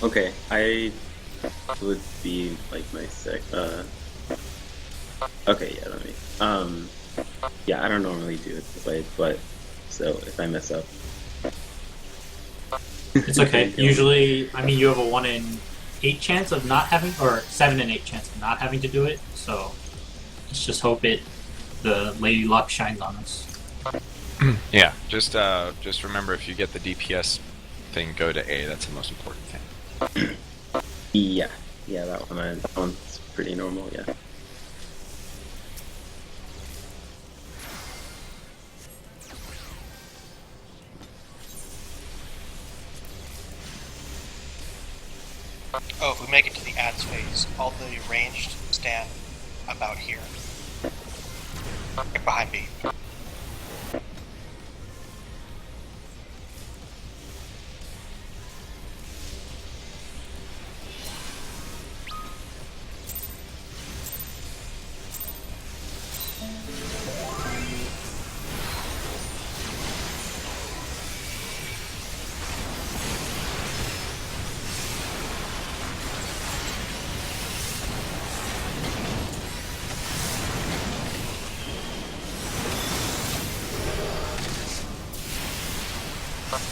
Okay, I would be like my okay, yeah, let me, yeah, I don't normally do it this way, but, so if I mess up, It's don't okay. kill me. Usually, I mean, you have a 1 in 8 chance of not having, or 7 in 8 chance of not having to do it. So let's just hope the lady luck shines on us. Yeah, just remember if you get the DPS thing, go to A. That's the most important thing. Yeah, yeah, that one's pretty normal, yeah. Oh, if we make it to the ads phase, all the ranged stand about here. Right behind me.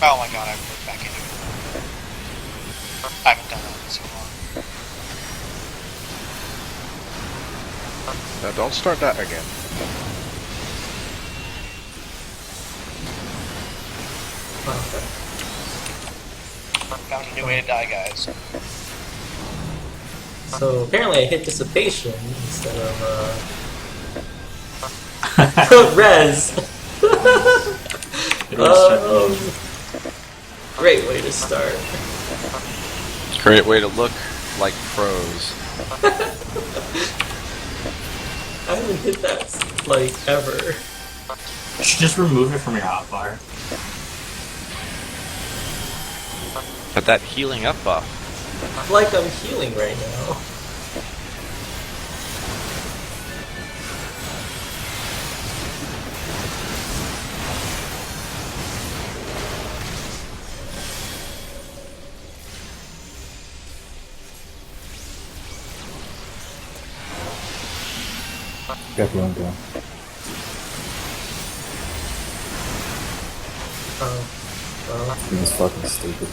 Oh my god, I've moved back into it. I haven't done that in so long. Now don't start that again. Okay. Found a new way to die, guys. So apparently I hit dissipation instead of res. Great way to start. Great way to look like pros. I haven't hit that like ever. You should just remove it from your hotbar. But that healing up buff. Like I'm healing right now. Got the one down. Oh, well. It's fucking stupid.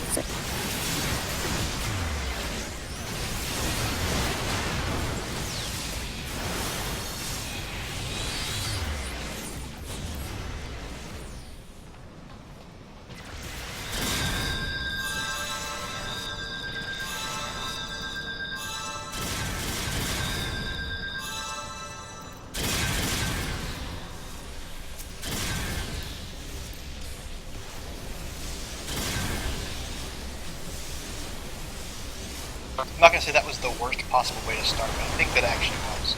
I'm not gonna say that was the worst possible way to start, but I think that actually was.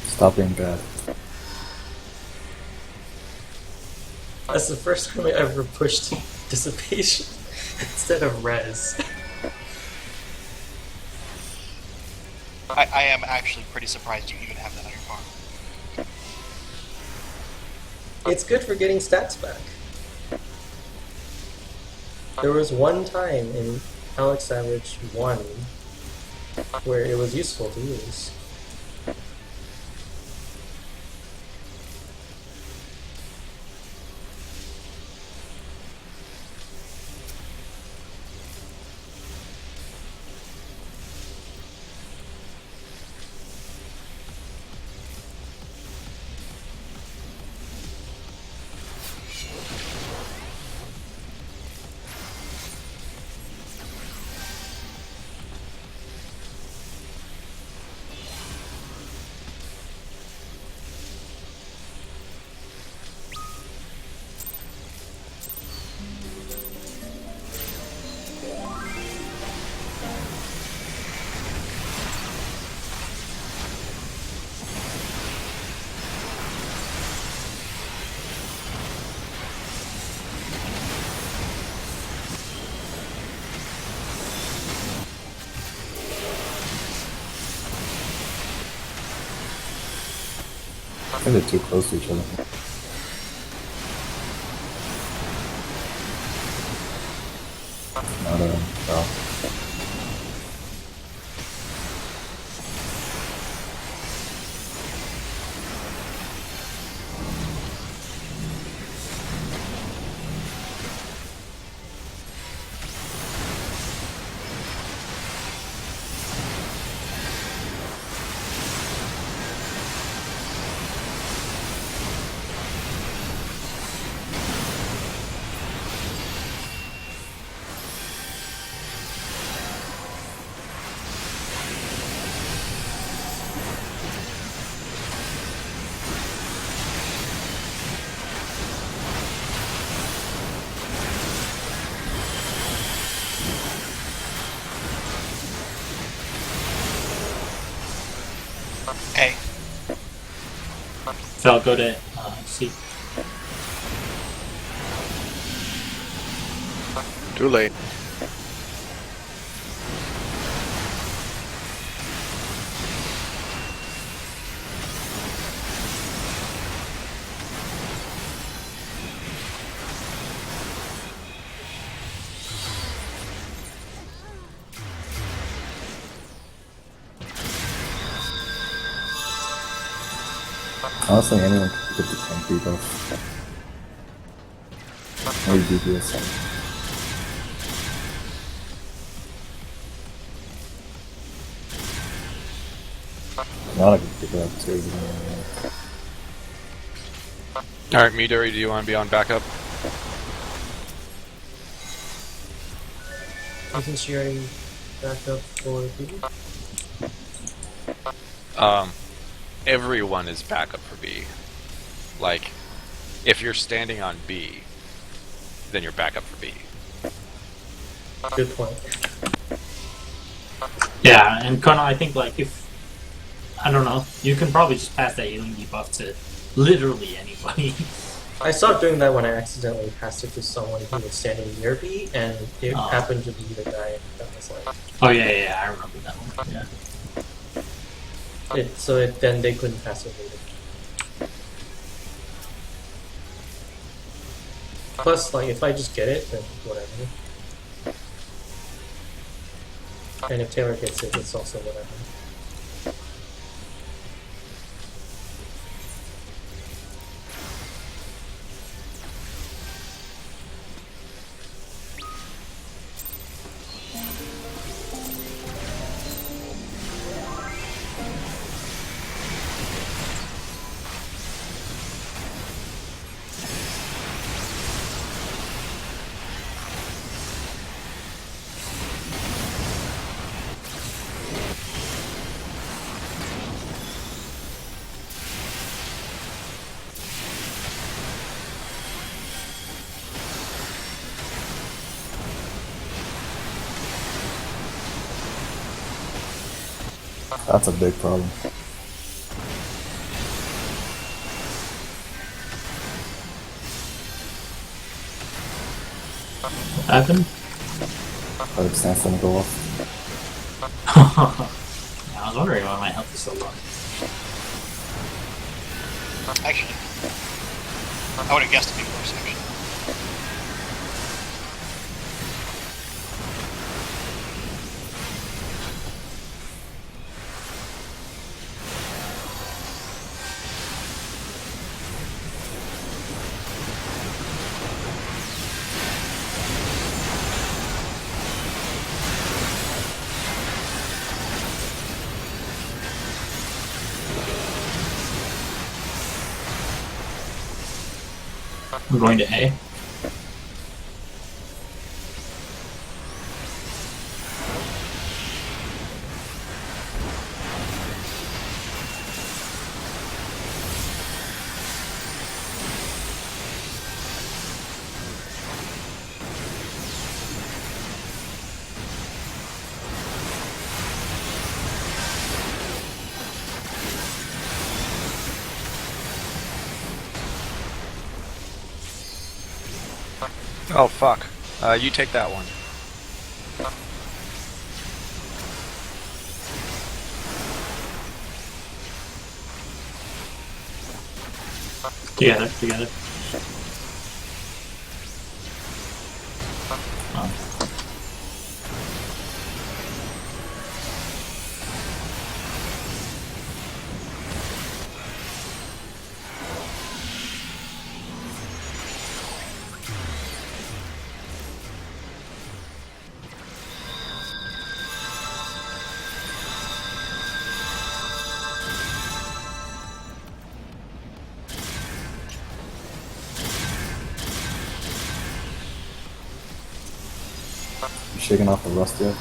Stop being bad. That's the first time I ever pushed dissipation instead of res. I am actually pretty surprised you even have that on your farm. It's good for getting stats back. There was one time in Alex Savage 1 where it was useful to use. I think they're too close to each other. Not a well. A. Fel, go to C. Too late. Honestly, anyone could get the tank debuff. Maybe DPS. Not I can pick it up too. Alright, Midori, do you want to be on backup? Isn't she already backed up for people? Everyone is backup for B. Like, if you're standing on B, then you're backup for B. Good point. Yeah, and Kono, I think like if I don't know, you can probably just pass that healing debuff to literally anybody. I stopped doing that when I accidentally passed it to someone who was standing near me, and it Oh. happened to be the guy that was like, Oh yeah, I remember that one. Yeah. then they couldn't pass it later. Plus, like, if I just get it, then whatever. And if Taylor gets it, it's also whatever. That's a big problem. What happened? 100% gonna go off. Yeah, I was wondering why my health is so low. Actually, I would have guessed it'd be worse, actually. I'm going to A. Oh, fuck. You take that one. Together. You shaking off the rust yet?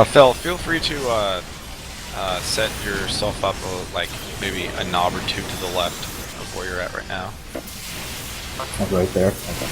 Phil, feel free to set yourself up like maybe a knob or two to the left of where you're at right now. Like right there? Okay.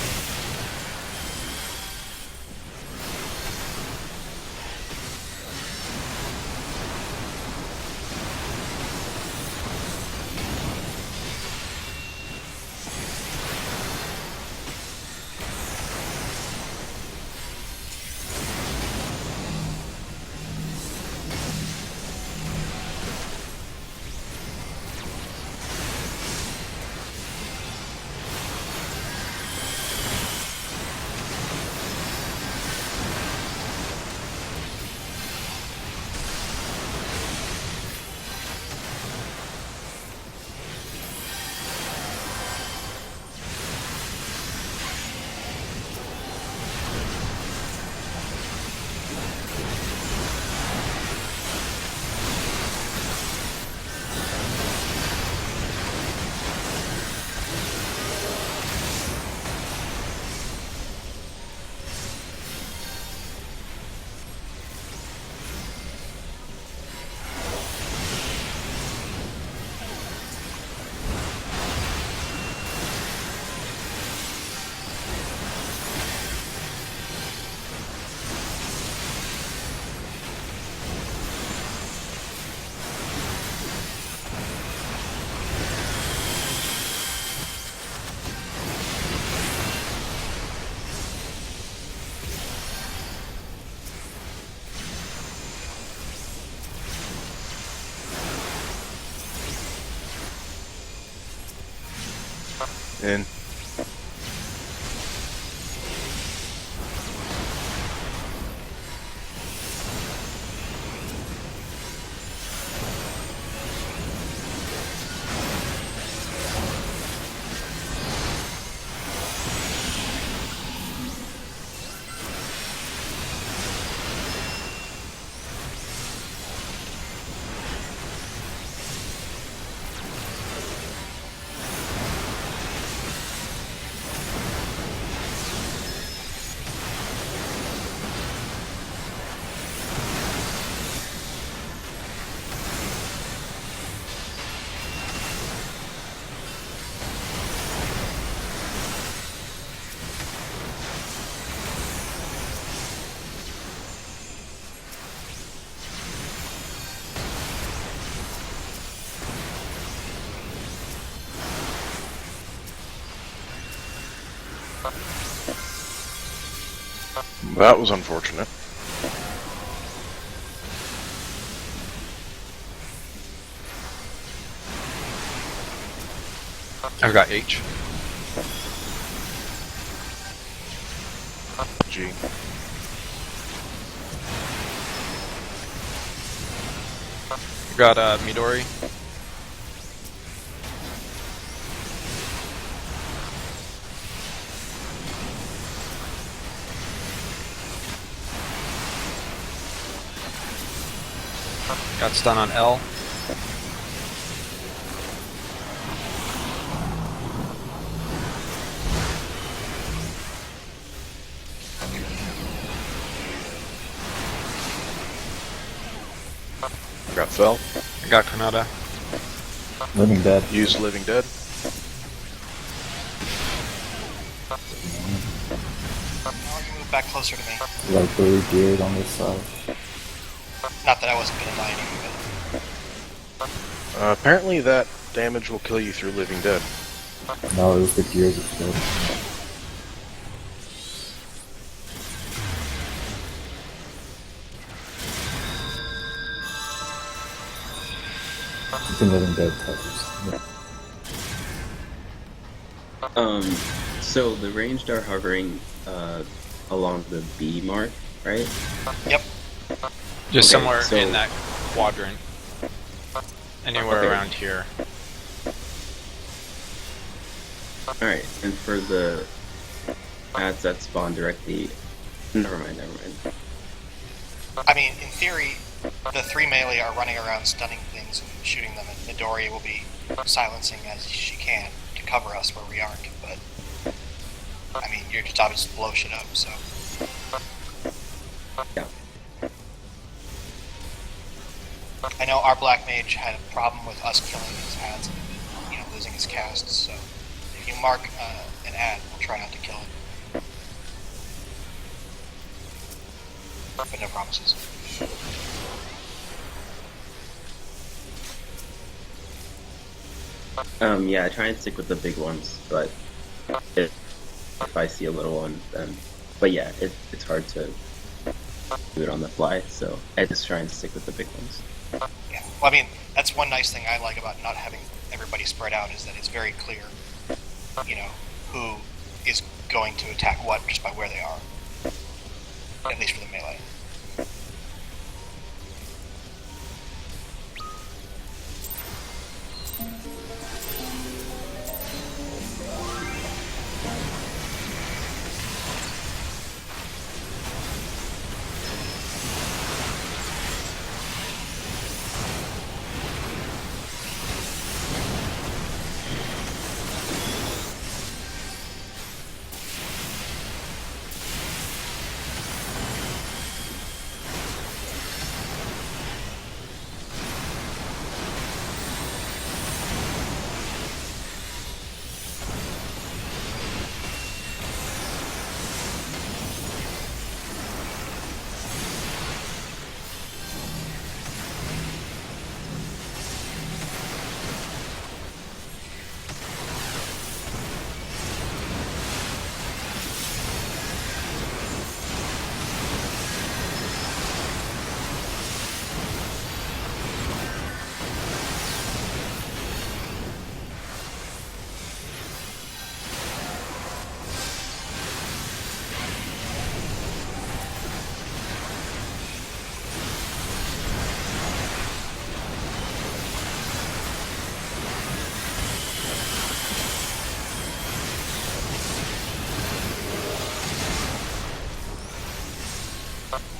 In. That was unfortunate. I've got H. G. Got Midori. Got stun on L. Got Fell. I got Granada. Living Dead. Use Living Dead. Now you move back closer to me. Like 3 geared on this side. Not that I wasn't gonna die anyway, Apparently that damage will kill you through Living Dead. No, it was the gears exploding. You can Living Dead touches. Yeah. So the ranged are hovering along the B mark, right? but yep. Just Okay, somewhere so- in that quadrant. Anywhere Okay. around here. Alright, and for the ads that spawn directly... Never mind. I mean, in theory, the 3 melee are running around stunning things and shooting them, and Midoriya will be silencing as she can to cover us where we aren't, but I mean, your job is to blow shit up, so. Yeah. I know our Black Mage had a problem with us killing his ads and, you know, losing his casts, so if you mark an ad, we'll try not to kill it. But no promises. Yeah, I try and stick with the big ones, but if I see a little one, then... But yeah, it's hard to do it on the fly, so I just try and stick with the big ones. Yeah. Well, I mean, that's one nice thing I like about not having everybody spread out is that it's very clear, you know, who is going to attack what just by where they are. At least for the melee.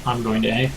I'm going to A.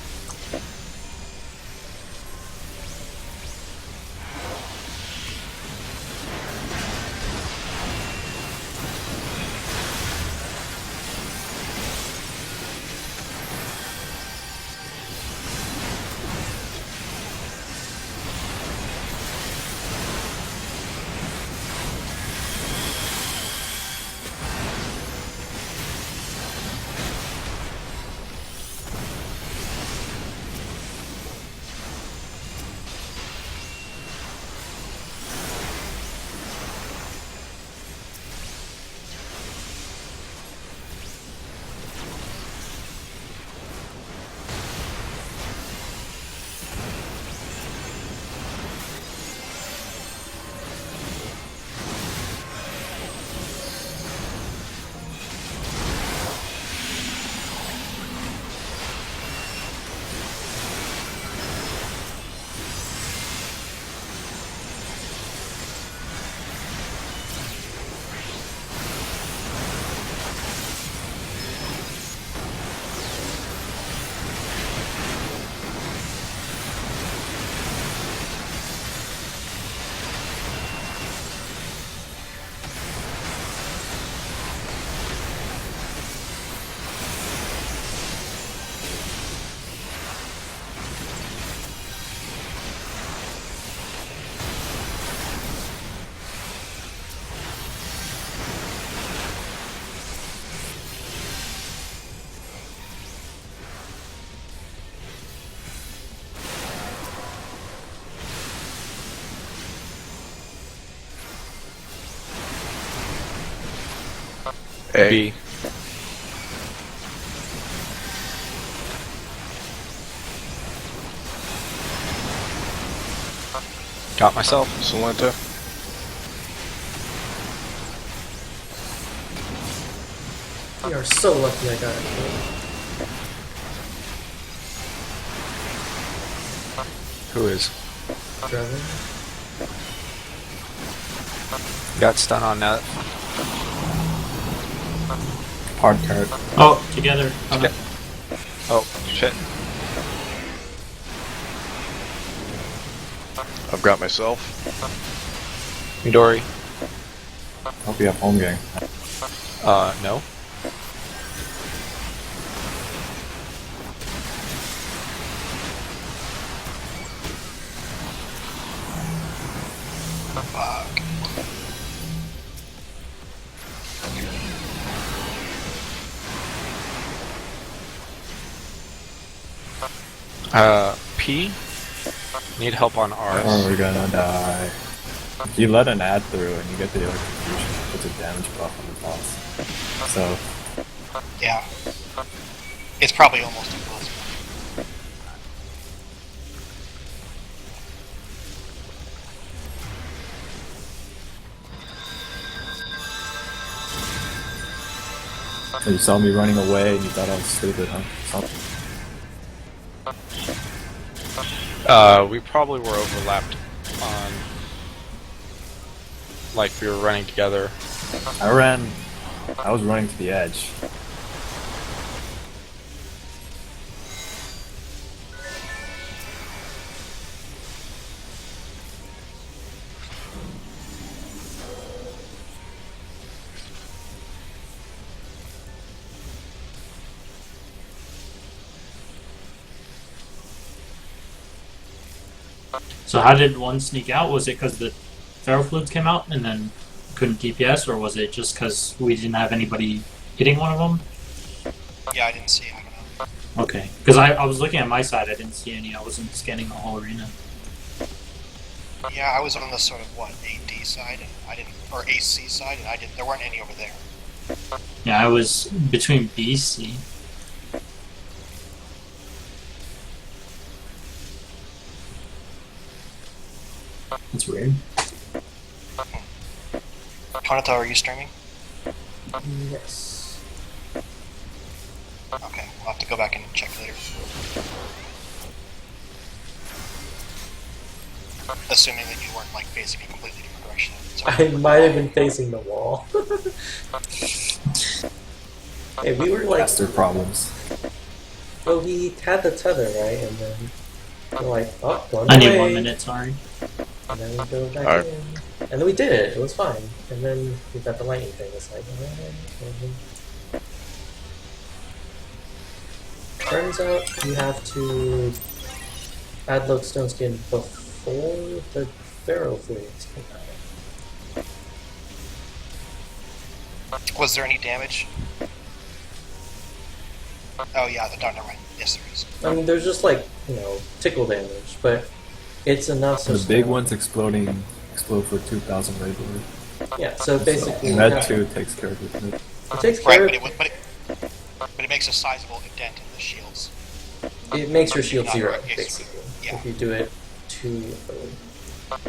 A. B. Got myself. Salenta. You are so lucky I got it. Who is? Dragon. Got stun on that. Hard card. Oh, together. Okay. Oh, shit. I've got myself. Midori. Hope you have home game. No. Fuck. P. Need help on R. Or we're gonna die. If you let an ad through and you get the electrocution, it puts a damage buff on the boss. So, Yeah. It's probably almost impossible. you saw me running away and you thought I was stupid, huh? Something. We probably were overlapped on... Like, we were running together. I was running to the edge. So how did one sneak out? Was it because the ferrofluids came out and then couldn't DPS, or was it just because we didn't have anybody hitting one of them? Yeah, I didn't see. I don't know. Okay, because I was looking at my side, I didn't see any. I wasn't scanning the whole arena. Yeah, I was on the sort of what AD side, and I didn't, or AC side, and I didn't. There weren't any over there. Yeah, I was between B, C. That's weird. Konato, are you streaming? Yes. Okay, I'll have to go back and check later. Assuming that you weren't like facing a completely different direction. I might have been facing the wall. Hey, we were like, Master problems. well, we had the tether, right? And then we're like, oh, one I need away. 1 minute, sorry. And then we go back Alright. in. And then we did it. It was fine. And then we got the lightning thing. It's like, turns out you have to add lodestone skin before the ferrofluids come out. Was there any damage? Oh yeah, never mind. Yes, there is. I mean, there's just like, tickle damage, but it's enough so The big ones explode for 2,000 regular. Yeah, so basically, And that too takes care of it. it takes care Right, of but it makes a sizable dent in the shields. it makes your shield Not 0, right, yes. basically, Yeah. if you do it too early.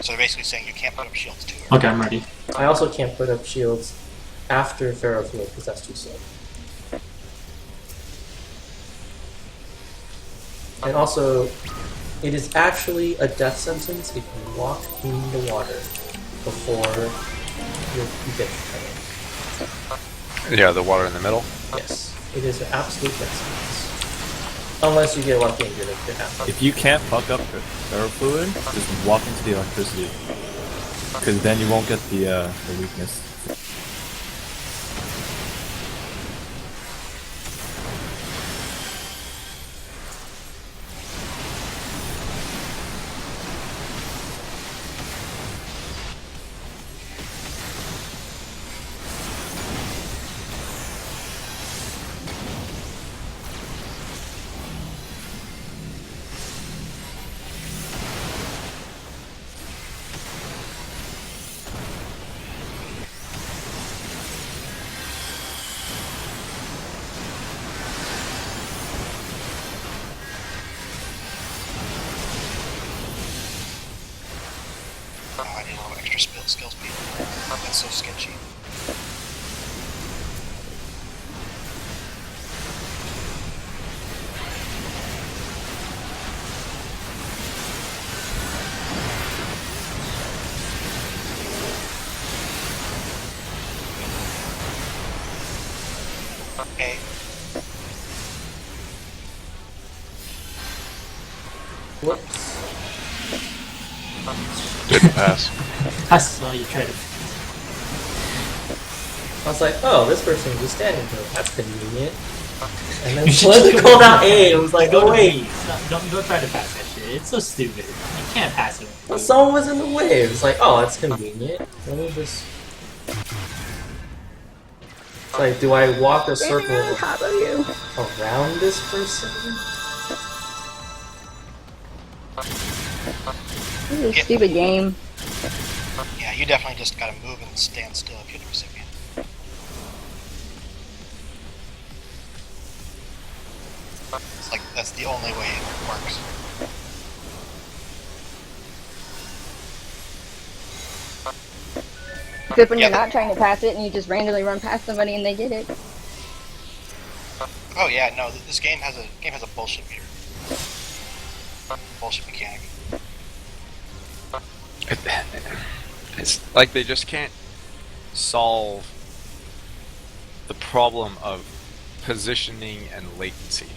So they're basically saying you can't put up shields too early. Okay, I'm ready. I also can't put up shields after ferrofluid because that's too slow. And also, it is actually a death sentence if you walk in the water before you get the Yeah, the water in the middle. Yes, it is an absolute death sentence. Unless you get lucky and you're the half. If you can't fuck up the ferrofluid, just walk into the electricity. Because then you won't get the weakness. your skill speed. That's so sketchy. Okay. Whoops. Didn't pass. I saw you try to. I was like, oh, this person was just standing there. That's convenient. And then Slim called out A and was like, Go oh to wait. B. Don't try to pass that shit. It's so stupid. You can't pass it. Well, someone was in the way. It was like, oh, that's convenient. Let me just. It's like, do I walk a circle around this person? This is a stupid game. Yeah, you definitely just gotta move and stand still if you're the recipient. It's like, that's the only way it works. Except when Yeah. you're not trying to pass it and you just randomly run past somebody and they get it. Oh yeah, no, this game has a bullshit meter. Bullshit mechanic. It's like they just can't solve the problem of positioning and latency.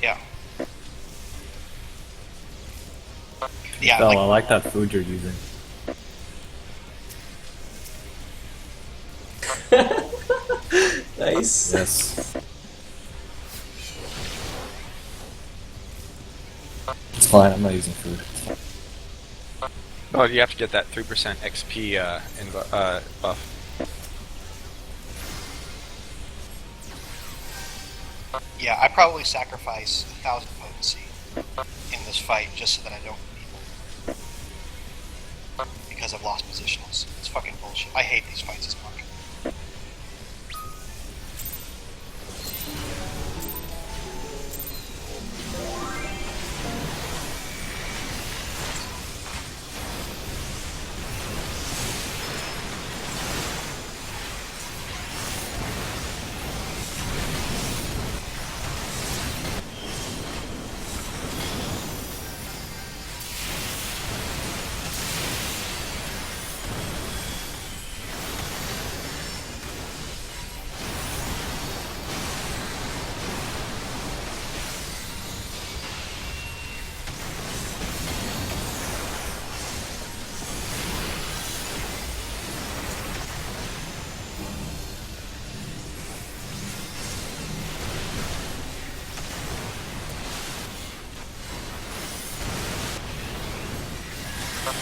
Yeah. Yeah, Bell, I like, like that food you're using. Nice. Yes. It's fine, I'm not using food. Oh, you have to get that 3% XP buff. yeah, I probably sacrifice 1,000 potency in this fight just so that I don't need more. Because I've lost positionals. It's fucking bullshit. I hate these fights as much.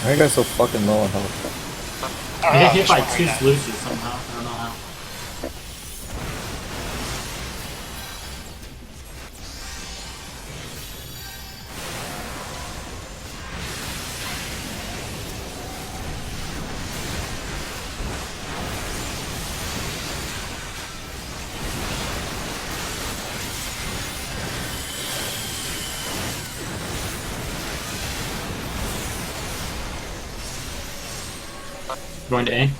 Why are you guys so fucking low on health? I I don't know, got I'm hit just by wondering two that. solutions somehow. I don't know how. Going to A.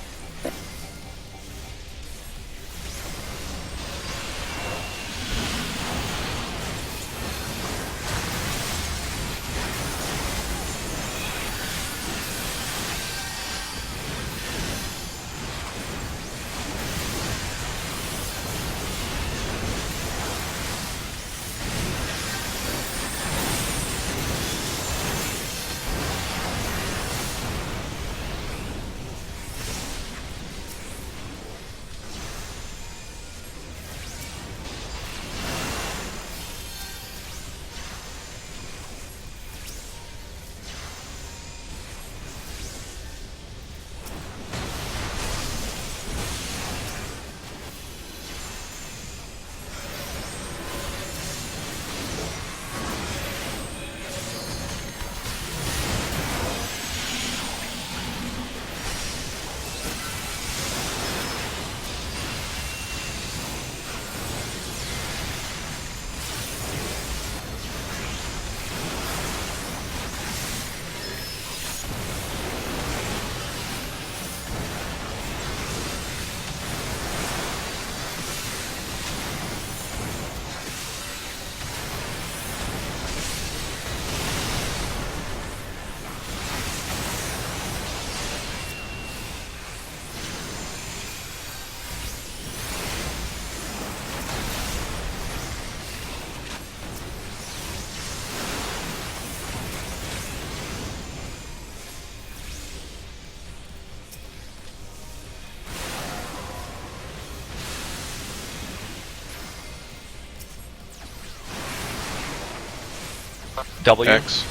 W. X.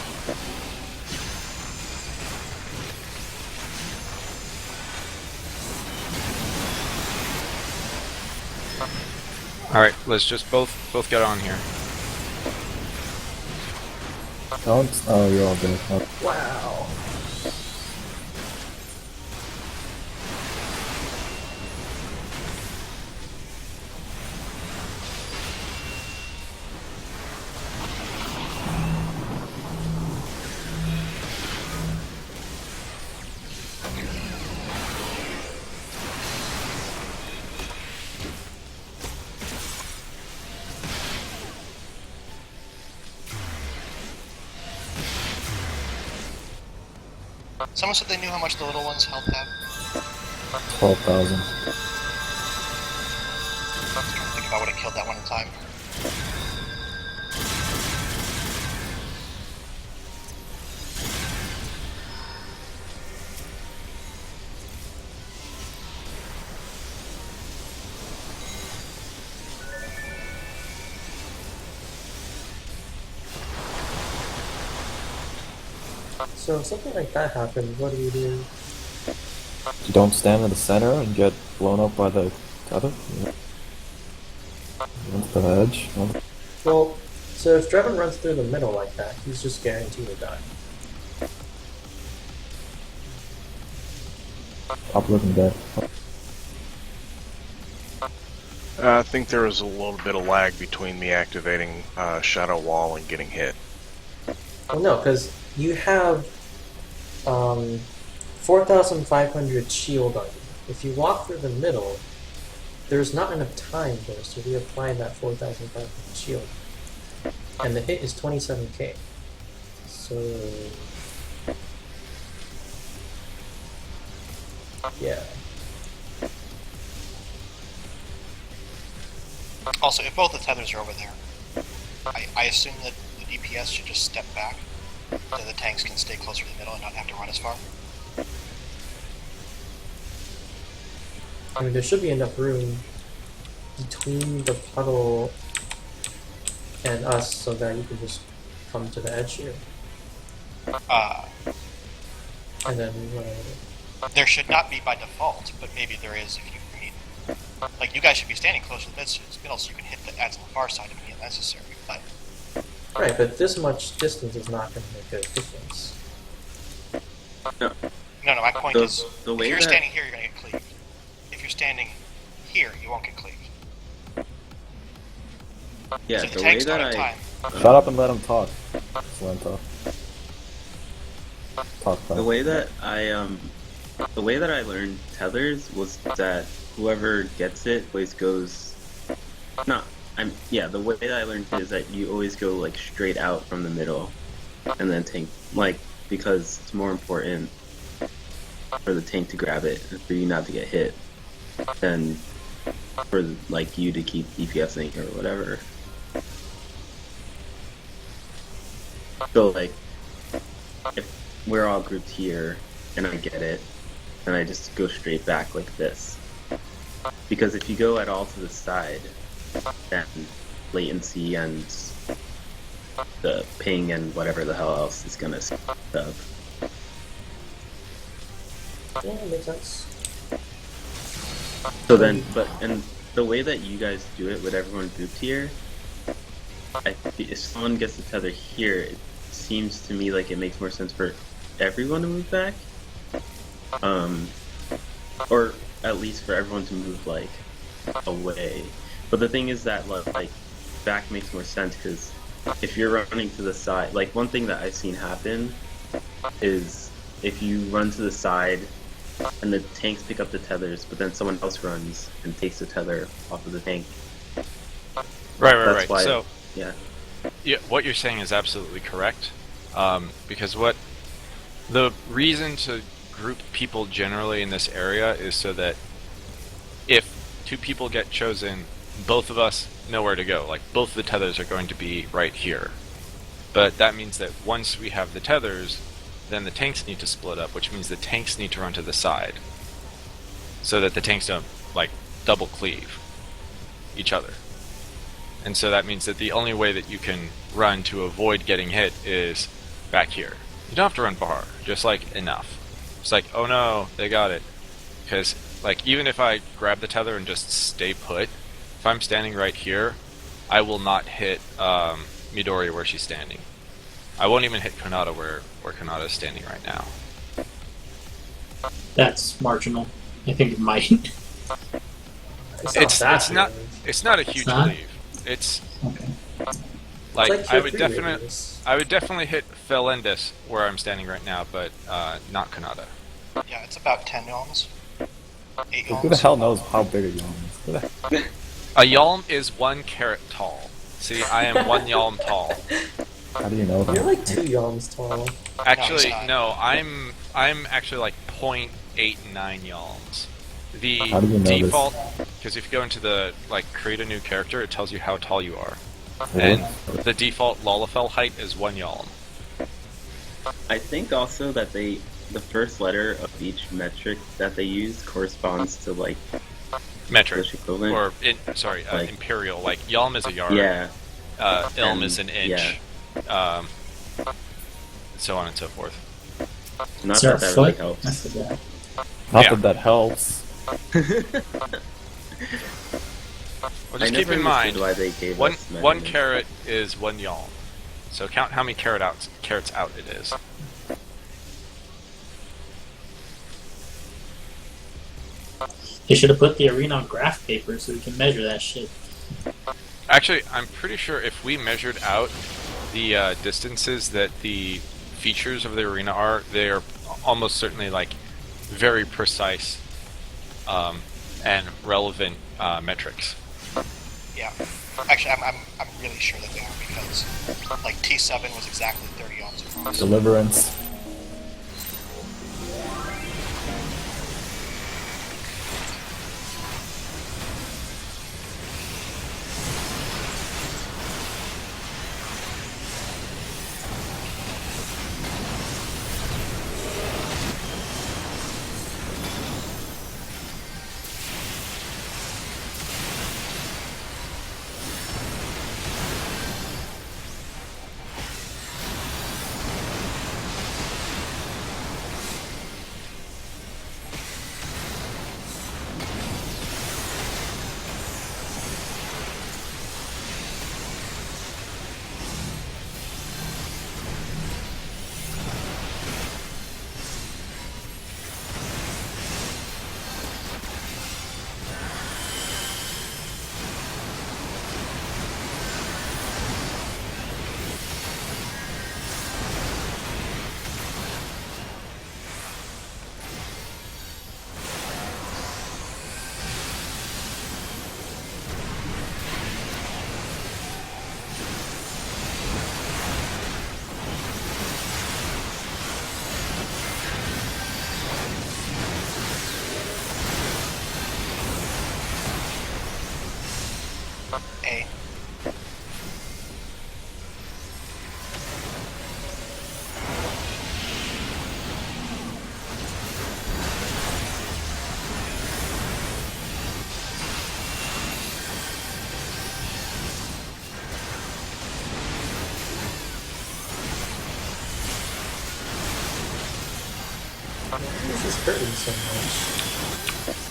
All right, let's just both get on here. Don't. Oh, you're all dead. Oh. Wow. Someone said they knew how much the little ones' health have. 12,000. I'm trying to think if I would have killed that one in time. So if something like that happens, what do you do? You don't stand in the center and get blown up by the tether? Yeah. Run to the edge? No. Well, so if Drevin runs through the middle like that, he's just guaranteed to die. Top living dead. I think there was a little bit of lag between me activating Shadow Wall and getting hit. Well, no, because you have 4,500 shield on you. If you walk through the middle, there's not enough time for us to reapply that 4,500 shield. And the hit is 27k. So... yeah. Also, if both the tethers are over there, I assume that the DPS should just step back so the tanks can stay closer to the middle and not have to run as far. I mean, there should be enough room between the puddle and us so that you can just come to the edge here. And then run over. There should not be by default, but maybe there is if you need. Like, you guys should be standing closer to the middle so you can hit the adds on the far side if necessary, but... Right, but this much distance is not going to make a difference. No. No, my point The- is, the if way you're that- standing here, you're going to get cleaved. If you're standing here, you won't get cleaved. Yeah, So the the way tanks that don't have I time. Shut up and let him talk. Just let him talk. Talk the fast. way that I learned tethers was that whoever gets it always goes. The way that I learned it is that you always go like straight out from the middle, and then tank because it's more important for the tank to grab it and for you not to get hit than for like you to keep DPSing or whatever. So like if we're all grouped here and I get it, then I just go straight back like this. Because if you go at all to the side, then latency and the ping and whatever the hell else is gonna stop. Yeah, that makes sense. So then, and the way that you guys do it with everyone grouped here, if someone gets the tether here, it seems to me like it makes more sense for everyone to move back. Or at least for everyone to move like away. But the thing is that like back makes more sense because if you're running to the side, like one thing that I've seen happen is if you run to the side and the tanks pick up the tethers, but then someone else runs and takes the tether off of the tank. Right. That's why, So, yeah. what you're saying is absolutely correct. Because the reason to group people generally in this area is so that if two people get chosen, both of us know where to go. Like, both the tethers are going to be right here. But that means that once we have the tethers, then the tanks need to split up, which means the tanks need to run to the side. So that the tanks don't, like, double cleave each other. And so that means that the only way that you can run to avoid getting hit is back here. You don't have to run far, just like enough. It's like, oh no, they got it. Because like even if I grab the tether and just stay put, if I'm standing right here, I will not hit Midori where she's standing. I won't even hit Kanata where Kanata is standing right now. That's marginal. I think it might. It's that not big. it's not a huge not? leave. It's Okay. like, It's I your would free definitely radius. I would definitely hit Felendis where I'm standing right now, but not Kanata. Yeah, it's about 10 yalms. 8 yalms. Who the hell knows how big a yalm is? Who the heck- A yalm is 1 carat tall. See, I am 1 yalm tall. How do you know that? You're like 2 yalms tall. Actually, not. no, I'm actually like 0.89 yalms. The How do you know this? default, because if you go into the like create a new character, it tells you how tall you are, Really? and the default Lalafell height is 1 yalm. I think also that the first letter of each metric that they use corresponds to like Metric, English equivalent. or Like- imperial. Like yalm is a yard. Yeah, Ilm and- is an inch. So on and so forth. not Is there that a that really foot? I helps. forgot. Not Yeah. that that helps. Well, I just never keep in mind, understood why they gave one us one measurements. carat is 1 yalm. So count how many carats out it is. They should have put the arena on graph paper so we can measure that shit. Actually, I'm pretty sure if we measured out the distances that the features of the arena are, they are almost certainly like very precise and relevant metrics. Yeah. Actually, I'm really sure that they are because, like, T7 was exactly 30 yalms across. Deliverance. A. Why is this hurting so much?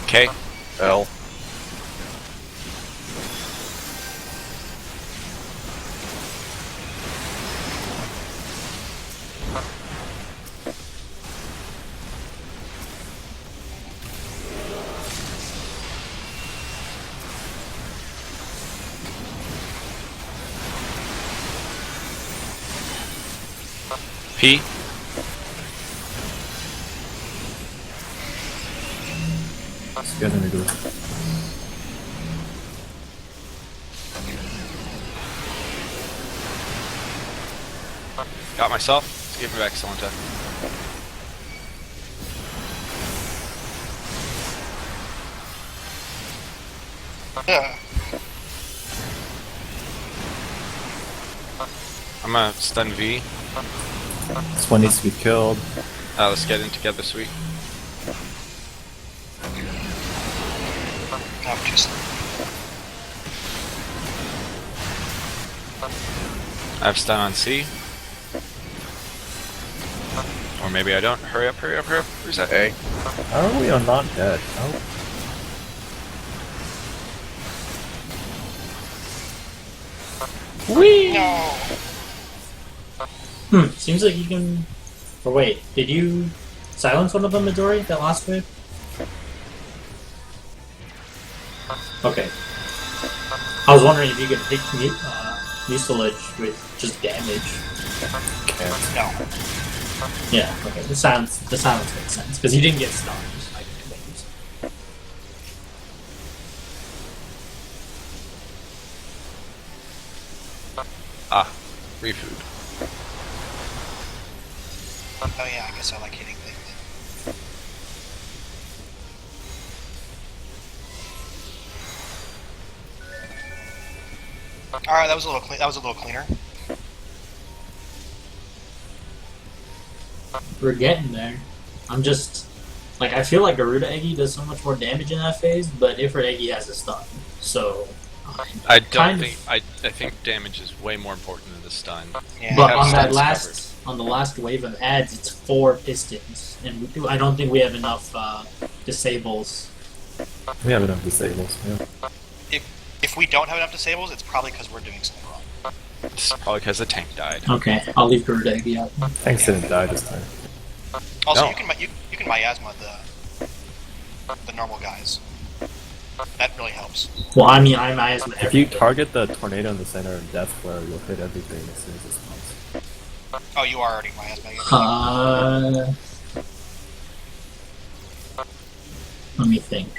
K. L. P. Together we do it. Got myself. Let's give it back, Salenta. I'm gonna stun V. This one needs to be killed. Let's get in together, sweet. No, just I have stun on C. Or maybe I don't. Hurry up, hurry up, hurry up. Reset. A. How are we not dead? Oh. no. Seems like you can. Or wait, did you silence one of them, Midori? That last wave? Okay. I was wondering if you could hit mucilage with just damage. Can't. No. Yeah. Okay. The silence makes sense because he didn't get stunned. Like, waves. Free food. Oh yeah, I guess I like hitting things. All right, that was a little clean. That was a little cleaner. We're getting there. I'm just like I feel like Garuda Eggy does so much more damage in that phase, but Ifrit Eggy has a stun, so. I don't kind think I think damage is way more important than the stun. Yeah. But have on that stuns last on the last wave of ads, it's 4 pistons, and I don't think we have enough disables. We have enough disables. Yeah. If we don't have enough disables, it's probably because we're doing something wrong. It's probably because the tank died. Okay, I'll leave Garuda Eggy out. Tanks didn't die this time. Also, No. you can miasma the normal guys. That really helps. Well, I mean, I'm asthma. If you target the tornado in the center of Death Flare, you'll hit everything as soon as it spawns. Oh, you are already miasma. Let me think.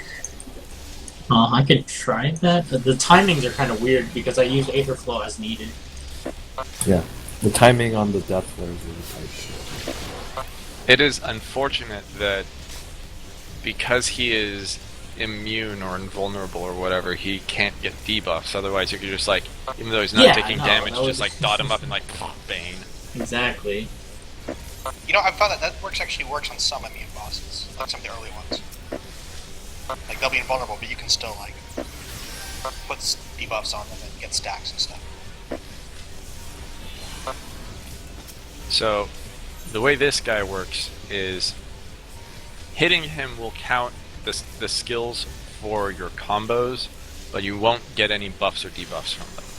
I could try that. The timings are kind of weird because I use Aether Flow as needed. Yeah. The timing on the Death Flare is really tight. It is unfortunate that because he is immune or invulnerable or whatever, he can't get debuffs. Otherwise, you could just like, even though he's not Yeah, taking I know, damage, that was- just like dot him up and like Bane. Exactly. You know, I found that actually works on some immune bosses, like some of the early ones. Like they'll be invulnerable, but you can still like put debuffs on them and get stacks and stuff. So, the way this guy works is hitting him will count the skills for your combos, but you won't get any buffs or debuffs from them.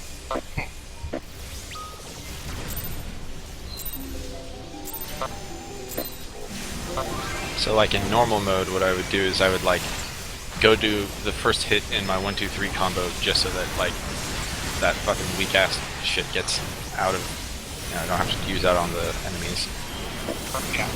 So like in normal mode, what I would do is I would like go do the first hit in my 1-2-3 combo just so that like that fucking weak ass shit gets out of, you know, I don't have to use that on the enemies. Yeah.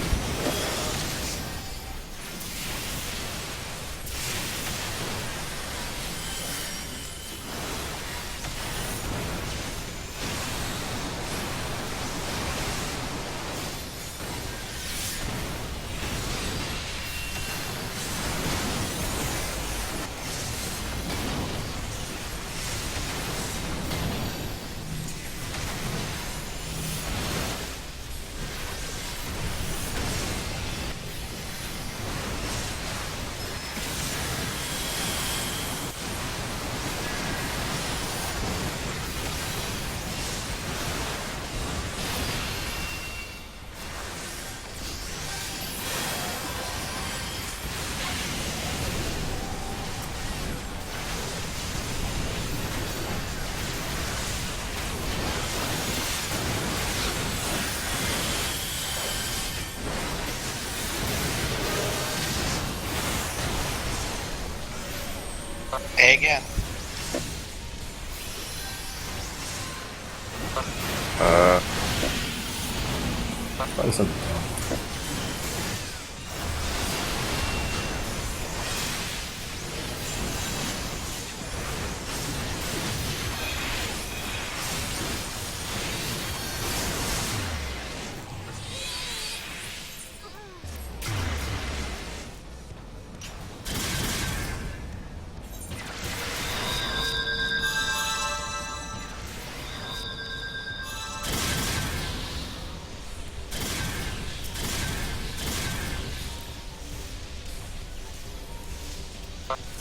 A again. Try some.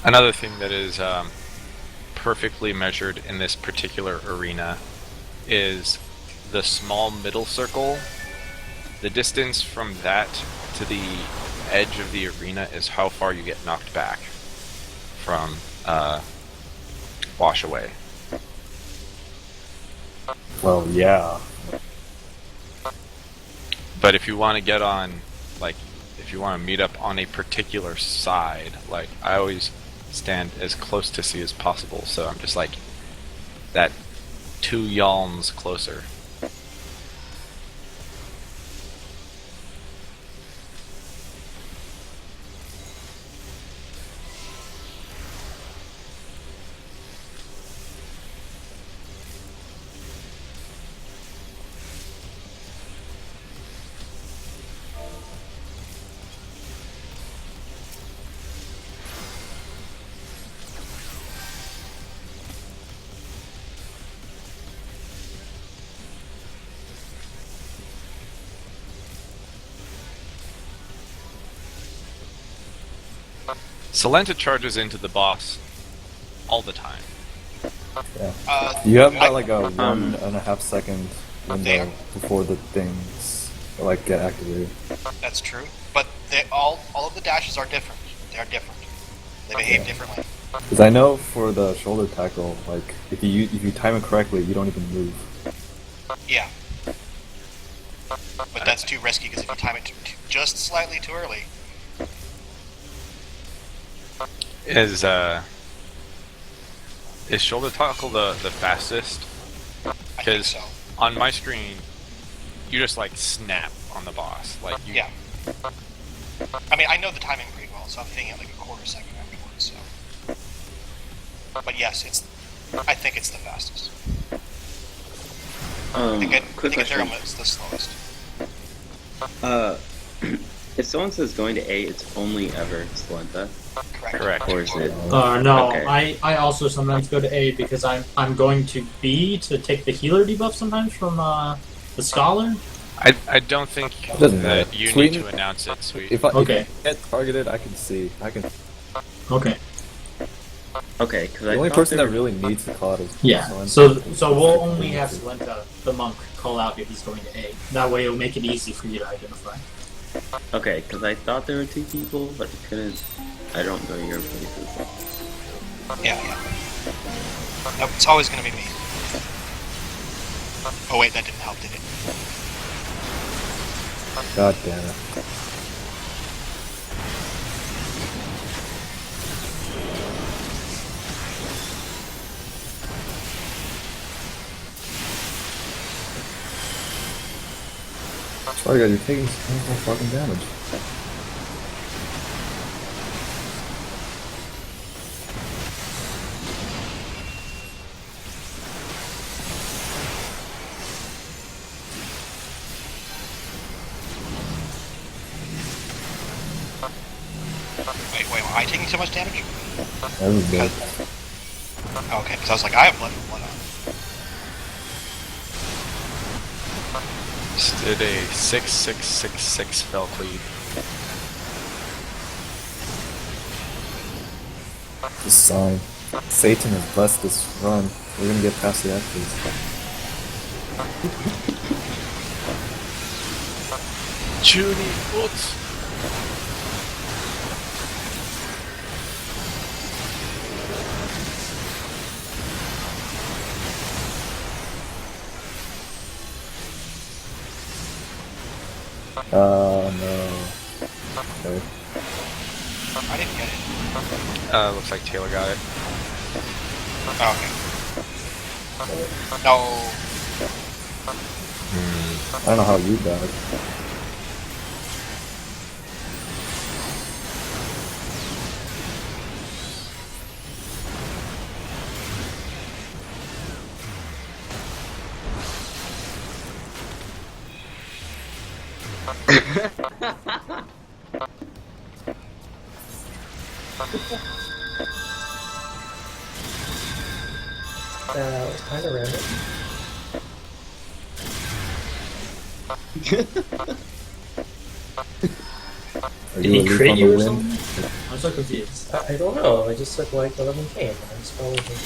Another thing that is perfectly measured in this particular arena is the small middle circle. The distance from that to the edge of the arena is how far you get knocked back from wash away. Well, yeah. But if you want to get on, like, if you want to meet up on a particular side, like, I always stand as close to C as possible, so I'm just like that 2 yalms closer. Salenta charges into the boss all the time. You have about like a 1.5 second window before the things like get activated. That's true. But all of the dashes are different. They are different. They behave differently. Because I know for the shoulder tackle, like if you time it correctly, you don't even move. Yeah. But that's too risky because if you time it just slightly too early. Is shoulder tackle the fastest? I think Because so. on my screen, you just like snap on the boss. Like you, Yeah. I mean, I know the timing pretty well, so I'm hitting it like a quarter second afterwards. So. But yes, I think it's the fastest. I think Quick question. Ethereum is the slowest. If someone says going to A, it's only ever Salenta, Correct. or is it? No, Okay. I also sometimes go to A because I'm going to B to take the healer debuff sometimes from the scholar. I don't think Doesn't that matter. you Sweet. need to announce it, Sweet. If I Okay. get targeted, I can see. I can. Okay. Okay, because The only person that really needs the cloud is Yeah. Salenta. So we'll only have Salenta, the monk, call out if he's going to A. That way it'll make it easy for you to identify. Okay, because I thought there were 2 people, but I couldn't. I don't know your places. Yeah. Nope, it's always going to be me. Oh wait, that didn't help, did it? God damn it. Sorry guys, you're taking so much fucking damage. Wait, am I taking so much damage? That was good. Oh, okay, because I was like, I have blood on. Just did a 6-6-6-6 spell cleave. It's a sign. Satan has blessed this run. We're gonna get past the actors. Judy Woods. No. Okay. I didn't get it. Looks like Taylor got it. Oh, okay. No. I don't know how you died. That was kind of random. Are Did you he a leaf crit on you the or wind? something? I'm so confused. I don't know. I just took like 11k and I just followed him.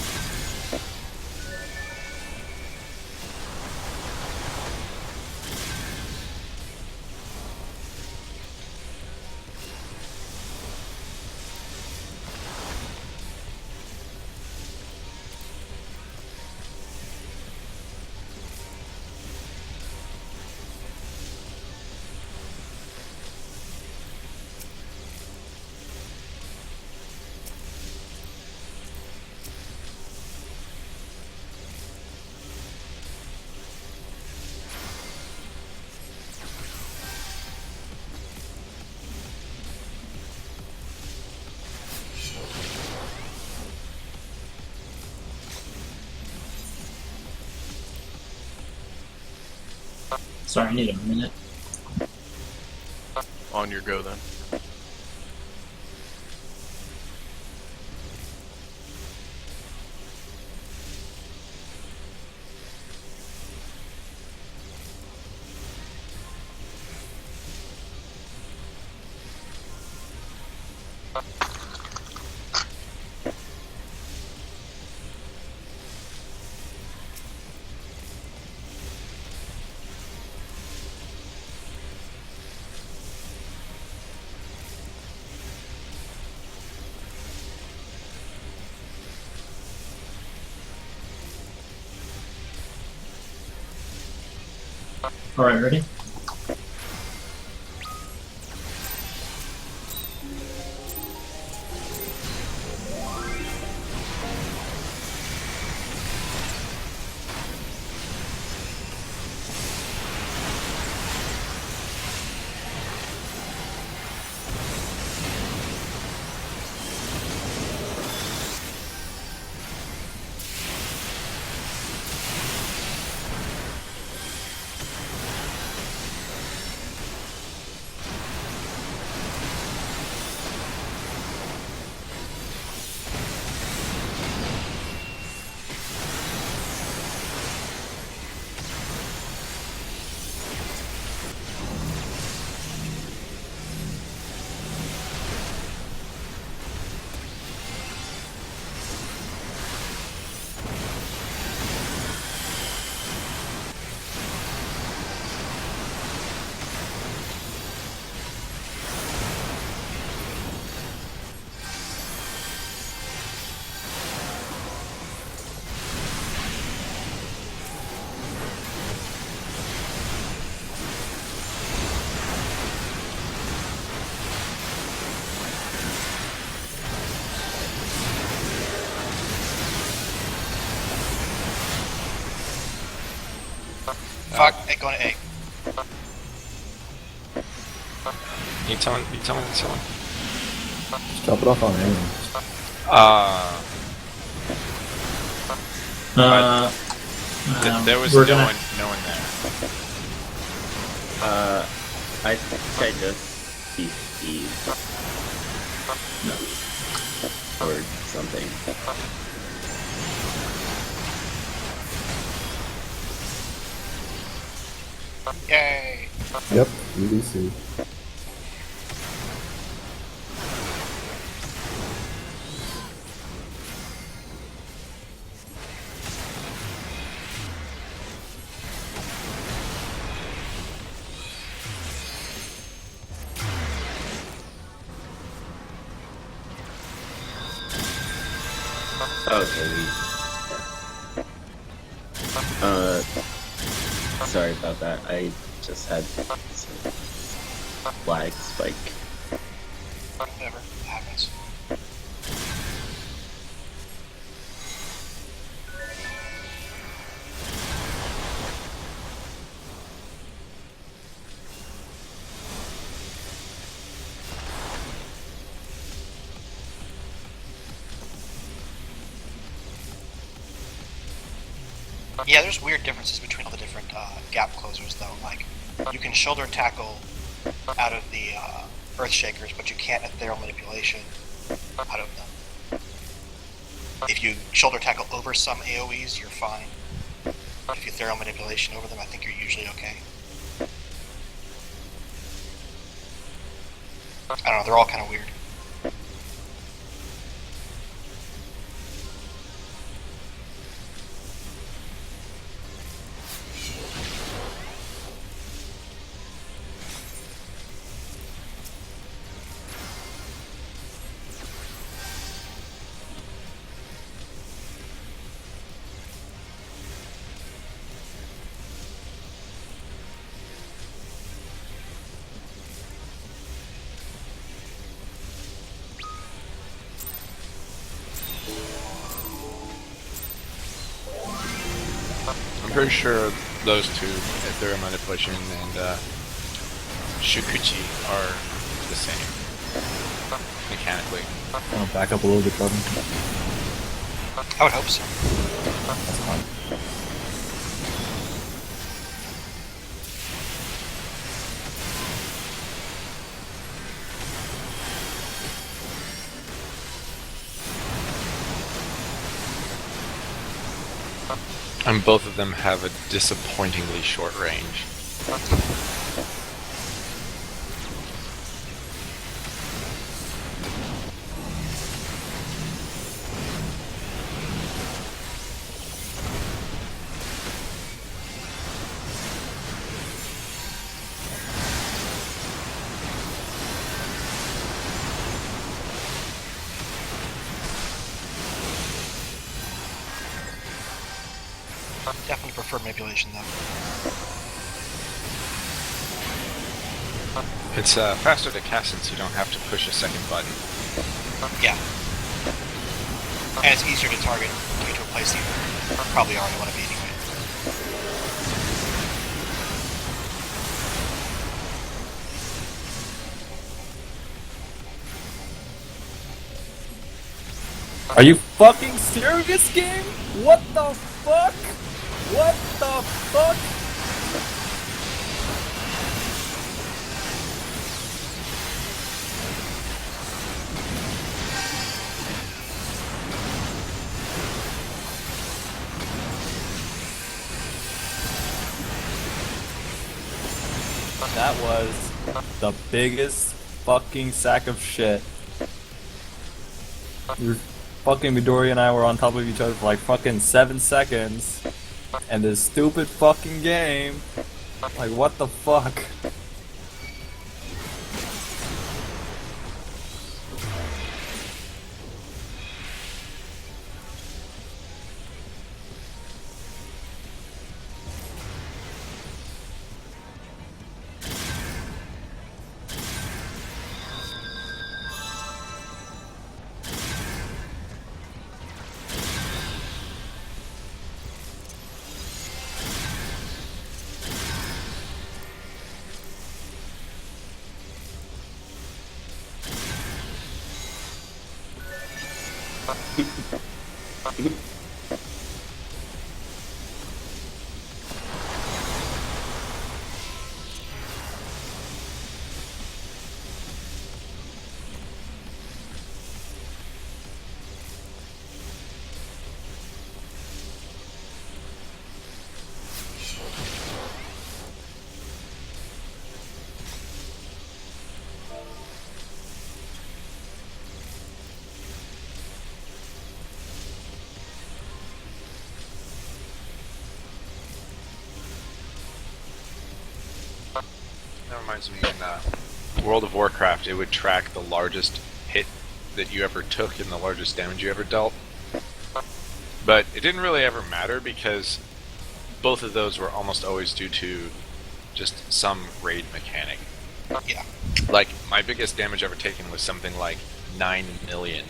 Sorry, I need a minute. On your go then. Alright, ready? Fuck, egg going to egg. You telling someone? Just drop it off on aim. There was we're no gonna- one there. I think I just see Steve. No. Or something. Yay! Yep, UDC. Okay, sorry about that. I just had some lag spike. Whatever happens. Yeah, there's weird differences between all the different gap closers, though. Like, you can shoulder tackle out of the Earth Shakers, but you can't ethereal manipulation out of them. If you shoulder tackle over some AoEs, you're fine. If you ethereal manipulation over them, I think you're usually okay. I don't know, they're all kind of weird. I'm pretty sure those two, ethereal manipulation and Shukuchi, are the same mechanically. I'll back up a little bit, Trevor. I would hope so. That's fine. And both of them have a disappointingly short range. Definitely prefer manipulation, though. It's faster to cast since you don't have to push a second button. Yeah. And it's easier to target to get to a place you probably already want to be anyway. Are you fucking serious, game? What the fuck? What the fuck? That was the biggest fucking sack of shit. Fucking Midori and I were on top of each other for like fucking 7 seconds. And this stupid fucking game. Like, what the fuck? That reminds me, in World of Warcraft, it would track the largest hit that you ever took and the largest damage you ever dealt. But it didn't really ever matter because both of those were almost always due to just some raid mechanic. Yeah. Like, my biggest damage ever taken was something like 9 million.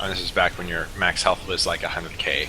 And this is back when your max health was like 100k.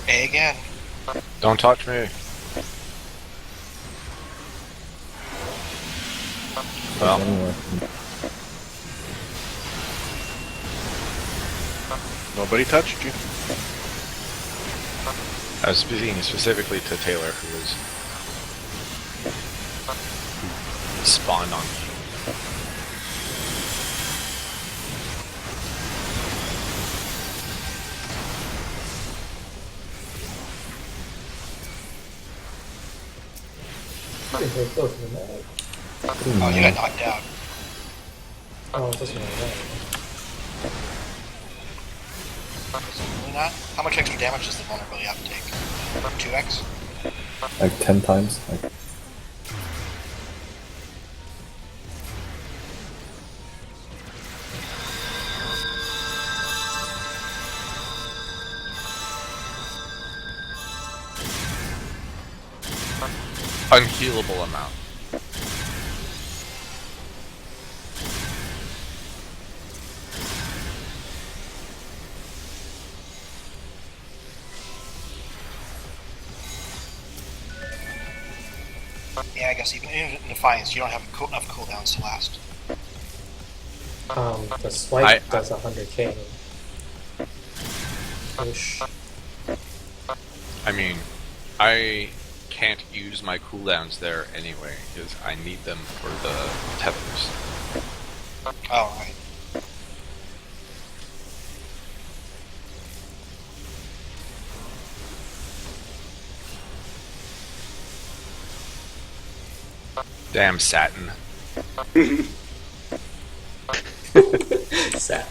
A again. Don't touch me. Well, Anyway. Nobody touched you. I was speaking specifically to Taylor, who was spawned on me. I didn't take both of them out. Oh, you got knocked out. Oh, it doesn't matter. Is it really not? How much extra damage does the vulnerability have to take? 2x? Like 10 times. Like, Unhealable amount. Yeah, I guess even in Defiance, you don't have enough cooldowns to last. The swipe does 100k. Push. I mean, I can't use my cooldowns there anyway, because I need them for the tethers. Oh, right. Damn Satin. Sad.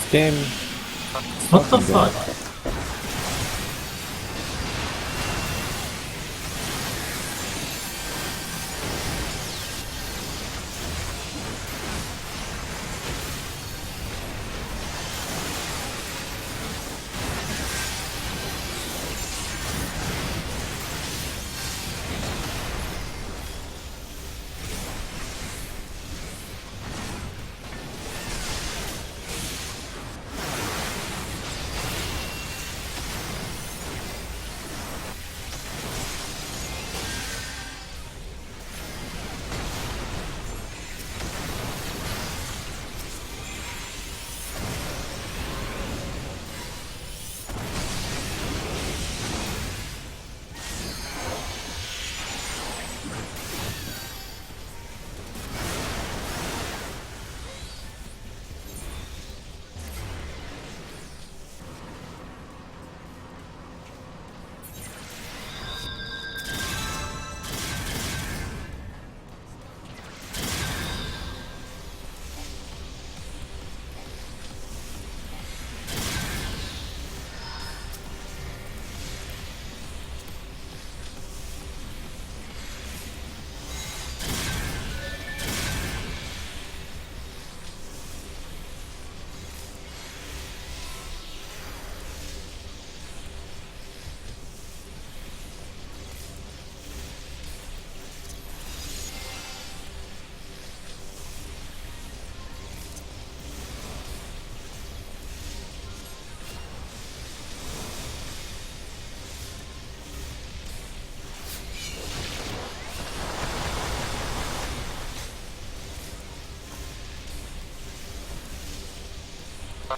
this game. What the fucking fuck? good.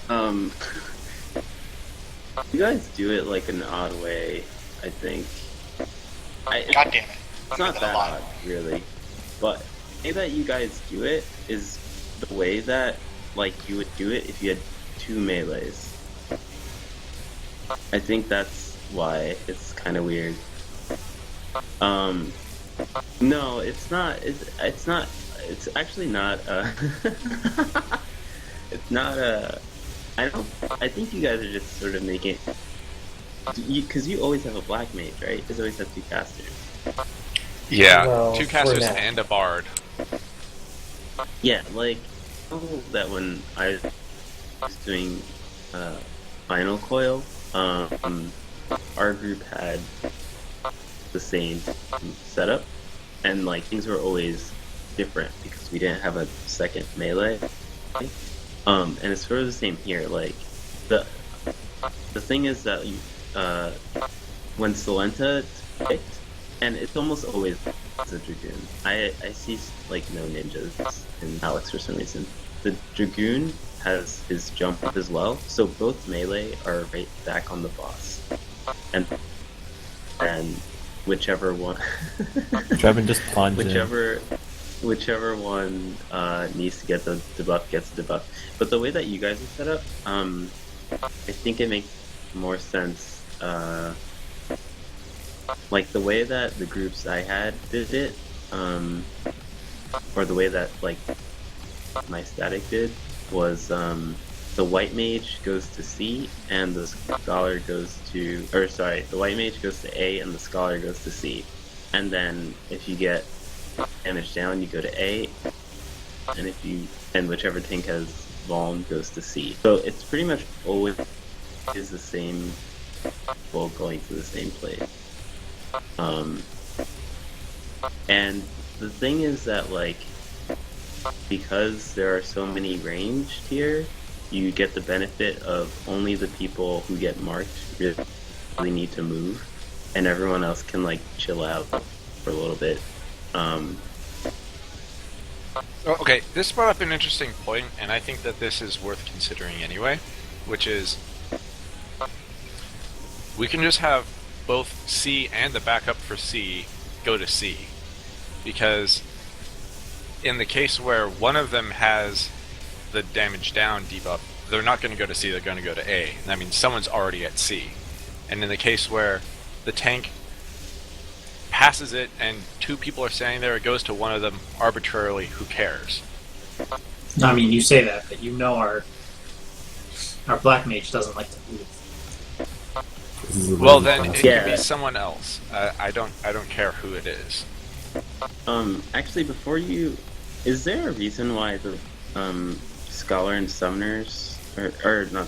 Um, you guys do it like an odd way, I think. God damn it. It's not that odd, really. But the way that you guys do it is the way that, like, you would do it if you had 2 melees. I think that's why it's kind of weird. No, it's not. It's not. It's actually not. It's not I don't. I think you guys are just sort of making. Because you always have a black mage, right? You always have 2 casters. Yeah, Well, 2 for casters now. and a bard. Yeah, like, I know that when I was doing Final Coil, our group had the same setup, and like things were always different because we didn't have a second melee. And it's sort of the same here. Like the thing is that you, when Solenta picked, and it's almost always the Dragoon. I see like no ninjas in Alex for some reason. The Dragoon has his jump up as well, so both melee are right back on the boss, and whichever one, Trevin just plunged in. whichever one needs to get the debuff gets the debuff. But the way that you guys are set up, I think it makes more sense. Like the way that the groups I had did it, or the way that like my static did was the white mage goes to C and the scholar goes to, or sorry, the white mage goes to A and the scholar goes to C, and then if you get damage down, you go to A, and whichever tank has Vuln goes to C. So it's pretty much always the same people going to the same place. And the thing is that, like, because there are so many ranged here, you get the benefit of only the people who get marked really need to move, and everyone else can, like, chill out for a little bit. Okay, this brought up an interesting point, and I think that this is worth considering anyway, which is we can just have both C and the backup for C go to C, because in the case where one of them has the damage down debuff, they're not going to go to C, they're going to go to A. That means someone's already at C. And in the case where the tank passes it and 2 people are standing there, it goes to one of them arbitrarily, who cares? I mean, you say that, but you know our black mage doesn't like to move. Well, then it Yeah. can be someone else. I don't care who it is. Actually, before you, is there a reason why the scholar and summoners, or not,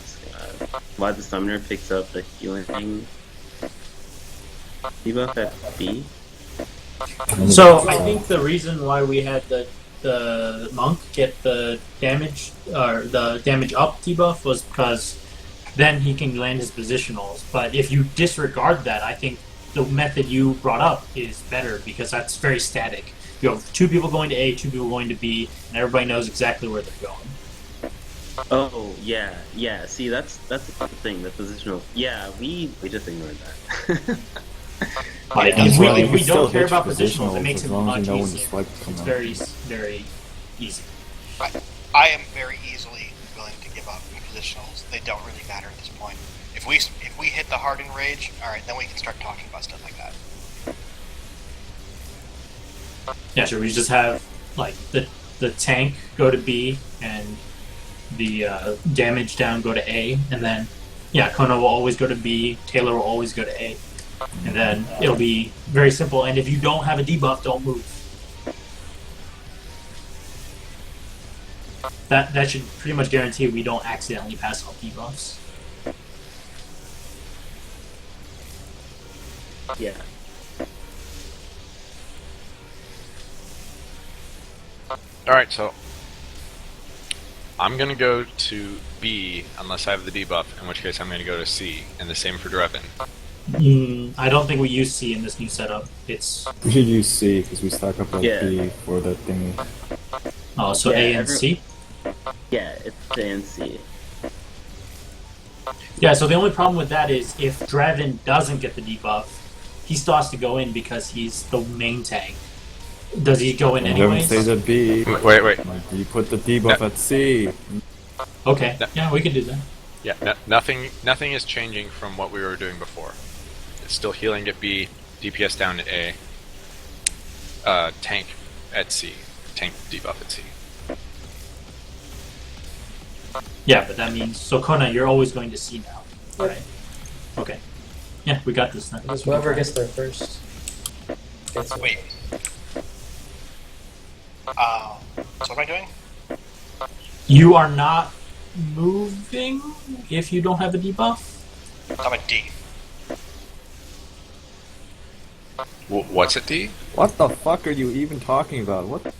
why the summoner picks up the healing debuff at B? So I think the reason why we had the monk get the damage or the damage up debuff was because then he can land his positionals. But if you disregard that, I think the method you brought up is better because that's very static. You have 2 people going to A, 2 people going to B, and everybody knows exactly where they're going. Oh yeah. See, that's the thing. The positional. Yeah, we just ignored that. Like, Yeah, if well, you we can still don't care hit your about positionals, it makes as it long as much you know when the easier. swipe comes It's out. very, very easy. I am very easily willing to give up in positionals. They don't really matter at this point. If we hit the hardened rage, alright, then we can start talking about stuff like that. Yeah, sure. We just have like the tank go to B and the damage down go to A, and then Kona will always go to B, Taylor will always go to A, and then it'll be very simple. And if you don't have a debuff, don't move. That should pretty much guarantee we don't accidentally pass all debuffs. Yeah. Alright, so I'm going to go to B unless I have the debuff, in which case I'm going to go to C, and the same for Drevin. I don't think we use C in this new setup. It's We should use C because we stack up like Yeah. B for the thingy. so Yeah, A and C. Yeah, it's A and C. Yeah, so the only problem with that is if Draven doesn't get the debuff, he still has to go in because he's the main tank. Does he go in Draven anyways? stays at B. Wait. Like, you put the debuff at C. Okay, No. yeah, we can do that. Yeah, nothing is changing from what we were doing before. It's still healing at B, DPS down at A, tank at C, tank debuff at C. Yeah, but that means so Kona, you're always going to see now. All right. Okay. Yeah, we got this then. Because whoever gets there first gets it. Wait. So what am I doing? You are not moving if you don't have a debuff. I'm at D. What's at D? What the fuck are you even talking about? What?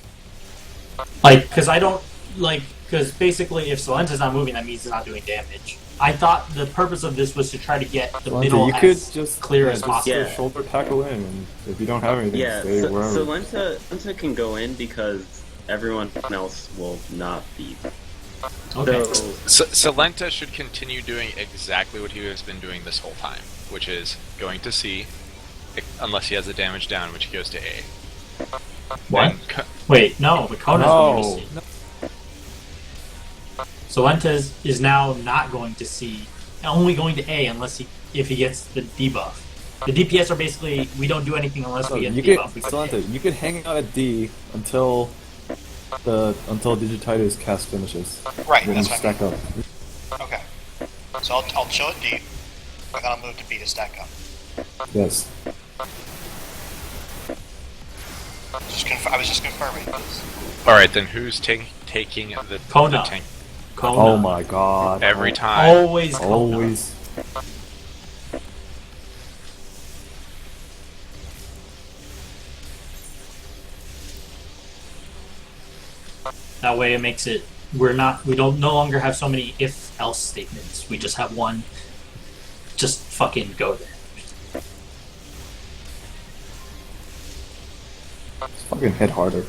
Like, because I don't like. Because basically, if Solenta's not moving, that means it's not doing damage. I thought the purpose of this was to try to get the middle you could as just clear as just possible. Yeah. shoulder tackle in, and if you don't have anything, Yeah, stay so wherever. Lenta can go in because everyone else will not be. Okay. So, Salenta should continue doing exactly what he has been doing this whole time, which is going to C, unless he has the damage down, which he goes to A. What? And Wait, no, but Kona's going to No. see. Solenta is now not going to C, only going to A unless if he gets the debuff. The DPS are basically we don't do anything unless So we get you the could, debuff. We go to A. Solenta, you could hang out at D until Digititis cast finishes. Right, Then that's you what I stack up. Okay. So I'll chill at D, and then I'll move to B to stack up. Yes. I was just confirming. all right, then who's taking the Kona. tank Kona. Oh my god. every time? Always Kona. Always. That way it makes it we don't no longer have so many if else statements. We just have one. Just fucking go there. Fucking hit harder.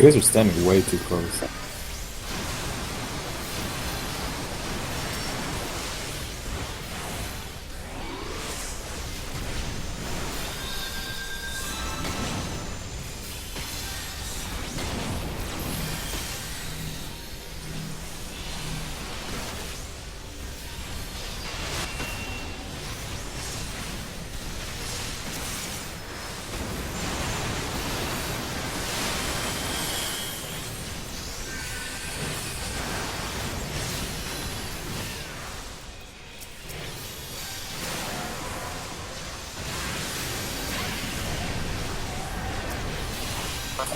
You guys are standing way too close.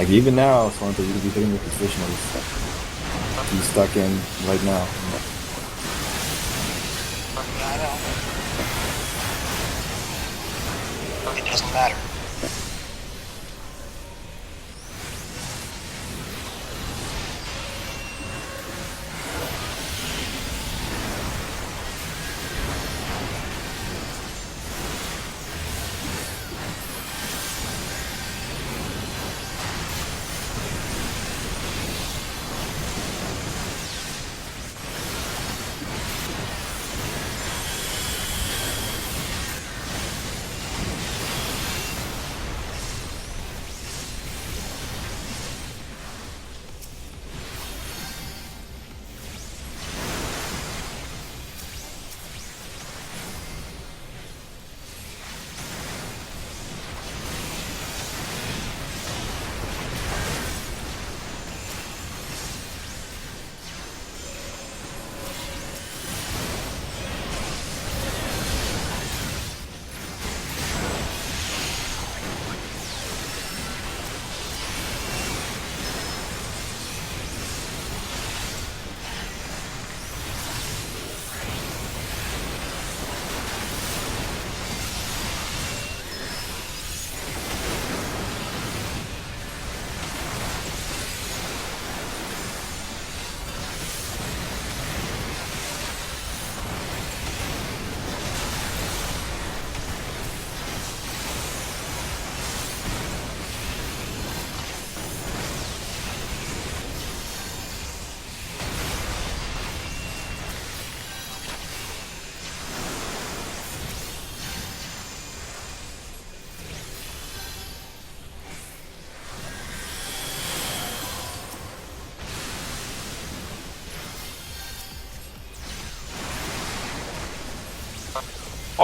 Like even now, Solanta, you could be hitting your positionals. He's stuck in right now. Yeah, I know. It doesn't matter.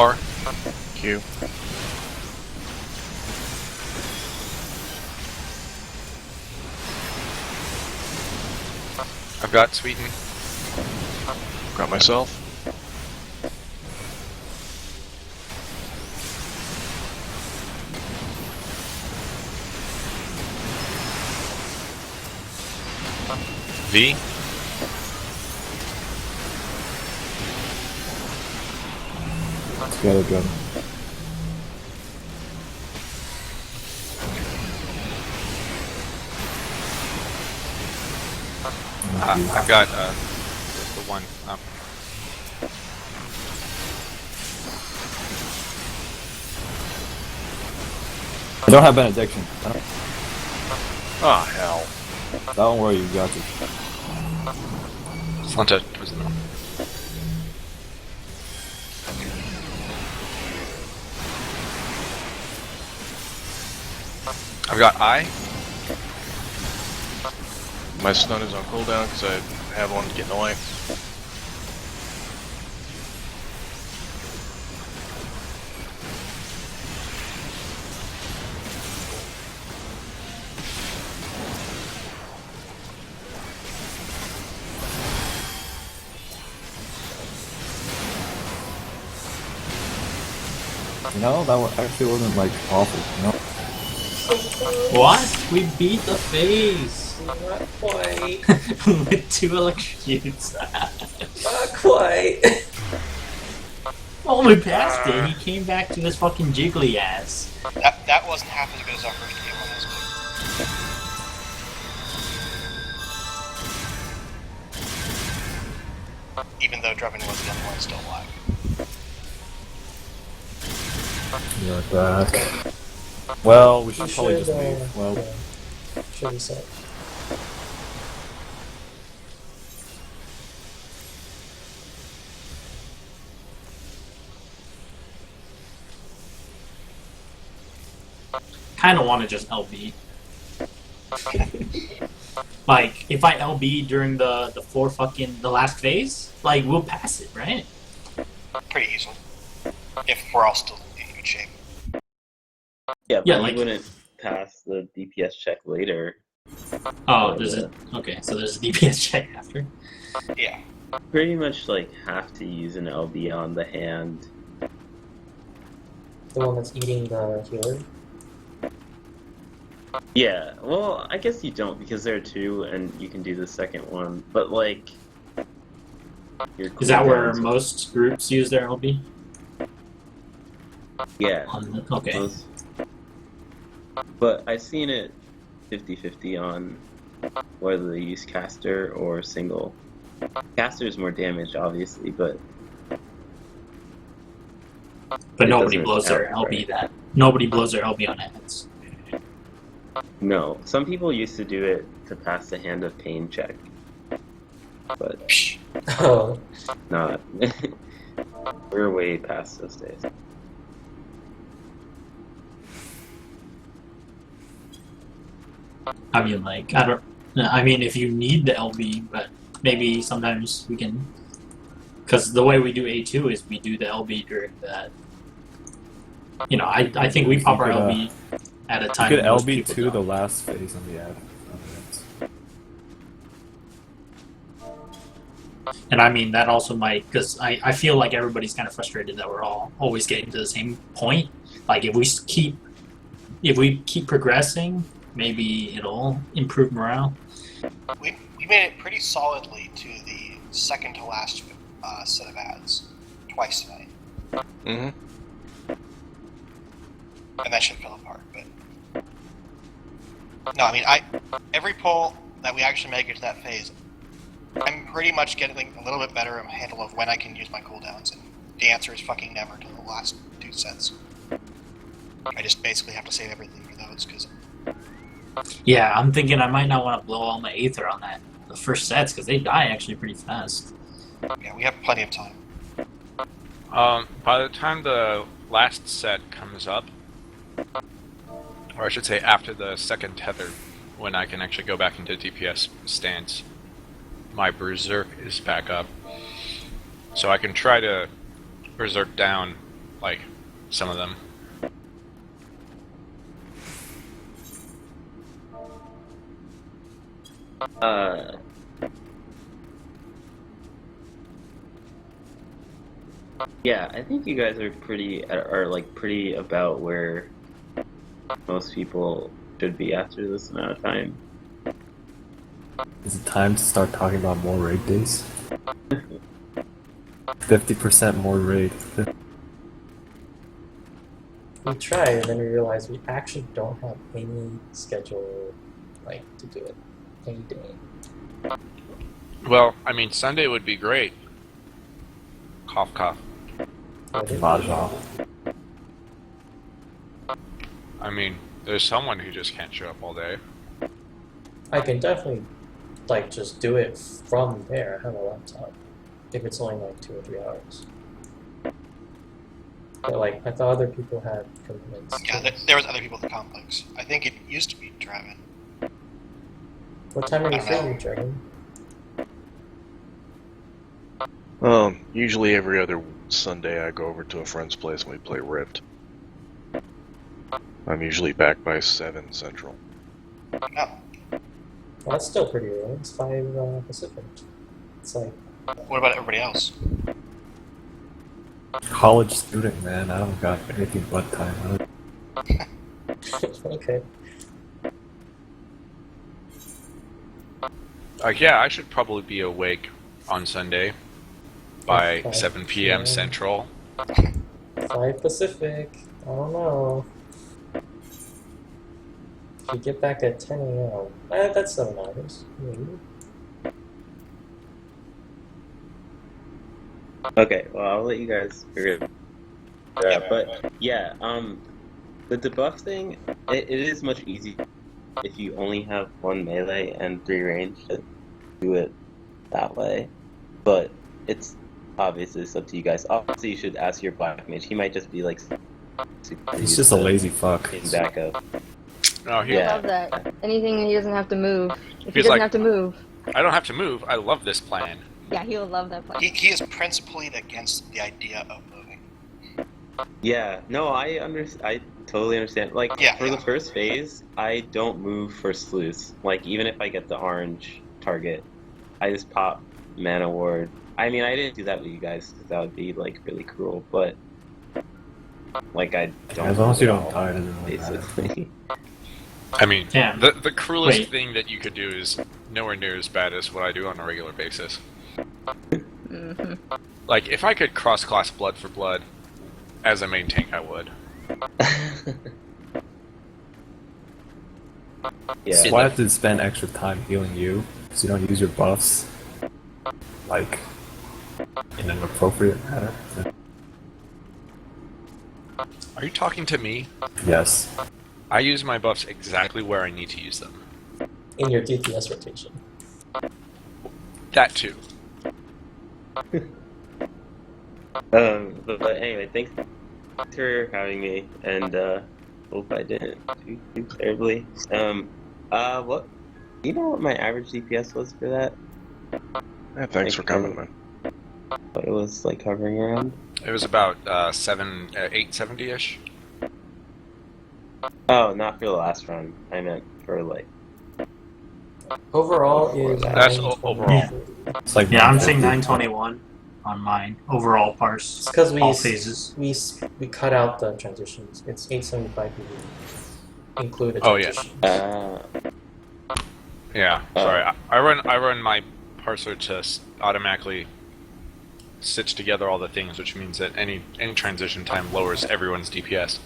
R. Q. I've got Sweeten. Got myself. V. Together, gun. I've got the one up. I don't have benediction. Ah, hell. Don't worry, you got it. Slunta towards the middle. I've got I. My stun is on cooldown because I have one getting away. No, that actually wasn't like awful. No. What? We beat the phase Not quite. with 2 electrocutes. Not quite. Oh, we passed it. He came back to his fucking jiggly ass. That wasn't half as good as our first game on this game. Even though Drummond was the only one still alive. You're back. Well, we should probably just leave. Well, yeah. Should reset. Kind of want to just LB. Like, if I LB during the last phase, like, we'll pass it, right? Pretty easily. If we're all still in good shape. Yeah, but Yeah, you like- wouldn't pass the DPS check later. Oh, there's a... Okay, so there's a DPS check after. Yeah. Pretty much like have to use an LB on the hand. The one that's eating the healer. Yeah, well, I guess you don't because there are 2 and you can do the second one. But like, your Is that where cooldowns- most groups use their LB? Yeah. Okay. Those- But I've seen it 50-50 on whether they use caster or single. Caster is more damage, obviously, but But it nobody doesn't blows their count, LB right? that. Nobody blows their LB on heads. no. Some people used to do it to pass the hand of pain check, but Oh, not. We're way past those days. I mean, like, I don't... I mean, if you need the LB, but maybe sometimes we can... Because the way we do A2 is we do the LB during that... You know, I think we pop our could, LB at a you time could when most LB people to don't. the last phase on the ad. And I mean, that also might... Because I feel like everybody's kind of frustrated that we're all always getting to the same point. Like, if we keep progressing, maybe it'll improve morale. We made it pretty solidly to the second to last set of ads. Twice tonight. Mm-hmm. And that shit fell apart, but... No, I mean, every pull that we actually make it to that phase, I'm pretty much getting a little bit better of a handle of when I can use my cooldowns, and the answer is fucking never to the last 2 sets. I just basically have to save everything for those, because... Yeah, I'm thinking I might not want to blow all my Aether on the first sets, because they die actually pretty fast. Yeah, we have plenty of time. By the time the last set comes up, or I should say after the second tether, when I can actually go back into DPS stance, my Berserk is back up. So I can try to Berserk down like some of them. Yeah, I think you guys are like pretty about where most people should be after this amount of time. Is it time to start talking about more raid days? 50% more raid. We tried, and then we realized we actually don't have any schedule, like, to do it any day. Well, I mean, Sunday would be great. Cough, cough. Mahjong. I mean, there's someone who just can't show up all day. I can definitely, like, just do it from there. I have a laptop. If it's only like 2 or 3 hours. But, like, I thought other people had commitments. Yeah, there was other people at the complex. I think it used to be Draven. What time are you I don't know. free, Dragon? Usually every other Sunday I go over to a friend's place and we play Rift. I'm usually back by 7 Central. No. Well, that's still pretty early. It's 5 Pacific. It's like, What about everybody else? College student, man. I don't got anything but time. okay. Like, yeah, I should probably be awake on Sunday by 5 7 p.m. p.m. Central. 5 Pacific. I don't know. If you get back at 10 a.m. That's 7 hours. Maybe. Okay, well, I'll let you guys figure it out. But yeah, the debuff thing, it is much easier if you only have 1 melee and 3 range to do it that way. But it's obviously it's up to you guys. Obviously, you should ask your black mage. He might just be like super He's used just a to lazy fuck. getting back up. No, he, I Yeah. love that. Anything he doesn't have to move. If he He's doesn't like- have to move, I don't have to move. I love this plan. yeah, he'll love that plan. He is principally against the idea of moving. Yeah, no, I totally understand. Like Yeah, for yeah. the first phase, I don't move for sleuths. Like even if I get the orange target, I just pop mana ward. I mean, I didn't do that with you guys because that would be like really cruel. But like I don't. As long as you move at don't all, die, it doesn't really matter. basically. I mean, Damn. the cruelest Wait. thing that you could do is nowhere near as bad as what I do on a regular basis. hmm Like, if I could cross-class blood for blood as a main tank, I would. Yeah. So why have to spend extra time healing you? So you don't use your buffs, like, in an appropriate manner? Are you talking to me? Yes. I use my buffs exactly where I need to use them. In your DPS rotation. That too. But anyway, thanks for having me, and hope I didn't do too terribly. What? You know what my average DPS was for that? Yeah, thanks for coming, man. What it was like hovering around? It was about 870-ish. Oh, not for the last run. I meant for like. Overall is That's 920. overall. It's like Yeah, I'm saying 950. 921 on mine. Overall parse. It's because All phases. we cut out the transitions. It's 875 PV. Include a Oh, yeah. transition. Yeah, sorry. I run my parser to automatically stitch together all the things, which means that any transition time lowers everyone's DPS.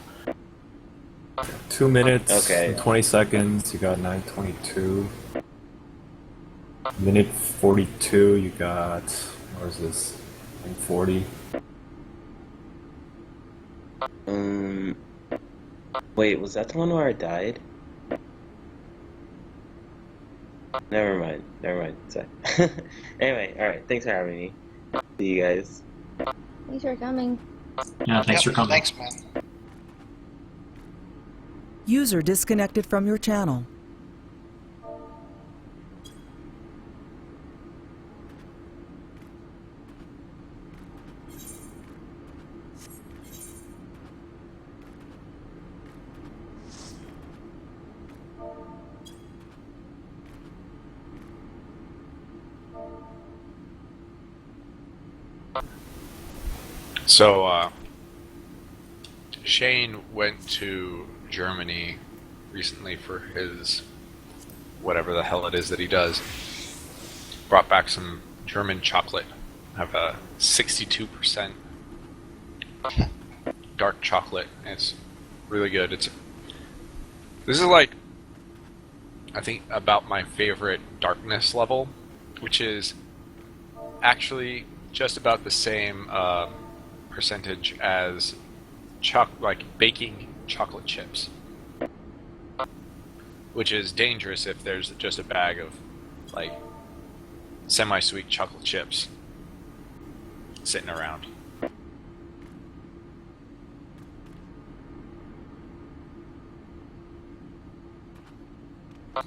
2 minutes Okay. and 20 seconds, you got 922. Minute 42, you got, what is this? 940. Wait, was that the one where I died? Never mind. Sorry. Anyway, alright, thanks for having me. See you guys. Thanks for coming. Yeah, thanks for coming. Thanks, man. User disconnected from your channel. So, Shane went to Germany recently for his whatever the hell it is that he does. Brought back some German chocolate. I have a 62% dark chocolate. It's really good. This is like, I think, about my favorite darkness level, which is actually just about the same percentage as like baking chocolate chips, which is dangerous if there's just a bag of like semi-sweet chocolate chips sitting around.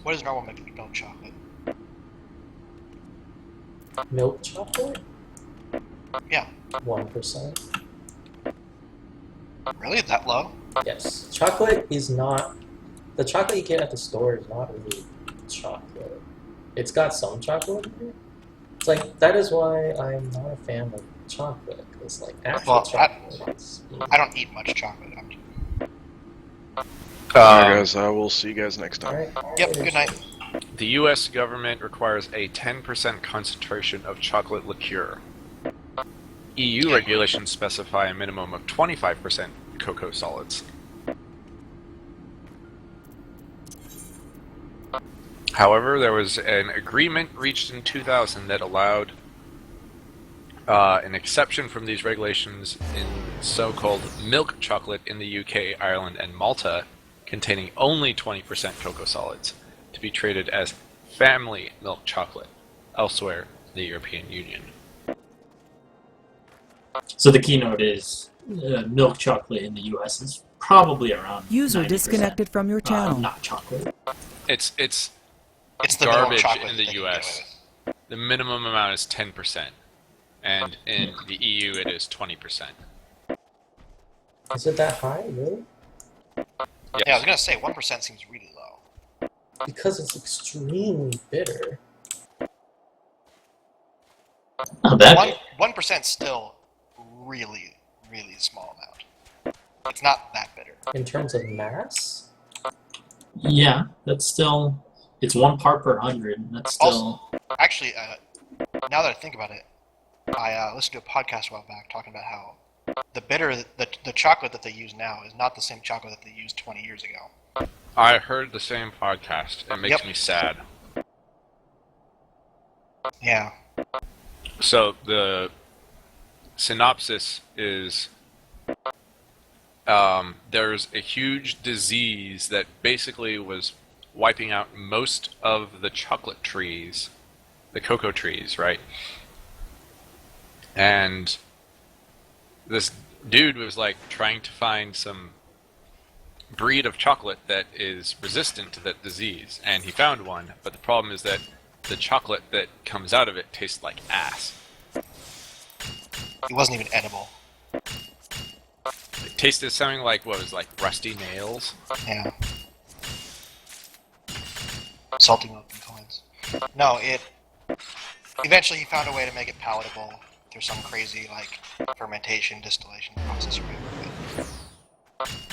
What is normal milk chocolate? Milk chocolate? Yeah. 1%. Really? That low? Yes. Chocolate is not... The chocolate you get at the store is not really chocolate. It's got some chocolate in it. It's like, that is why I'm not a fan of chocolate. It's like actual chocolate. I don't eat much chocolate. Alright guys, I will see you guys next time. Alright. Yep, good night. The U.S. government requires a 10% concentration of chocolate liqueur. EU regulations specify a minimum of 25% cocoa solids. However, there was an agreement reached in 2000 that allowed an exception from these regulations in so-called milk chocolate in the UK, Ireland, and Malta, containing only 20% cocoa solids, to be traded as family milk chocolate elsewhere in the European Union. So the keynote is milk chocolate in the U.S. is probably around User 90%, disconnected from your channel. not chocolate. It's It's the minimum garbage chocolate in that the you U.S. get The minimum amount is 10%, and in the EU it is 20%. Is it that high, really? Yes. Yeah, I was gonna say 1% seems really low. Because it's extremely bitter. Not bad. 1% still really, really small amount. It's not that bitter. In terms of mass? Yeah, that's still... It's 1 part per 100. That's still... Actually, now that I think about it, I listened to a podcast a while back talking about how the chocolate that they use now is not the same chocolate that they used 20 years ago. I heard the same podcast. It makes me sad. Yeah. So the synopsis is there's a huge disease that basically was wiping out most of the chocolate trees, the cocoa trees, right? And this dude was like trying to find some breed of chocolate that is resistant to that disease, and he found one, but the problem is that the chocolate that comes out of it tastes like ass. It wasn't even edible. It tasted something like, what was like rusty nails? Yeah. Salty milk and coins. No, eventually he found a way to make it palatable through some crazy, like, fermentation, distillation process or whatever.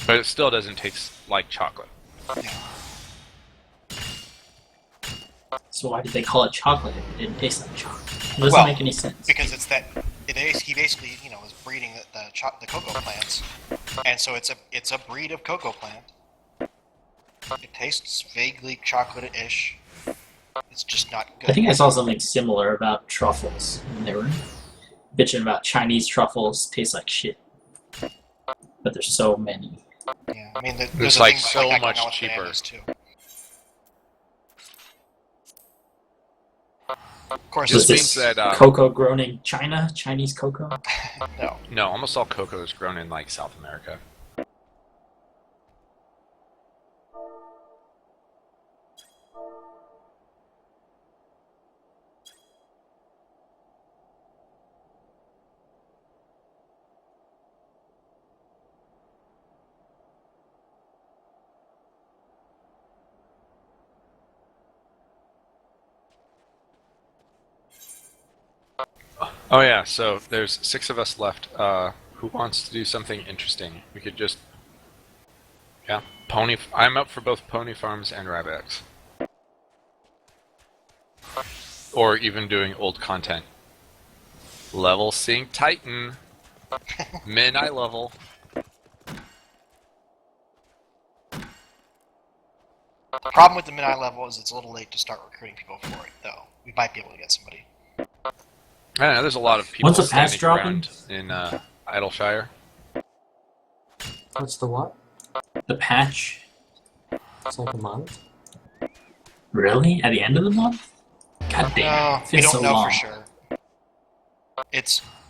But it still doesn't taste like chocolate. Yeah. So why did they call it chocolate if it didn't taste like chocolate? It doesn't make any sense. Because it's that he basically, was breeding the cocoa plants, and so it's a breed of cocoa plant. It tastes vaguely chocolate-ish. It's just not good. I think I saw something similar about truffles. And they were bitching about Chinese truffles taste like shit. But there's so many. Yeah, I mean, there's It's a like thing so like that much going on with cheaper. bananas, too. Of course, Was This this means that, cocoa grown in China? Chinese cocoa? no. No, almost all cocoa is grown in like South America. Oh yeah, so there's 6 of us left Who wants to do something interesting? We could just... Yeah, pony... I'm up for both pony farms and rabbits. Or even doing old content. Level Sync Titan. Min eye level. The problem with the mid-eye level is it's a little late to start recruiting people for it, though. We might be able to get somebody. I don't know, there's a lot of people When's the patch standing around in Idleshire. What's the what? The patch? It's like a month. Really? At the end of the month? God damn. No, It we feels don't so know long. for sure.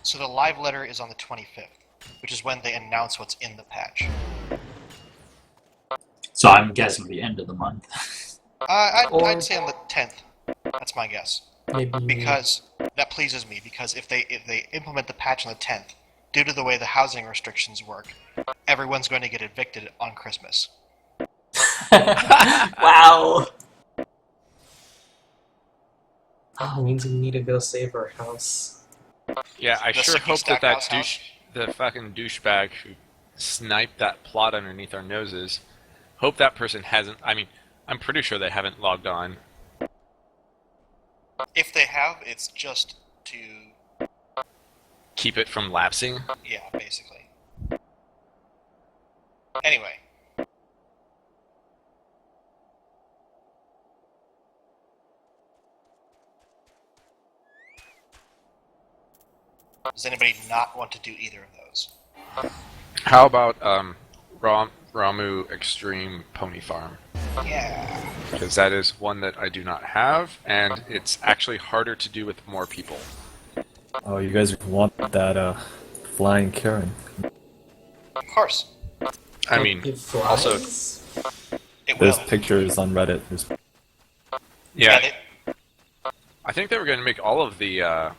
So the live letter is on the 25th, which is when they announce what's in the patch. So I'm guessing the end of the month. I'd say on the 10th. That's my guess. Maybe Because that pleases me, because if they implement the patch on the 10th, due to the way the housing restrictions work, everyone's going to get evicted on Christmas. Wow. it means we need to go save our house. Yeah, I The sure Sicky hope that Stackhouse that house. the fucking douchebag who sniped that plot underneath our noses, hope that person hasn't, I mean, I'm pretty sure they haven't logged on. If they have, it's just to, Keep it from lapsing. yeah, basically. Anyway. Does anybody not want to do either of those? How about Ramu Extreme Pony Farm? Yeah. Because that is one that I do not have, and it's actually harder to do with more people. Oh, you guys want that flying Karen? Of course. I mean, It flies? also, It will. There's pictures on Reddit. yeah, they- I think they were going to make all of the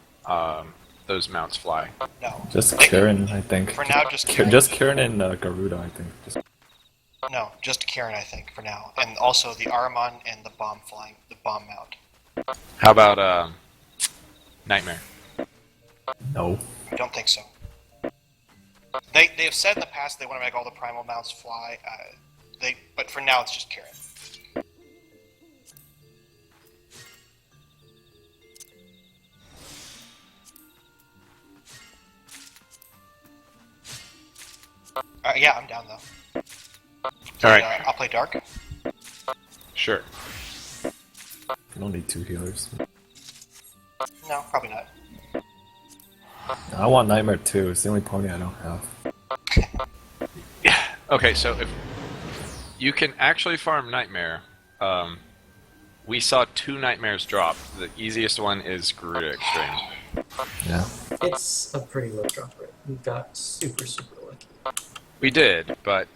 those mounts fly. no. Just Karen, I think. For now, just Karen. Just Karen and Garuda, I think. No, just Karen, I think, for now. And also the Aramon and the bomb mount. How about Nightmare? No. I don't think so. They have said in the past they want to make all the primal mounts fly. But for now it's just Karen. Yeah, I'm down though. All right, I'll play Dark. sure. You don't need 2 healers. No, probably not. I want Nightmare too. It's the only pony I don't have. Okay, so if you can actually farm Nightmare, we saw 2 Nightmares drop. The easiest one is Garuda Extreme. Yeah. It's a pretty low drop rate. We got super lucky. We did, but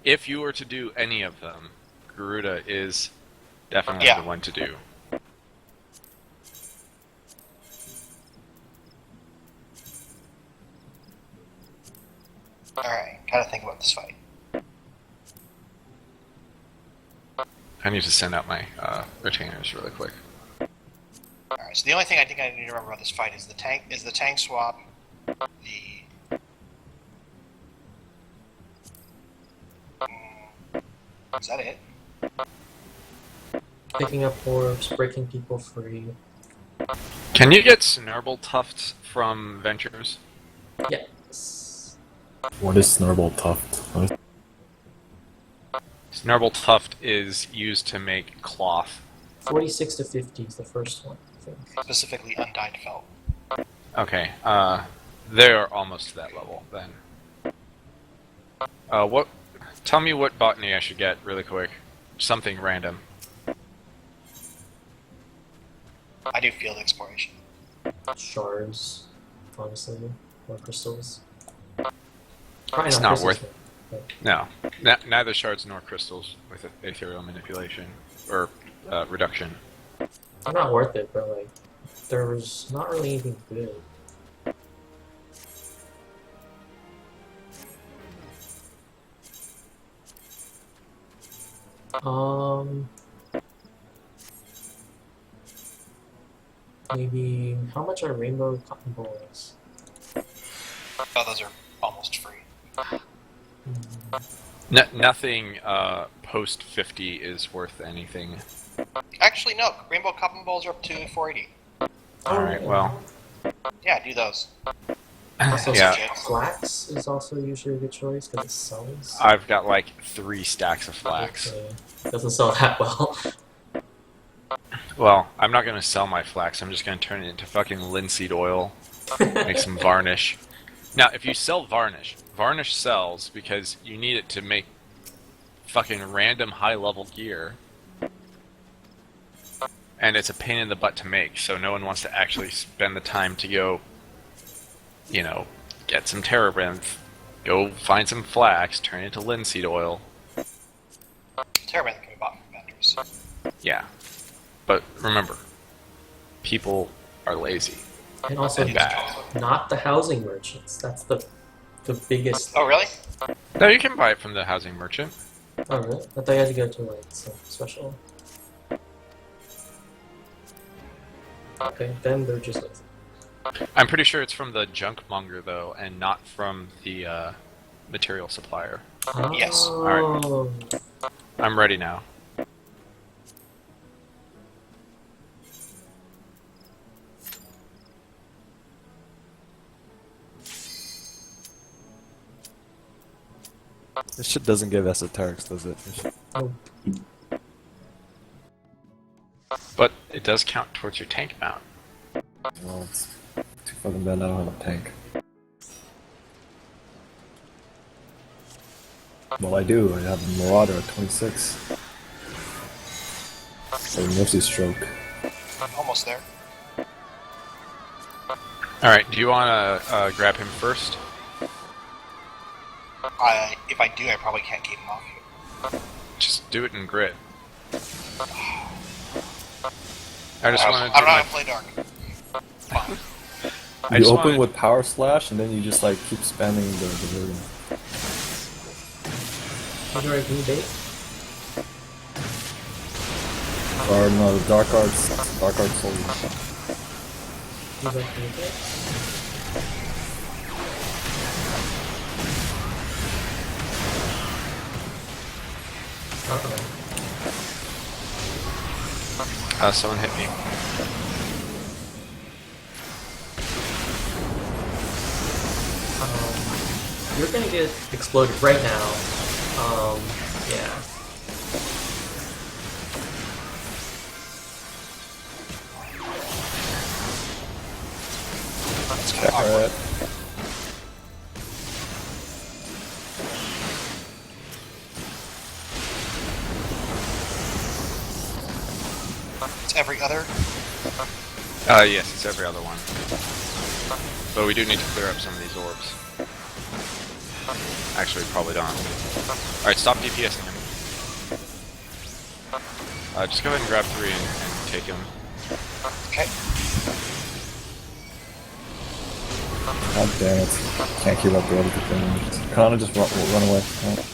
if you were to do any of them, Garuda is definitely Yeah. the one to do. Alright, gotta think about this fight. I need to send out my retainers really quick. Alright, so the only thing I think I need to remember about this fight is the tank swap, is that it? Picking up orbs, breaking people free. Can you get Snarble Tufts from Ventures? Yes. What is Snurble Tuft? What is... Snarble Tuft is used to make cloth. 46 to 50 is the first one, I think. Specifically undyed felt. Okay, they're almost to that level then. What? Tell me what botany I should get really quick. Something random. I do field exploration. Shards, honestly, or crystals. Probably It's not crystals, worth- but No, neither shards nor crystals with ethereal manipulation or reduction. they're not worth it, but like, there's not really anything good. Maybe how much are rainbow cotton balls? Oh, those are almost free. Nothing post 50 is worth anything. Actually, no. Rainbow Cotton Balls are up to 480. Alright, well. Yeah, do those. Also, Yeah. flax is also usually a good choice because it sells. I've got like 3 stacks of flax. Doesn't sell that well. Well, I'm not gonna sell my flax, I'm just gonna turn it into fucking linseed oil. Make some varnish. Now, if you sell varnish, varnish sells because you need it to make fucking random high-level gear. And it's a pain in the butt to make, so no one wants to actually spend the time to go, you know, get some terebinth, go find some flax, turn it into linseed oil. Terebinth can be bought from vendors. Yeah. But remember, people are lazy. And also, And bad. not the housing merchants. That's the biggest. Oh, really? No, you can buy it from the housing merchant. Oh, really? I thought you had to go to like some special. Okay, then they're just lazy. I'm pretty sure it's from the junk monger, though, and not from the material supplier. Yes. Oh. I'm ready now. This shit doesn't give esoterics, does it? Oh. But it does count towards your tank mount. Well, it's too fucking bad I don't have a tank. Well, I do. I have a Marauder at 26. So Mercy Stroke. Almost there. Alright, do you want to grab him first? If I do, I probably can't keep him off you. Just do it in grit. I just want to I do don't know how my... to play dark. Fine. I You just open wanna- with Power Slash, and then you just like keep spamming the rhythm. How do I do bait? Or no, the Dark Arts Soldiers. Use like green bait? someone hit me. You're gonna get exploded right now. Yeah. That's kind of awkward. Alright. It's every other. Yes, it's every other one. But we do need to clear up some of these orbs. Actually, probably don't. Alright, stop DPSing him. Just go ahead and grab 3 and take him. Okay. God damn it. Can't keep up the other thing. Kana just run away. Right.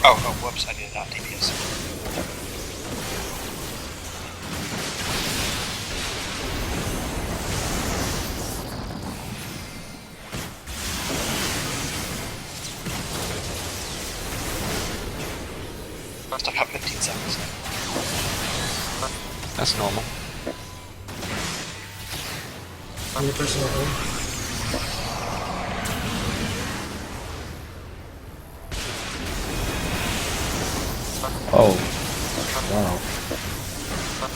Oh, whoops, I did not DPS. Still got 15 seconds. That's normal. On your personal home? Oh.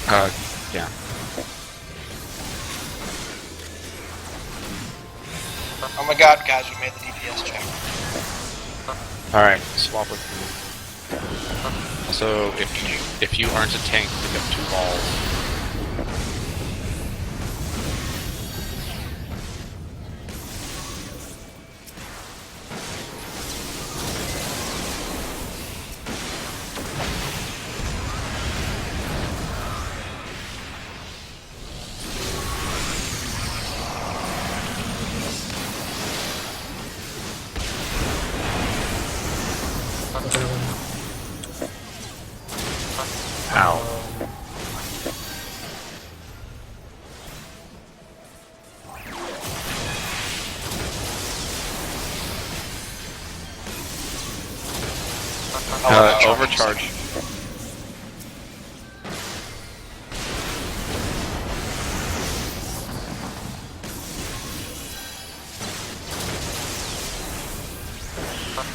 Wow. Yeah. Oh my god, guys, we made the DPS check. Alright, swap with me. Also, if you aren't a tank, pick up 2 balls. Ow. Overcharge.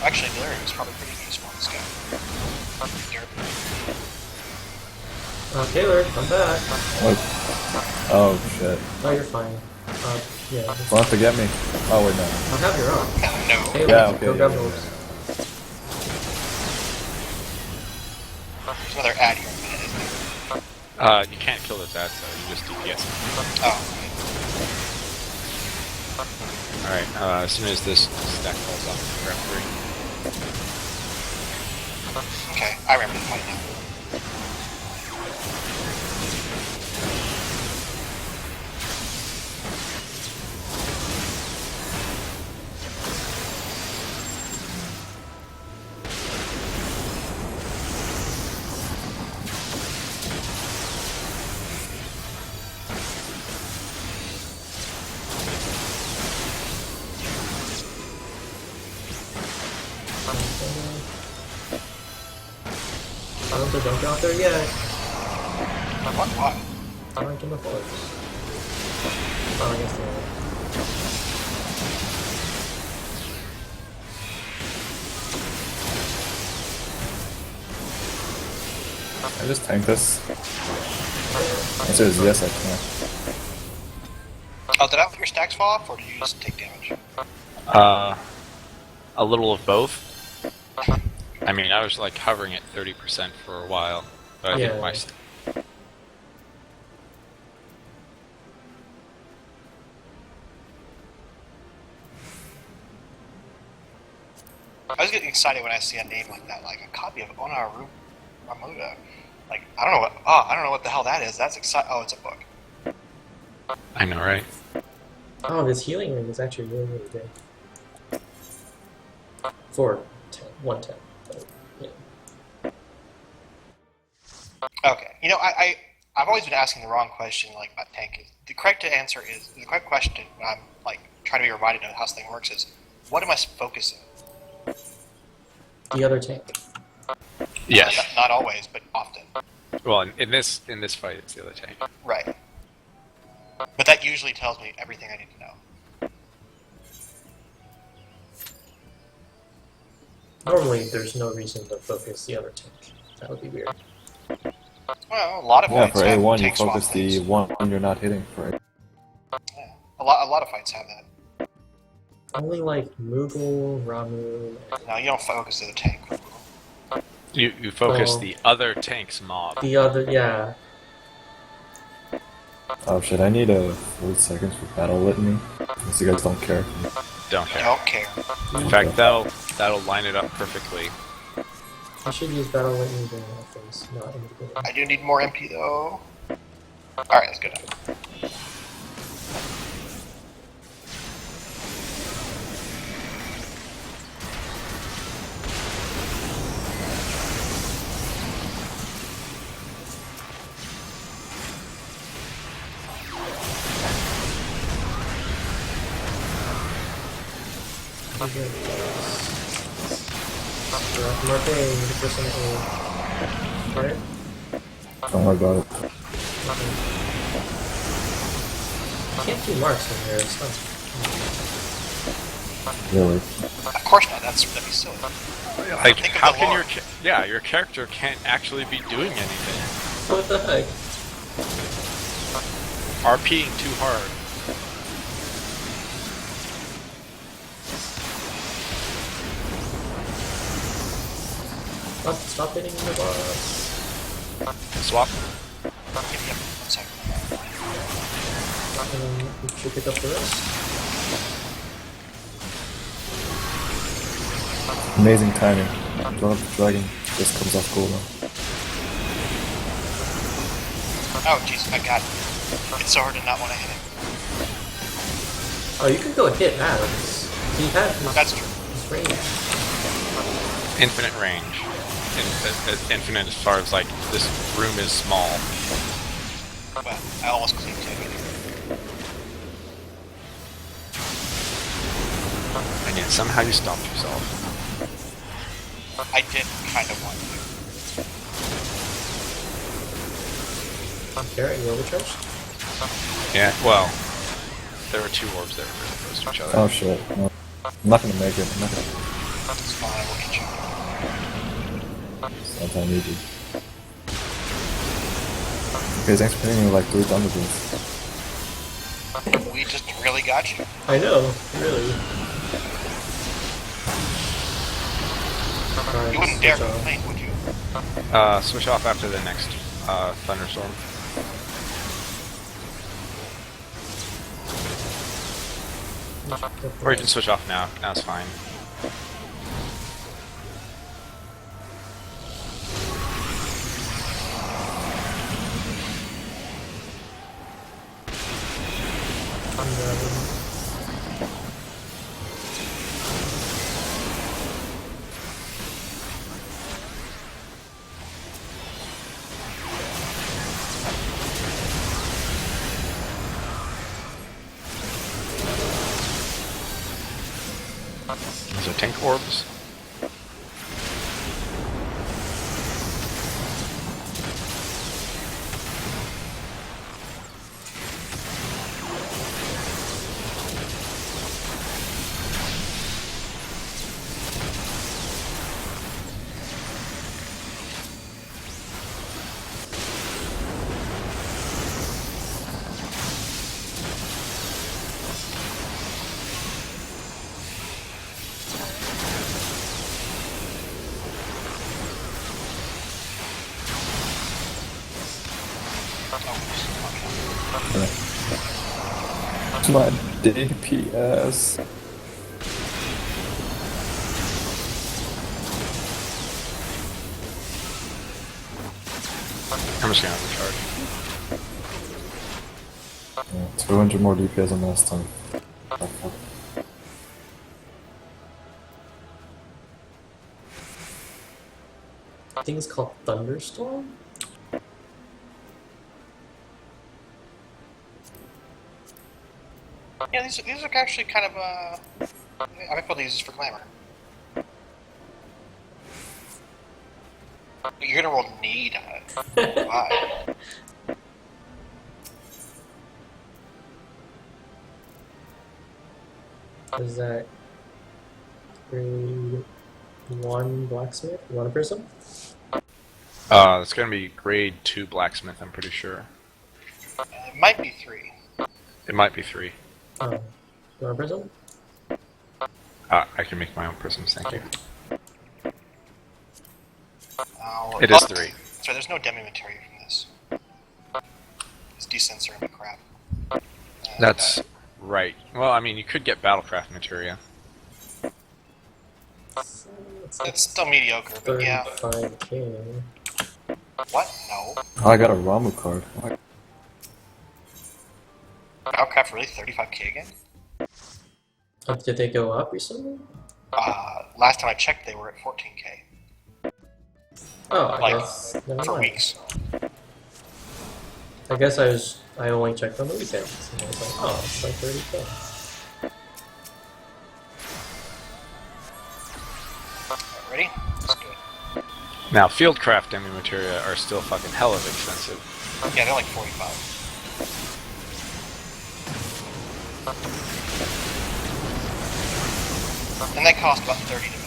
Actually, Delirium is probably pretty useful on this guy. Taylor, I'm back. What? Oh shit. Oh, you're fine. Yeah. Don't have to get me. Oh wait, no. I'll have your own. No. Taylor, Yeah, okay. go Yeah, grab yeah, those. yeah. There's another ad here in a minute, isn't there? You can't kill this ad, so you just DPS. Oh. Alright, as soon as this stack falls off, grab 3. Okay, I remember the fight now. Don't go out there yet. What? Aren't in the forest. Oh, I guess they are. Can I just tank this? Answer is yes, I can. Oh, did all your stacks fall off, or did you just take damage? A little of both. I mean, I was like hovering at 30% for a while, but I think my I was getting excited when I see a name like that, like a copy of Onaru Ramuda. Like, I don't know what the hell that is. That's exciting. Oh, it's a book. I know, right? Oh, this healing ring is actually really, really good. For 110. But, yeah. Okay. You know, I've always been asking the wrong question, like, about tank. The correct question when I'm, like, trying to be reminded of how this thing works is, what am I focusing? The other tank. Yes. Not always, but often. Well, in this fight, it's the other tank. Right. But that usually tells me everything I need to know. Normally, there's no reason to focus the other tank. That would be weird. Well, a lot of Yeah, fights for have A1 you tank swap focus the things. one you're not hitting for it. Yeah. A lot of fights have that. Only like Moogle, Ramu, No, you don't focus the tank. You focus Oh. the other tank's mob. the other, yeah. Oh shit, I need 40 seconds for battle litany. Because you guys don't care. Don't care. Don't care. In fact, that'll line it up perfectly. I should use Battle Lightning during that phase, not in the beginning. I do need more MP though. Alright, that's good enough. Mark A, the person A. Fire? Don't worry about it. Can't do marks in here, it's not. Really. Of course not, that'd be silly. Like, Think of how the can lore. your character can't actually be doing anything? What the heck? RPing too hard. Stop hitting the boss. Swap. Give me up 1 second. And then we should pick up the rest. Amazing timing. Drop the dragon just comes off cooldown. Oh jeez, I got it. It's so hard to not want to hit him. Oh, you could go hit Adams. He had his, That's true. his range. Infinite range. infinite as far as like this room is small. Well, I almost cleaned it. And yet somehow you stomped yourself. I did kind of want to. I'm carrying you overcharged. Yeah, well, there were two orbs there really close to each other. Oh shit. No. I'm not gonna make it. I'm not gonna. It's fine, we'll get you. That's how I need you. Okay, thanks for hitting me with like 3 thunder beams. We just really got you. I know, really. You wouldn't dare complain, would you? Switch off after the next thunderstorm. Or you can switch off now. Now it's fine. These are tank orbs. My DPS. I'm just gonna recharge. Yeah, 200 more DPS than last time. I think it's called Thunderstorm? Yeah, these are actually kind of, I might be able to use this for glamour. You're gonna roll need on it. Why? Is that grade 1 blacksmith? You want a prism? It's gonna be grade 2 blacksmith, I'm pretty sure. It might be 3. It might be 3. You want a prism? I can make my own prisms, thank you. It Oh, is 3. Sorry, there's no demi material from this. It's desensoring the crap. That's right. Well, I mean, you could get battlecraft materia. It's still mediocre, but yeah. 35k. What? No. Oh, I got a Ramu card. Battlecraft really 35k again? Did they go up recently? Last time I checked, they were at 14k. Oh, I Like, guess. Never for mind. weeks. I guess I only checked on the weekends. And I was like, oh, it's like 30k. Ready? Let's do it. Now, fieldcraft demi materia are still fucking hell of expensive. Yeah, they're like 45. And they cost about 30 to make.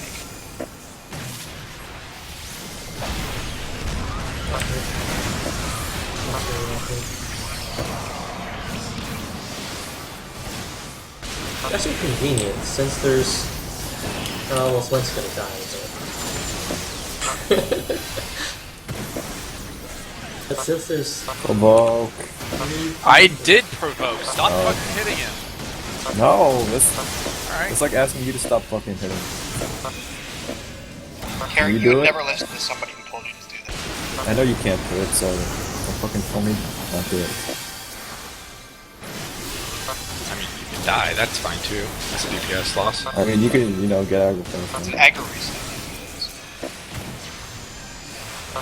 That's inconvenient since there's. Oh, well, Flint's gonna die. But since there's. Provoke. I did provoke! Stop fucking hitting him! No, it's Alright. like asking you to stop fucking hitting. Carrie, you you do would it? never listen to somebody who told you to do that. I know you can't do it, so don't fucking tell me not to do it. I mean, you can die, that's fine too. That's a DPS loss. I mean, you can, get aggro It's first. an aggro reset.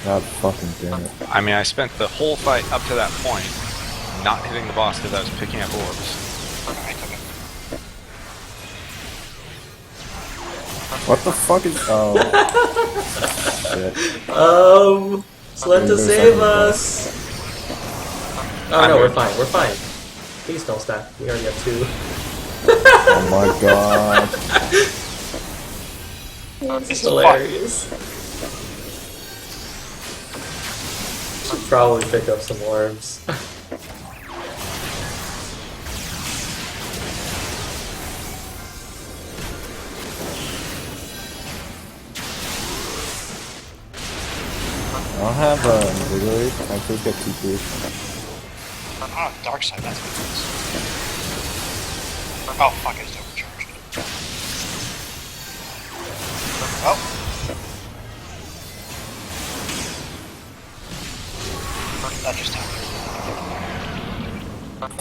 God fucking damn it. I mean, I spent the whole fight up to that point not hitting the boss because I was picking up orbs. Alright, okay. What the fuck is... Oh. Shit. Slenta, There's save something us! Oh I'm no, we're good. fine, we're fine. Please don't stack, we already have 2. Oh my god. This is It's hilarious. Should probably pick up some orbs. I don't have invigorate. I could get 2 3. Ah, dark side, that's what it is. Oh, fuck, it's overcharged. Oh. That just happened.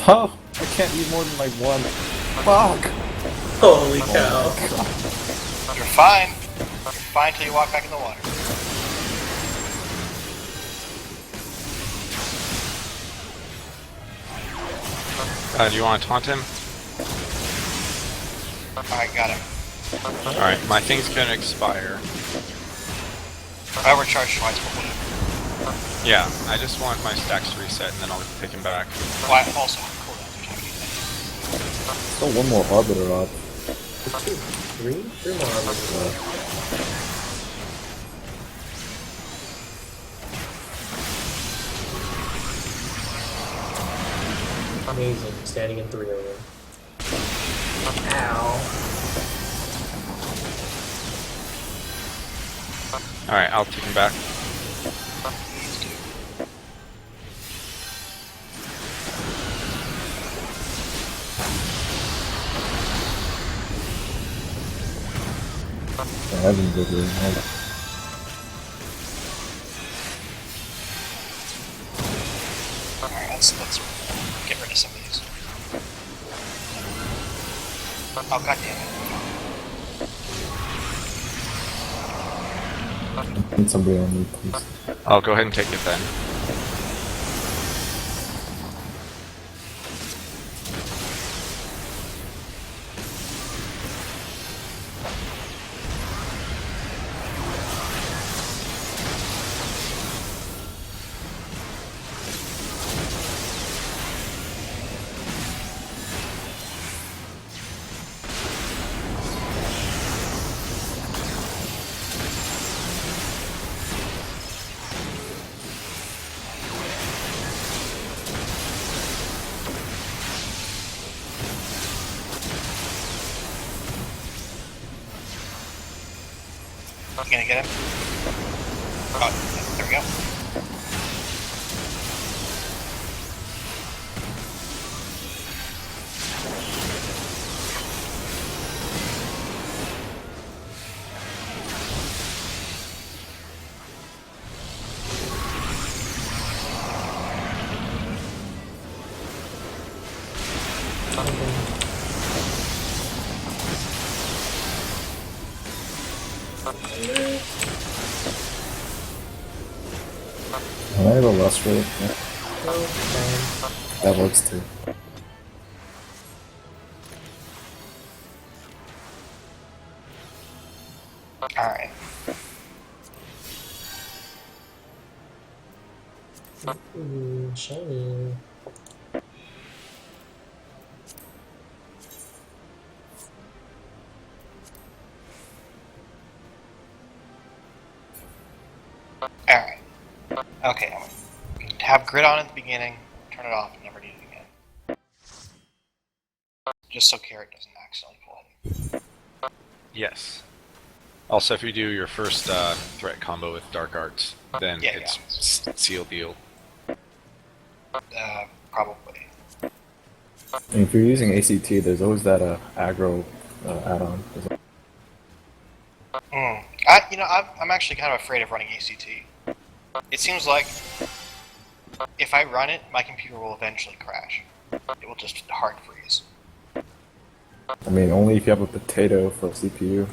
Oh, I can't eat more than like 1. Fuck. Holy cow. You're fine. You're fine till you walk back in the water. Do you want to taunt him? Alright, got him. Alright, my thing's gonna expire. I overcharged twice, but whatever. Yeah, I just want my stacks to reset and then I'll pick him back. Well, I also have cooldown, which I can Still 1 more arbiter up. 2, 3? 3 more arbiters left. Amazing, standing in 3 of them. Ow. Alright, I'll take him back. Please do. I have invigorate. Alright, let's get rid of some of these. Oh, god damn it. Need somebody on me, please. I'll go ahead and take it then. You gonna get him? Oh, there we go. Can I have a lust rate? Yeah, Oh, that works too. Alright. Ooh, shiny. Alright. Okay, have grid on at the beginning, turn it off, and never need it again. Just so Carrot doesn't accidentally pull it. Yes. Also, if you do your first threat combo with Dark Arts, then Yeah, it's seal deal. Probably. And if you're using ACT, there's always that aggro add-on. I'm actually kind of afraid of running ACT. It seems like if I run it, my computer will eventually crash. It will just hard freeze. I mean, only if you have a potato for CPU.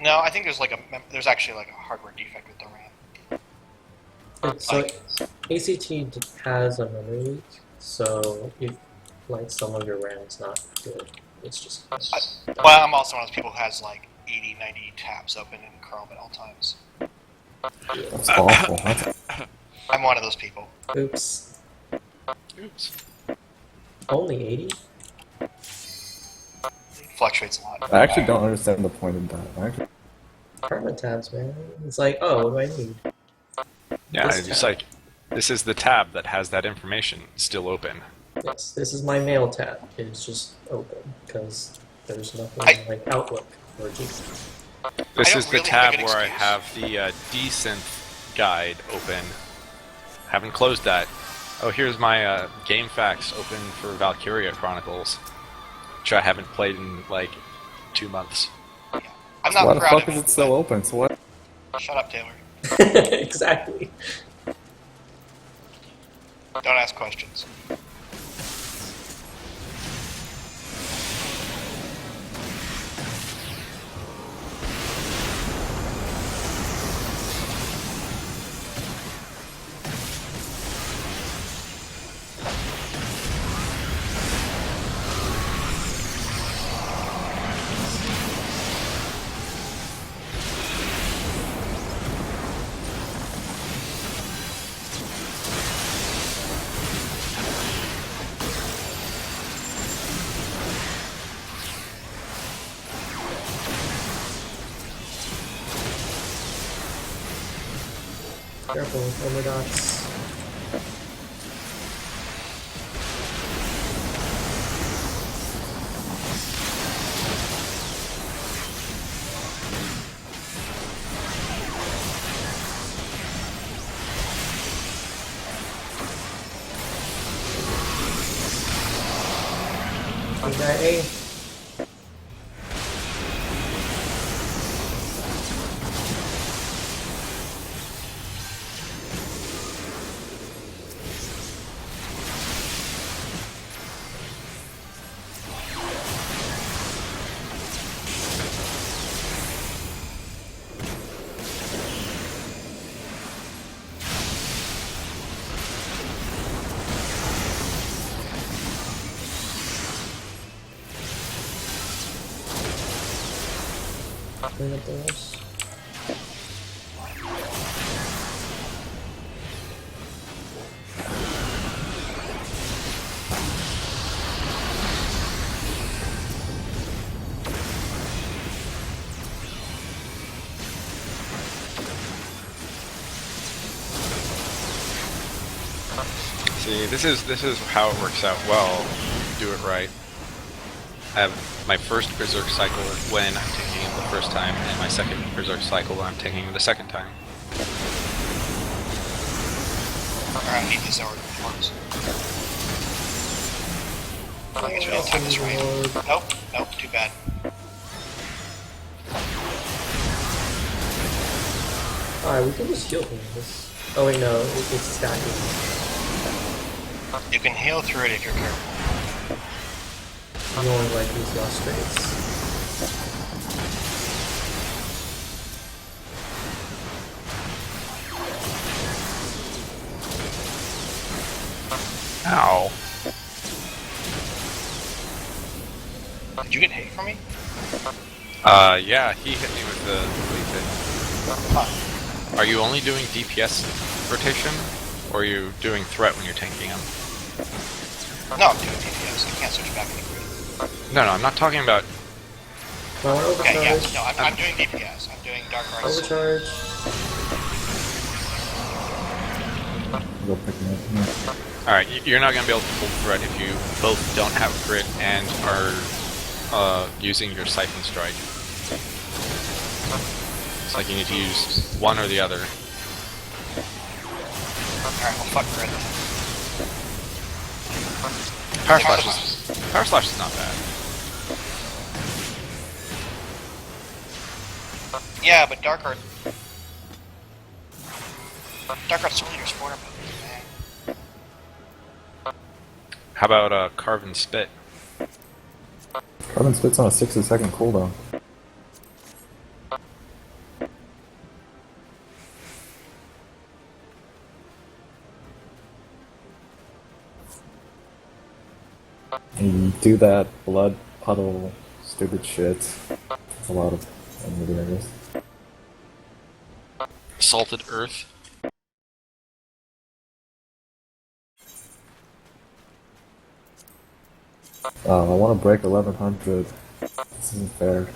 No, I think there's actually like a hardware defect with the RAM. So ACT has a memory leak, so if like some of your RAM is not good, it's just. Well, I'm also one of those people who has like 80, 90 tabs open in Chrome at all times. That's awful. I'm one of those people. Oops. Oops. Only 80? It fluctuates a lot. I actually don't understand the point of that. Actually, Apartment tabs, man. It's like, oh, what do I need? Yeah, This it's just tab. like, this is the tab that has that information still open. Yes, this is my mail tab. It's just open because there's nothing like Outlook or Gmail. This I is don't the really have a tab good where I excuse. have the desynth guide open. Haven't closed that. Oh, here's my game facts open for Valkyria Chronicles, which I haven't played in like 2 months. I'm why not the proud fuck of is it. it still open? So what? Shut up, Taylor. Exactly. Don't ask questions. Careful, Omedots. We got A. Clean up the rest. See, this is how it works out well. Do it right. I have my first Berserk cycle when I'm taking him the first time, and my second Berserk cycle when I'm taking him the second time. Alright, I need these over forms. I guess we didn't time this right. Nope, nope, too bad. Alright, we can just heal from this. Oh wait, no, it's stacking. You can heal through it if you're careful. I'm going like these last straights. Ow. Did you get hit from me? Yeah, he hit me with the leaf hit. Are you only doing DPS rotation, or are you doing threat when you're tanking him? No, I'm doing DPS. I can't switch back to grid. No, I'm not talking about... I want to overcharge. Okay, yeah, no, I'm doing DPS. I'm doing Dark Arts. Overcharge. Go pick me up. Alright, you're not going to be able to pull threat if you both don't have crit and are using your Siphon Strike. It's like you need to use one or the other. Alright, well, fuck grid. Power Slash is not bad. Yeah, but Dark Arts only your spawner moves, man. How about Carve and Spit? Carbon Spit's on a 60-second cooldown. And you do that blood puddle stupid shit. It's a lot of enemy, I guess. Salted earth. I want to break 1100. This isn't fair.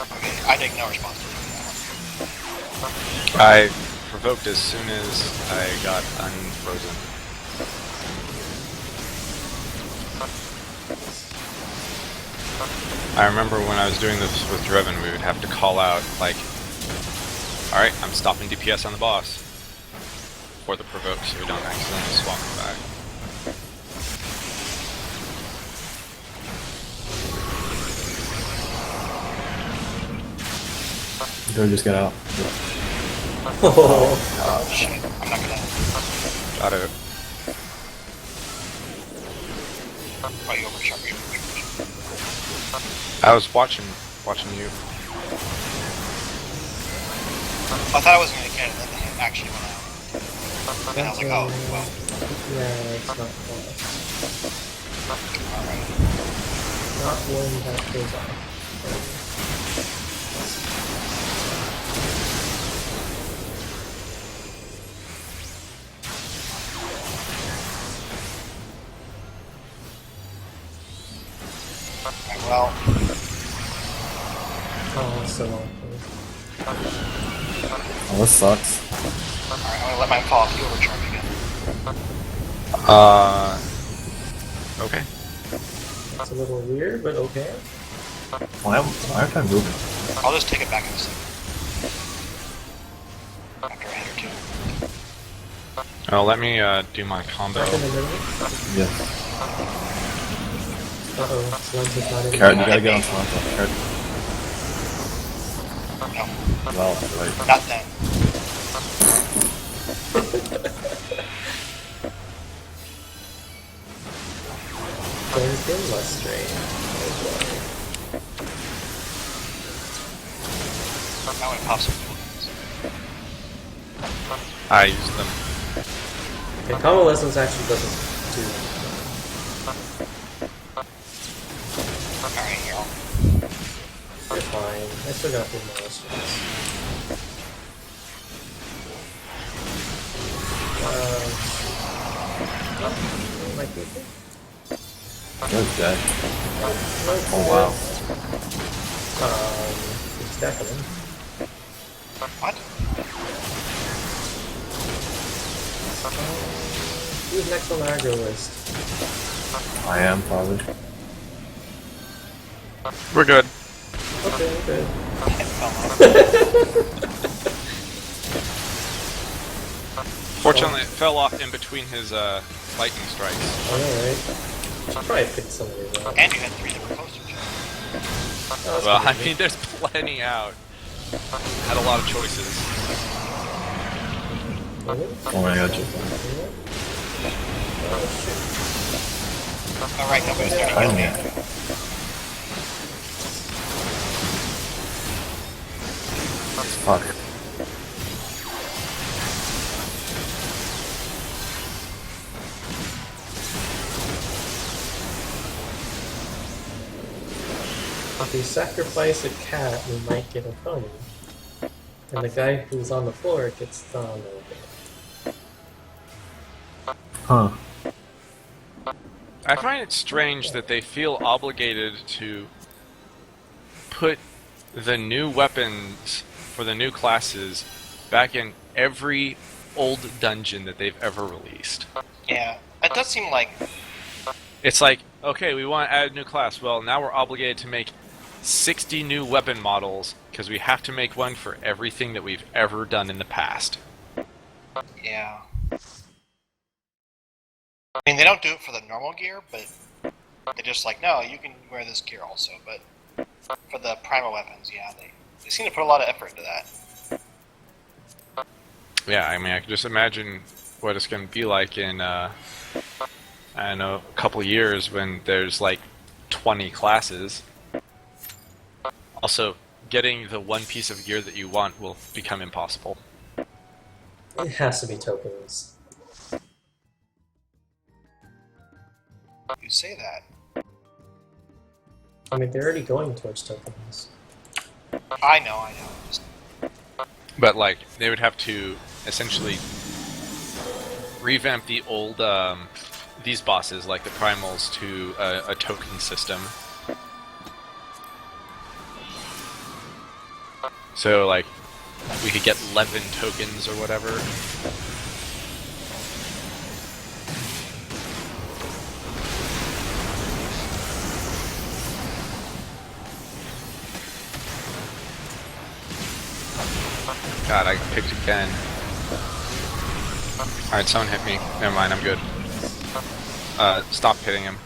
Okay, I take no responsibility for that one. I provoked as soon as I got unfrozen. I remember when I was doing this with Driven, we would have to call out, like, alright, I'm stopping DPS on the boss for the provoke so we don't accidentally swap it back. Go just get out. Oh shit, I'm not gonna. Got it. Oh, you overcharged. I was watching you. I thought I wasn't gonna get it, then the hit actually went out. And I was like, oh, well. Yeah, it's not close. Alright. Not when that goes off. Okay, well, Oh, so long. Oh, this sucks. alright, I'm gonna let mine fall off. You overcharge again. Okay. That's a little weird, but okay. Why aren't I moving? I'll just take it back in a second. After a hit or two. Oh, let me do my combo. Back in the middle. Yeah. Uh-oh, Sludge is not in Carrot, you there. gotta get on Toronto. Carrot. No, Well, right. not then. There's been less strain. Now it pops up. I use them. Okay, convalescence actually doesn't do Alright, here. You're fine. I still got 4 more strains. Oh, my people? You're dead. Oh wow. It's deafening. What? Who's next on the aggro list? I am, probably. We're good. Okay, good. Fortunately, it fell off in between his lightning strikes. Alright. Should probably pick somebody up. And you had 3 that were posters. Oh, Well, I mean, there's plenty out. Had a lot of choices. Oh my god, Alright, nobody's gonna kill me. Fuck. If we sacrifice a cat, we might get a pony. And the guy who's on the floor gets thrown over. Huh. I find it strange that they feel obligated to put the new weapons for the new classes back in every old dungeon that they've ever released. Yeah, it does seem like It's like, okay, we want to add a new class. Well, now we're obligated to make 60 new weapon models because we have to make one for everything that we've ever done in the past. yeah. I mean, they don't do it for the normal gear, but they're just like, no, you can wear this gear also. But for the primal weapons, yeah, they seem to put a lot of effort into that. Yeah, I mean, I can just imagine what it's going to be like in, I don't know, a couple years when there's like 20 classes. Also, getting the one piece of gear that you want will become impossible. It has to be tokens. You say that. I mean, they're already going towards tokens. I know. Just, But, like, they would have to essentially revamp the old, these bosses, like the primals, to a token system. So, like, we could get 11 tokens or whatever. God, I got picked again. Alright, someone hit me. Never mind, I'm good. Stop hitting him.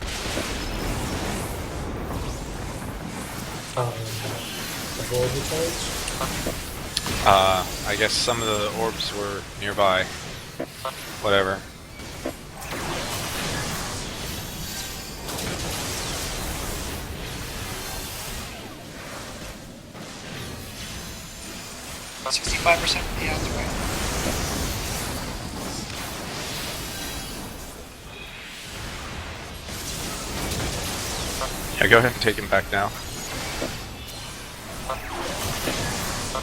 The roll recharge? I guess some of the orbs were nearby. Whatever. about 65% of the odds, right? Yeah, go ahead and take him back now.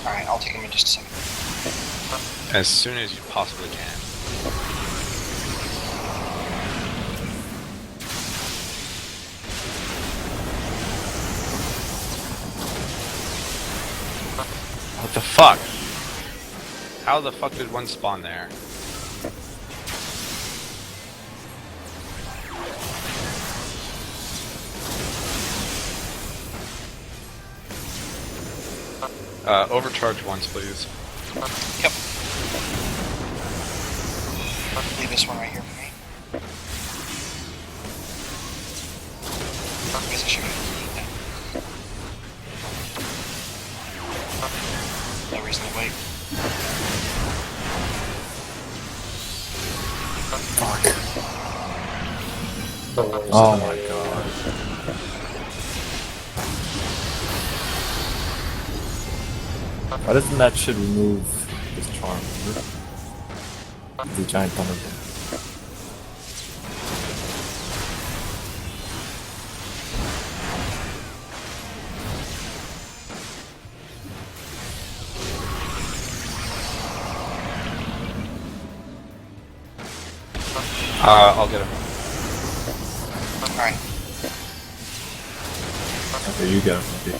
Alright, I'll take him in just a second. As soon as you possibly can. What the fuck? How the fuck did one spawn there? Overcharge once, please. Yep. Leave this one right here for me. I guess I should eat that. No reason to wait. Fuck. The worst Oh time. my god. Why doesn't that shit remove this charm? The giant thunderbolt. I'll get him. Alright. Okay, you go. Okay.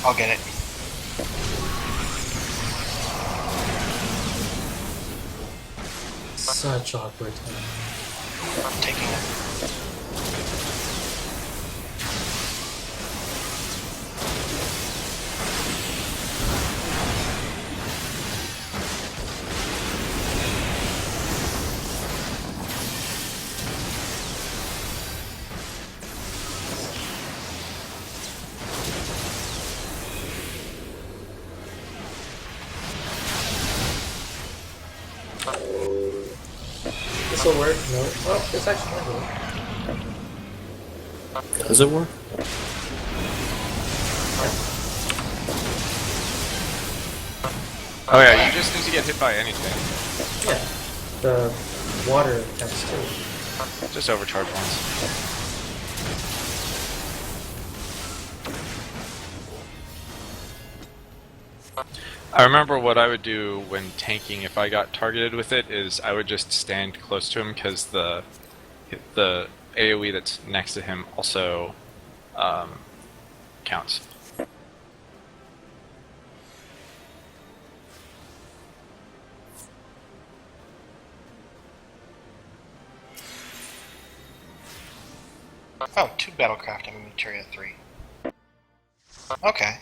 I'll get it. Such awkward time. I'm taking it. this will work. No. Oh, this actually might work. Does it work? Oh yeah, you just need to get hit by anything. Yeah. The water counts too. Just overcharge once. I remember what I would do when tanking if I got targeted with it is I would just stand close to him because the AoE that's next to him also counts. Oh, 2 battlecraft and materia 3. Okay.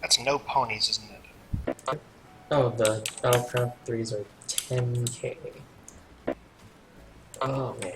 That's no ponies, isn't it? Oh, the Battlecraft 3s are 10k. Oh man.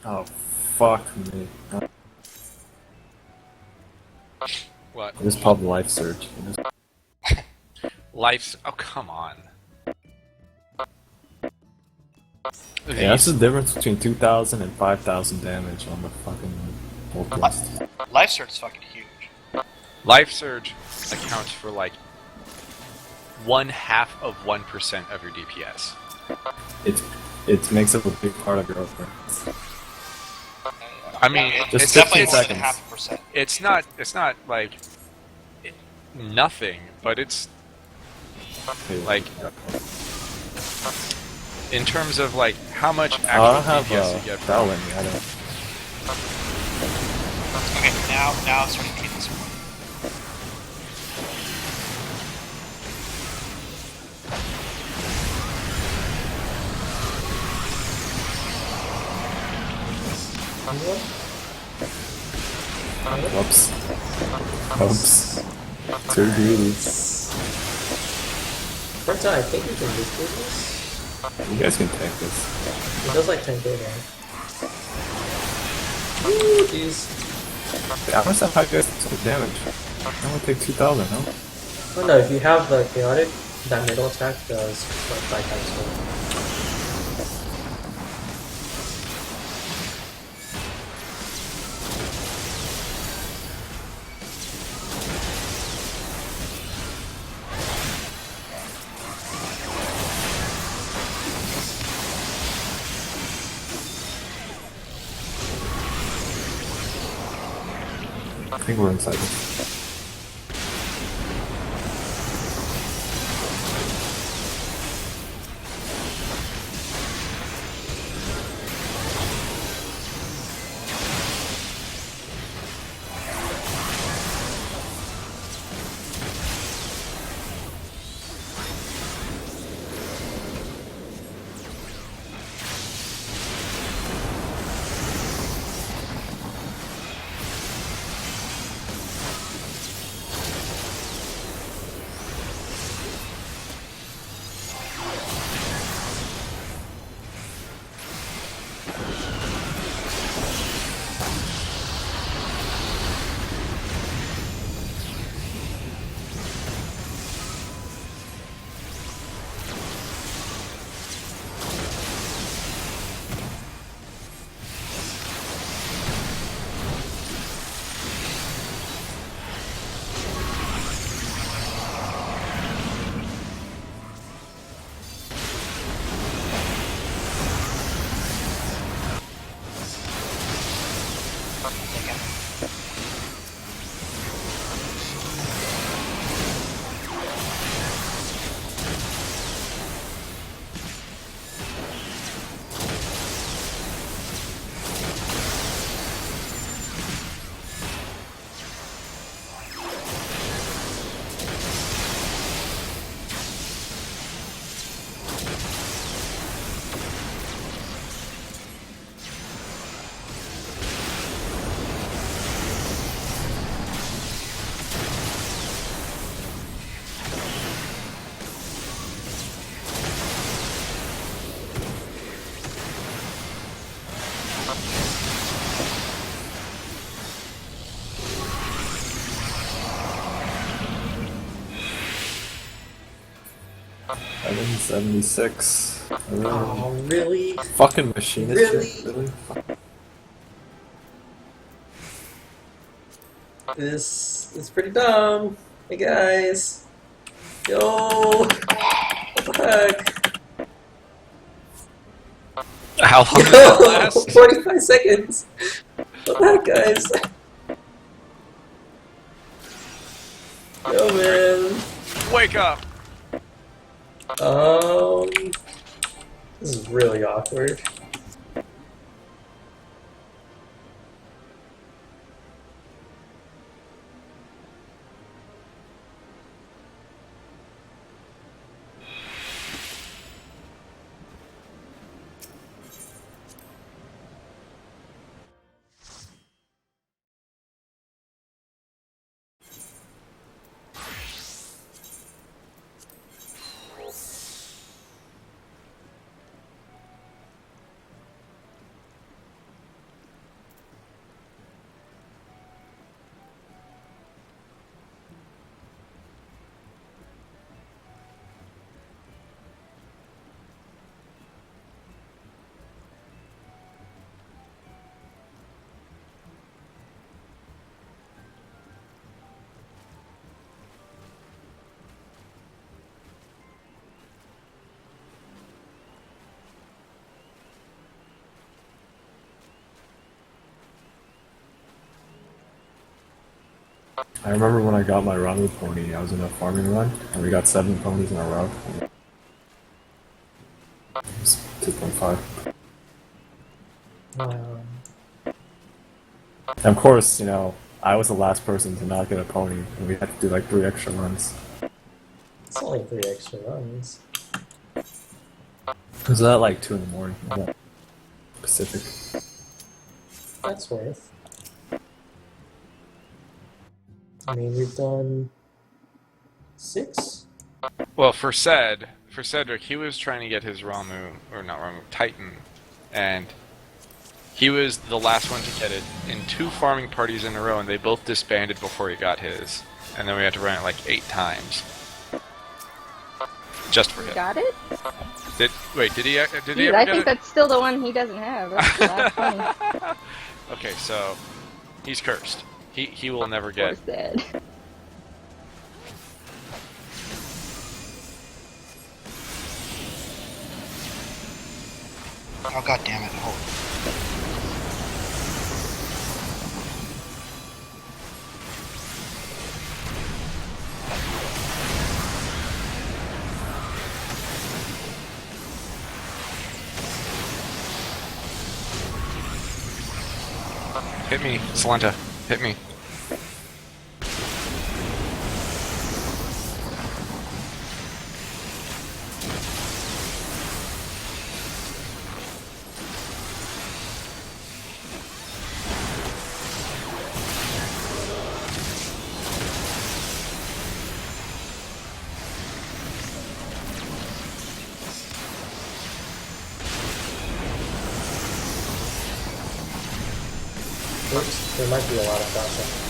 Oh, fuck me. What? I just popped life surge. Life's. Oh, come on. Yeah, that's the difference between 2,000 and 5,000 damage on the fucking bolt blast. Life Surge is fucking huge. Life Surge accounts for like 0.5% of your DPS. It makes up a big part of your offense. I mean, Just it's definitely 15 more than seconds. half a percent. it's not like nothing, but it's like in terms of like how much I don't actual have DPS you get Val from. in me, I don't. Okay, now it's starting to get this one. Whoops. Oops. Too greedy. Turns out I think you can just do this. You guys can take this. It does like 10k now. Ooh, jeez. I must have how you guys take so much damage. I only take 2,000, no? Oh no, if you have the chaotic, that middle attack does like 5 times more. I think we're inside this. $776. Oh, really? Fucking machinist Really? shit, really? This is pretty dumb. Hey guys. Yo! What the heck? How long does that last? 45 seconds! What the heck, guys? Yo, man. Wake up! This is really awkward. I remember when I got my Ramu pony, I was in a farming run, and we got 7 ponies in a row. It was 2.5. And of course, you know, I was the last person to not get a pony, and we had to do like 3 extra runs. It's only 3 extra runs. It was at like 2 in the morning, Pacific. That's worth. I mean, we've done 6? Well, for Cedric, he was trying to get his Ramu, or not Ramu, Titan, and he was the last one to get it in 2 farming parties in a row, and they both disbanded before he got his. And then we had to run it like 8 times. Just for him. Got it? Did he ever Dude, get I it? think that's still the one he doesn't have. That's the last one. Okay, so he's cursed. He will never Poor get. Zed. Oh god damn it! Hold. Hit me, Salenta. Hit me. Oops, there might be a lot of gossip.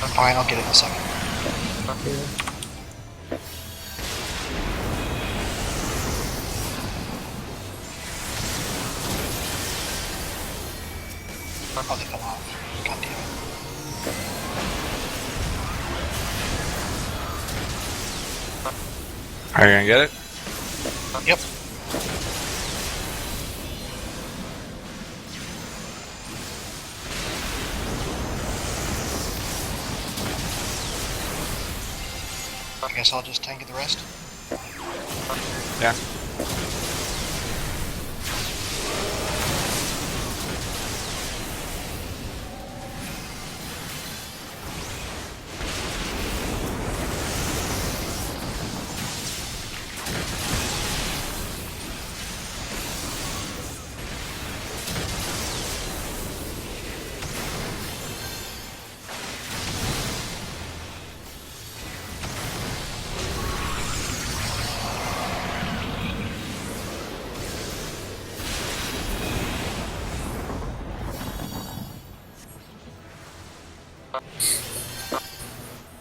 Fine, I'll get it in a second. Oh, they fell off. God damn it. Are you gonna get it? Yep. I guess I'll just tank it the rest. Yeah.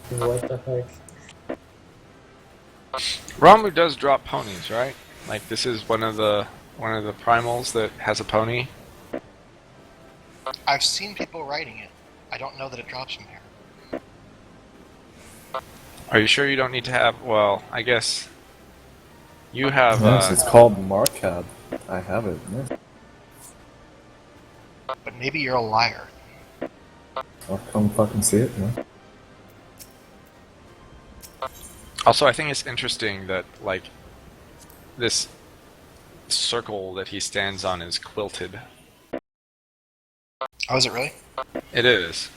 What the heck? Ramu does drop ponies, right? Like this is one of the primals that has a pony. I've seen people riding it. I don't know that it drops from here. Are you sure you don't need to have? Well, I guess you have. Yes, it's called Marcab. I have it. Yeah. But maybe you're a liar. I'll come fucking see it, man. Also, I think it's interesting that like this circle that he stands on is quilted. Oh, is it really? It is.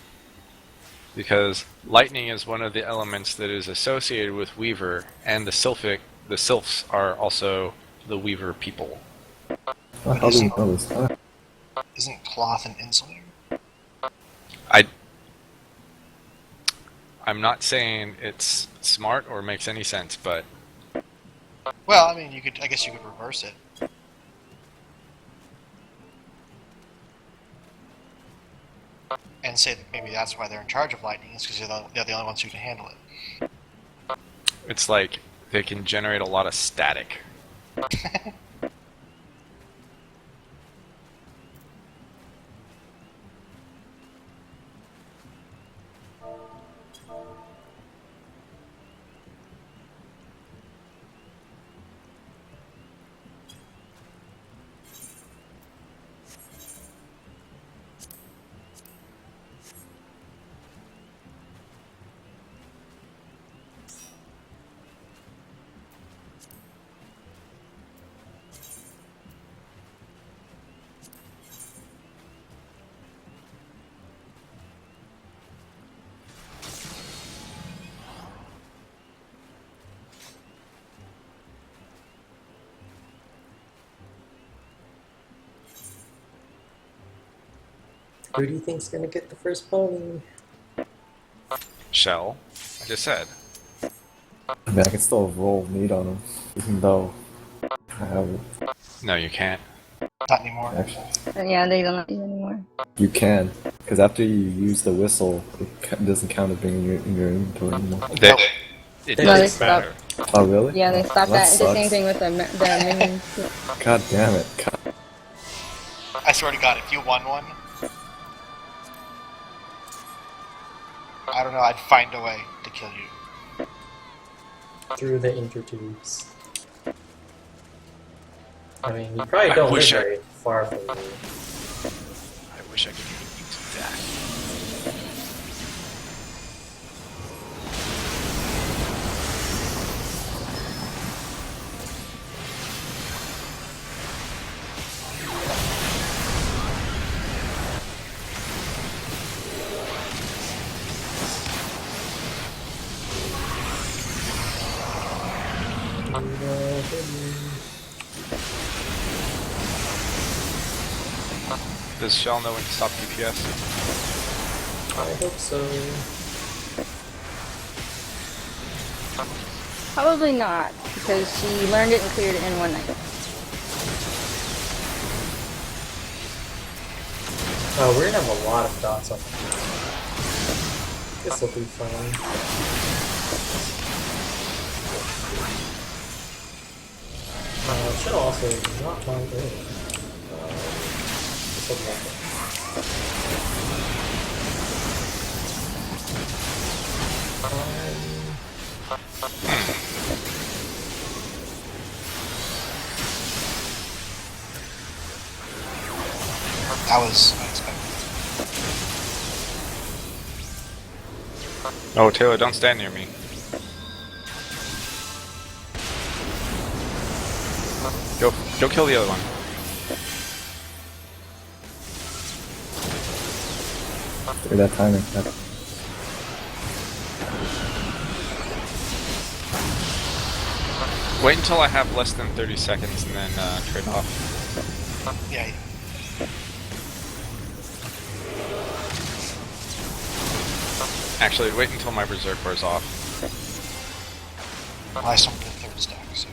Because lightning is one of the elements that is associated with Weaver, and the sylphs are also the Weaver people. How do you know this? Isn't cloth an insulator? I'm not saying it's smart or makes any sense, but Well, I mean, I guess you could reverse it. And say that maybe that's why they're in charge of lightning, is because they're the only ones who can handle it. it's like they can generate a lot of static. Who do you think's gonna get the first pony? Shell, I just said. I mean, I can still roll meat on them, even though I have it. No, you can't. Not anymore. Actually, Yeah, they don't let you anymore. you can, because after you use the whistle, it doesn't count as being in your inventory anymore. It No, doesn't they stopped. matter. Oh, really? Yeah, they stopped That that. It's the same sucks. thing with the minions. God damn it. God. I swear to God, if you won one, I don't know, I'd find a way to kill you. Through the intertubes. I mean, you probably don't live wish I- very far from me. I wish I could even use that. Does Shell know when to stop DPS? I hope so. Probably not, because she learned it and cleared it in one night. Oh, we're gonna have a lot of dots on the This will be fine. Should also not mind early. This will be okay. That was unexpected. Oh, Taylor, don't stand near me. Go kill the other one. Through that timing. Wait until I have less than 30 seconds and then trade off. Yeah. Actually, wait until my berserk wears off. I summoned the third stack, so.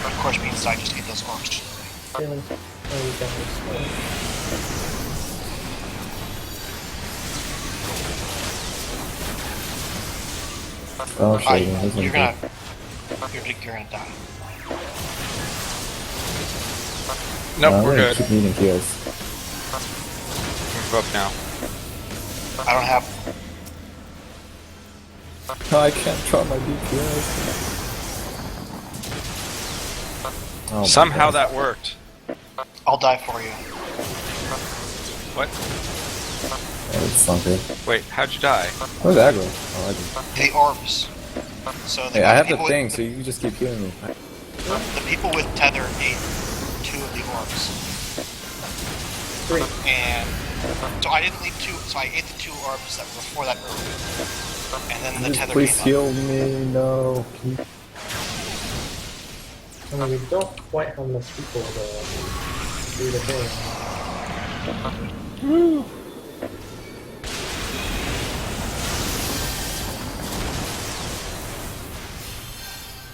Of course means I just hit those orcs. Feeling. Oh, you guys. Oh shit, you're gonna die. Nope, we're good. Keep needing heals. We're up now. I don't have. No, I can't draw my DPS. Oh, Somehow that worked. I'll die for you. What? Yeah, it's not good. Wait, how'd you die? Where's aggro? Oh, I do. The orbs. So the Hey, I have the people thing, so you can just keep healing me. The people with tether ate 2 of the orbs. 3. And so I didn't leave 2, so I ate the 2 orbs that were before that earlier. And then the Just tether please came heal me, no. I mean, we don't quite have enough people to do the thing.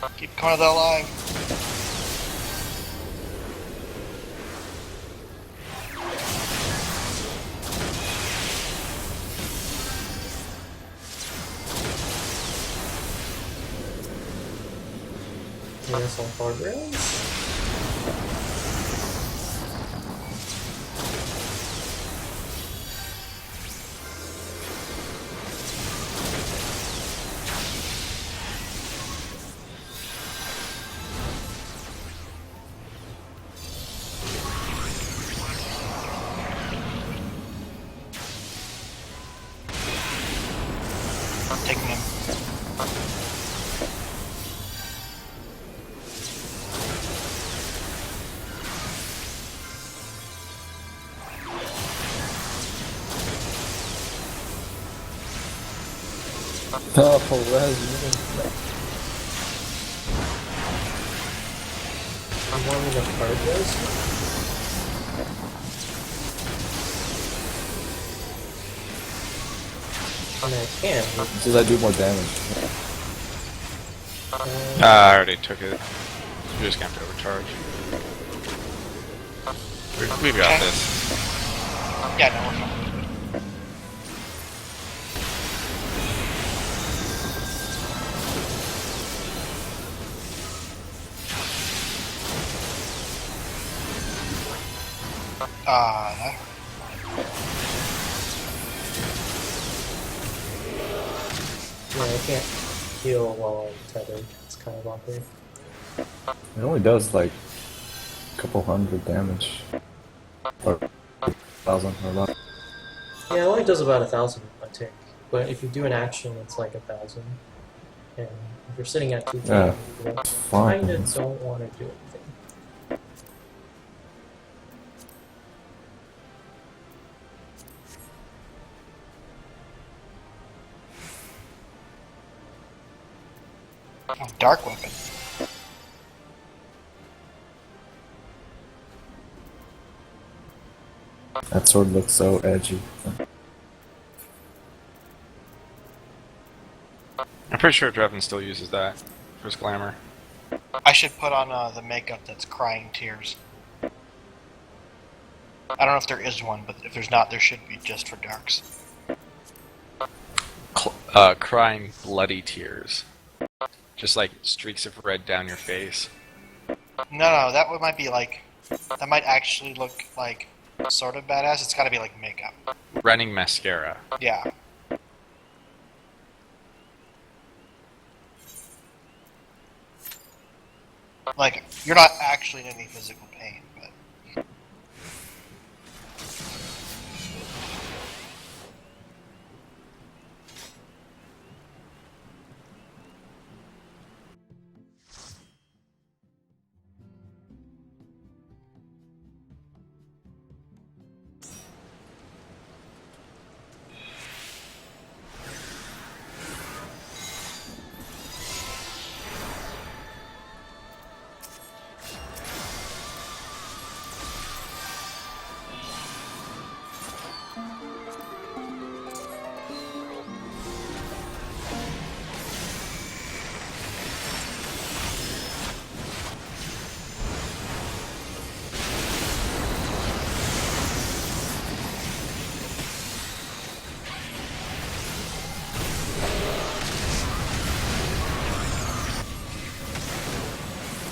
up. Keep Canada alive. Here's some guardrails. I'm taking him. Oh, res. You want me to card this? I mean, I can. Just I do more damage. I already took it. You're just gonna have to overcharge. We've got Okay. this. Yeah, no, we're fine. That hurt. Yeah, I can't heal while I'm tethered. It's kind of awkward. It only does like a couple hundred damage. Or 1,000 or less. Yeah, it only does about 1,000 a tick. But if you do an action, it's like 1,000. And if you're sitting at 2,000, Yeah, you fine. kind of don't want to do anything. Oh, dark weapon. That sword looks so edgy. I'm pretty sure Drevin still uses that for his glamour. I should put on the makeup that's crying tears. I don't know if there is one, but if there's not, there should be just for darks. Crying bloody tears. Just like streaks of red down your face. No, that one might be like... That might actually look like sort of badass. It's gotta be like makeup. Running mascara. Yeah. Like, you're not actually in any physical pain, but...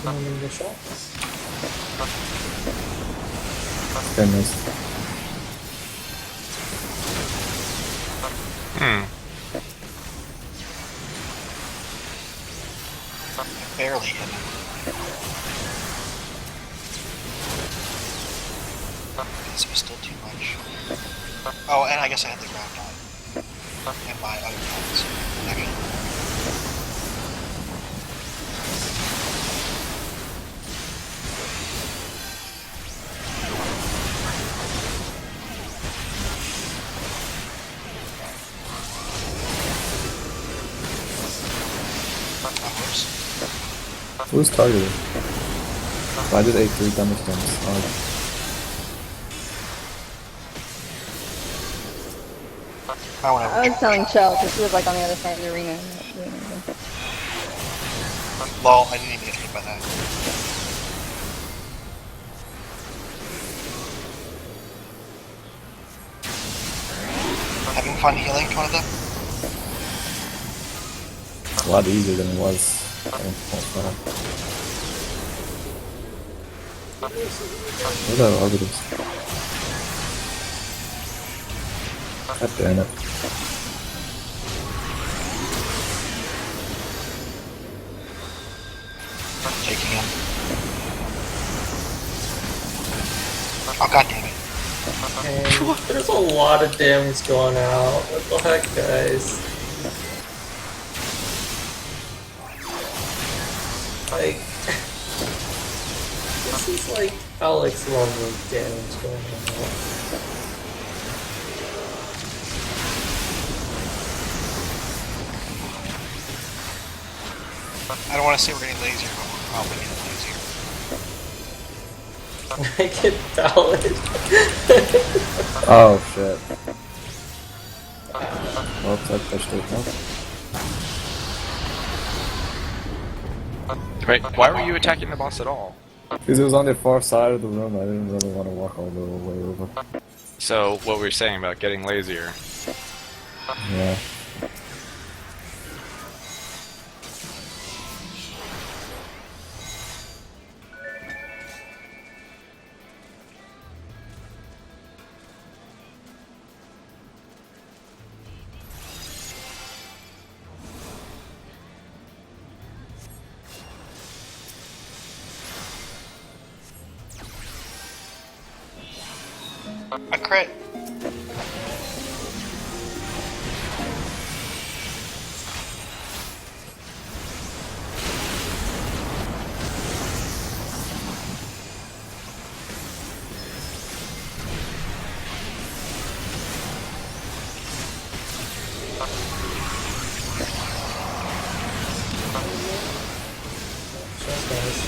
Landing the shots. Goodness. Barely hit him. This was still too much. Oh, and I guess I had the ground on. And my other ones. Okay. Who's targeted? Why did 8-3 damage them? I was telling Chell because she was like on the other side of the arena. Lol, I didn't even get hit by that. Having fun healing one of them? It's a lot easier than it was. What are orbitals? God damn it. Taking him. Oh, god damn it. And there's a lot of damage going out. What the heck, guys? Like, this is like Alex level damage going on. I don't want to say we're getting lazier, but we're probably getting lazier. I get valid. Oh shit. Well, I pushed it. Nope. Wait, why were you attacking the boss at all? Because it was on the far side of the room, I didn't really want to walk all the way over. So, what we were saying about getting lazier. Yeah. A crit. Just nice.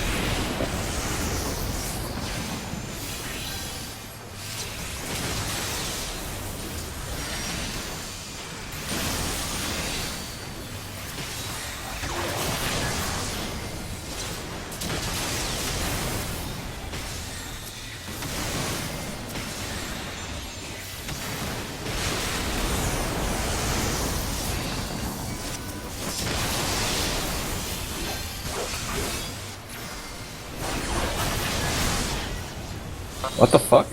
What the fuck?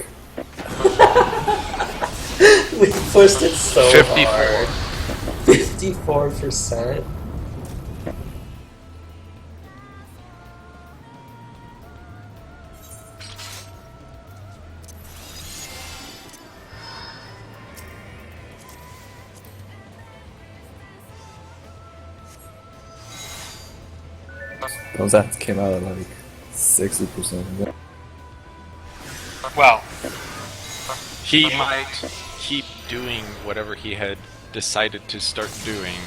We pushed it so 54. hard. 54%. Those ads came out at like 60%. Well, He might keep doing whatever he had decided to start doing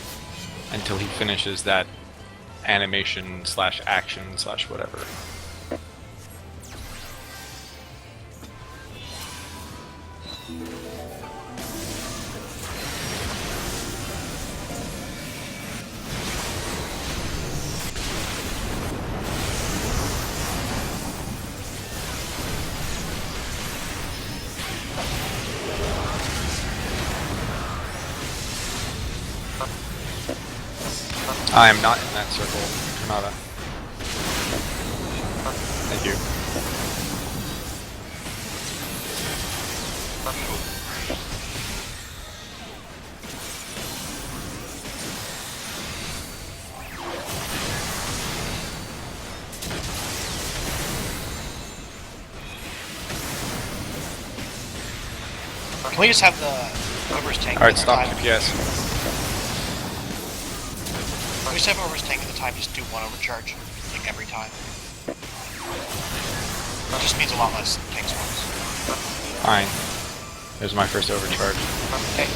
until he finishes that animation slash action slash whatever. I am not in that circle, Kanata. Thank you. can we just have the whoever's tanking Alright, the stop time? TPS. Can we just have whoever's tanking the time just do one overcharge, like every time? It just means a lot less tank spawns. Fine. There's my first overcharge. Okay.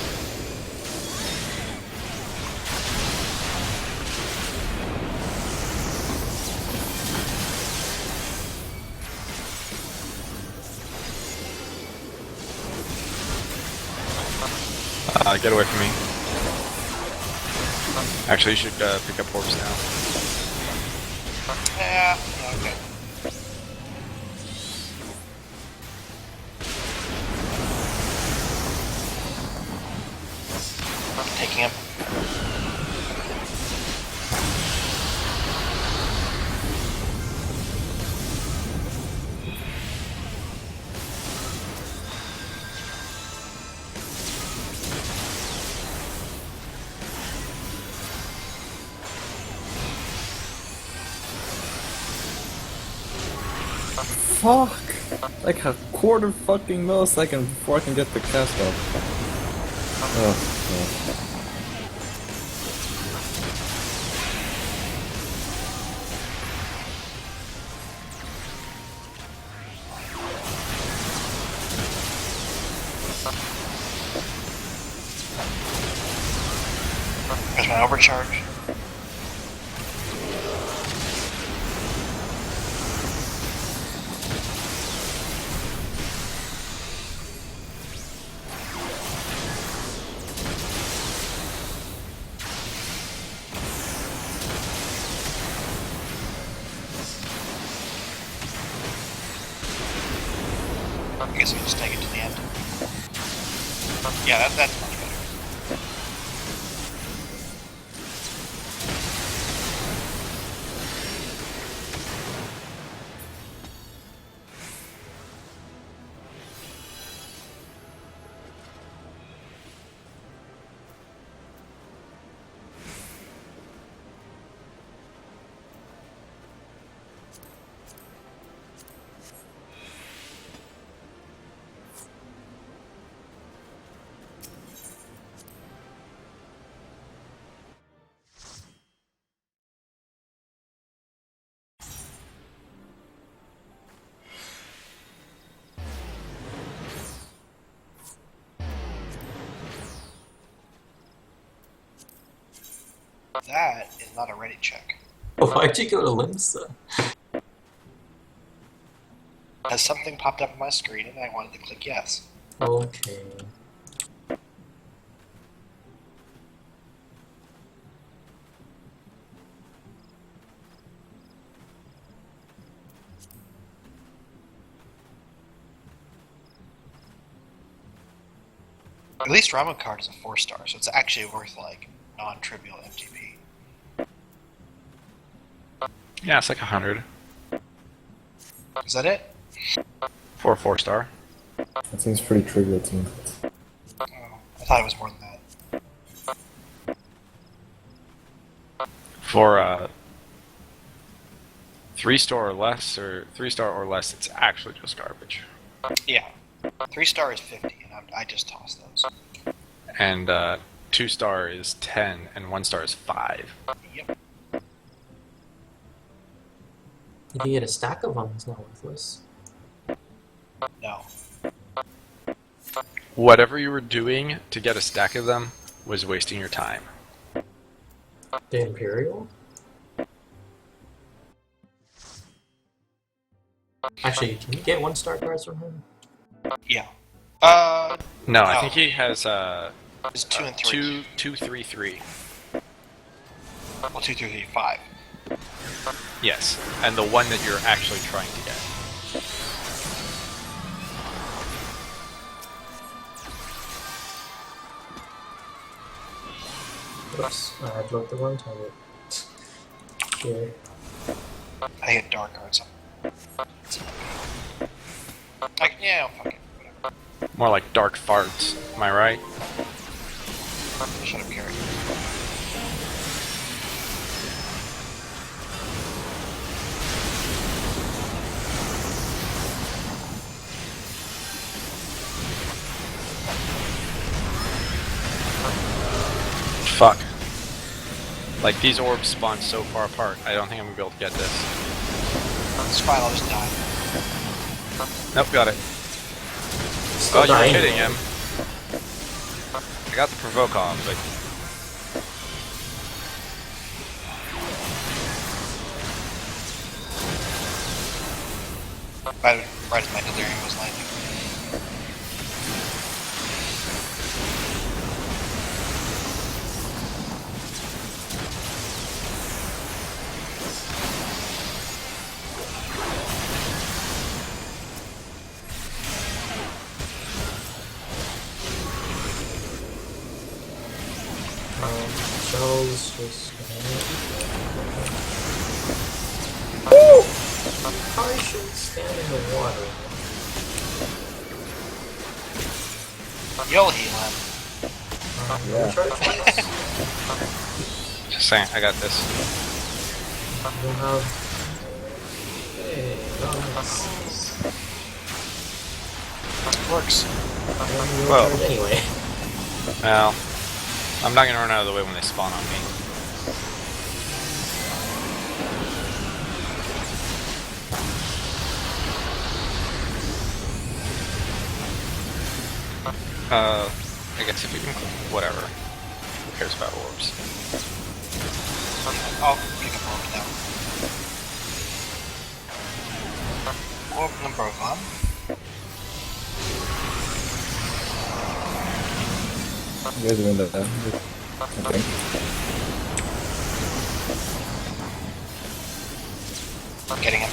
Get away from me. Actually, you should pick up orbs now. Yeah, okay. Taking him. Fuck! Like a quarter fucking millisecond before I can get the cast up. Oh, There's my overcharge. I guess we just take it to the end. Yeah, that's much better. That is not a ready check. Why'd you go to Limsa? Has something popped up on my screen and I wanted to click yes. Okay. At least Ramen card is a 4-star, so it's actually worth like non-trivial MTP. Yeah, it's like 100. Is that it? For a 4-star. That seems pretty trivial to me. Oh, I thought it was more than that. For 3-star or less, or 3-star or less, it's actually just garbage. Yeah. 3-star is 50, and I just tossed those. And 2-star is 10, and 1-star is 5. Yep. If you get a stack of them, it's not worthless. No. Whatever you were doing to get a stack of them was wasting your time. The Imperial? Actually, can you get 1-star cards from him? Yeah. No, I No. think he has It's 2 and 3. 2, 3, 3. Well, 2, 3, 3, 5. Yes, and the one that you're actually trying to get. Oops, I broke the wrong target. Here. I think a dark or something. Like, yeah, fuck it. Whatever. More like dark farts, am I right? Shut up, Gary. Fuck. Like, these orbs spawn so far apart, I don't think I'm gonna be able to get this. It's fine, I'll just die. Nope, got it. Still Oh, you're dying. hitting him. I got the provoke off, but... Right as my delirium was landing. Shells just. Woo! I should stand in the water. You'll heal him. Yeah. Recharge points? Just saying, I got this. You have. Hey, oh, nice. Works. You Well. recharge anyway. Well, I'm not gonna run out of the way when they spawn on me. I guess if you can, whatever. Who cares about orbs? I'll pick up orb now. Orb number 1. You guys are in the okay. Getting him.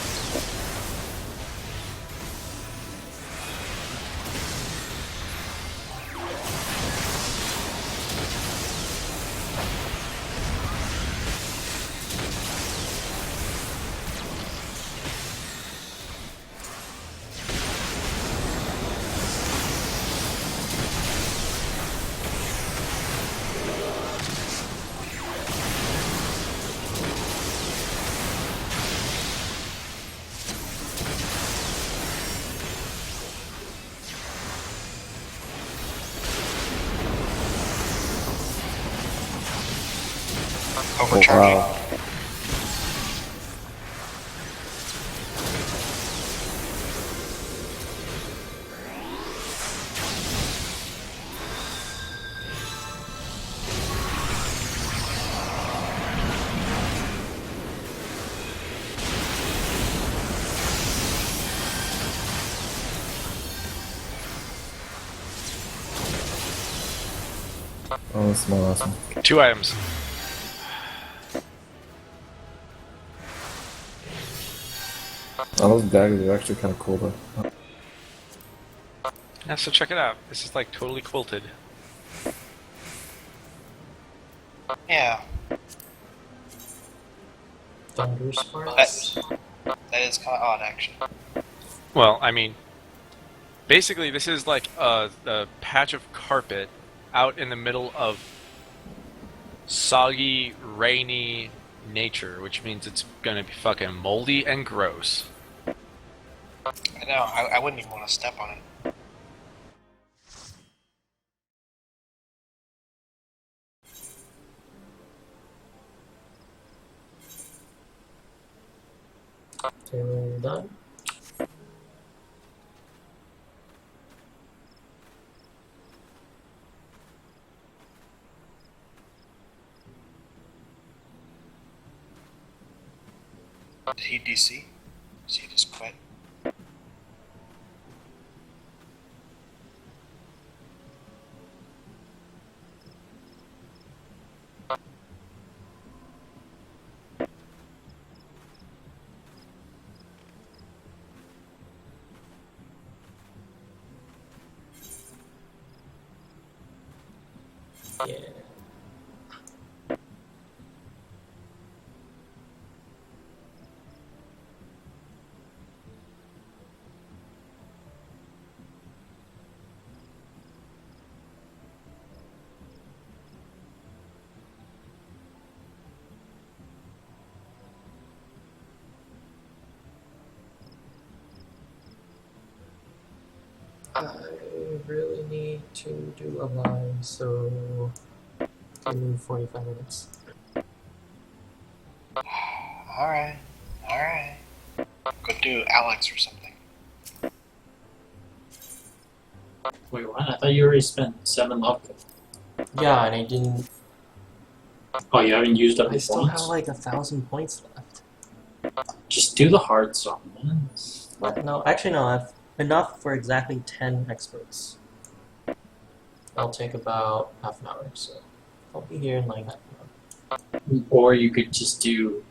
Overcharging. Wow. Oh, that's my last one. 2 items. Oh, those daggers are actually kind of cool though. Yeah, so check it out. This is like totally quilted. Yeah. Thunder sparks. That is kind of odd, actually. Well, I mean, Basically, this is like a patch of carpet out in the middle of soggy, rainy nature, which means it's gonna be fucking moldy and gross. I know. I wouldn't even want to step on it. Okay, we're done. Did he DC? Does he just quit? Yeah. I really need to do a line, so give me 45 minutes. Alright. Alright. Go do Alex or something. Wait, what? I thought you already spent 7 love points. Yeah, and I didn't. Oh, you haven't used up I your still points? have like 1,000 points left. Just do the hard song, man. What? No, actually, no. I have enough for exactly 10 experts. I'll take about half an hour, so I'll be here in like half an hour. Or you could just do,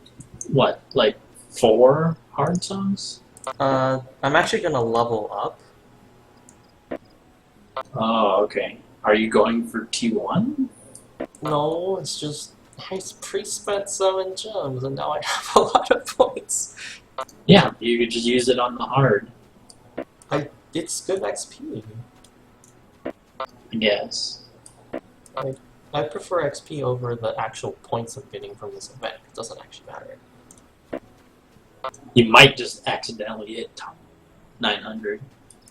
what, like 4 hard songs? I'm actually gonna level up. Oh, okay. Are you going for T1? No, it's just I pre-spent 7 gems, and now I have a lot of points. Yeah, you could just use it on the hard, It's good XP. I guess. I prefer XP over the actual points I'm getting from this event. It doesn't actually matter. You might just accidentally hit top 900.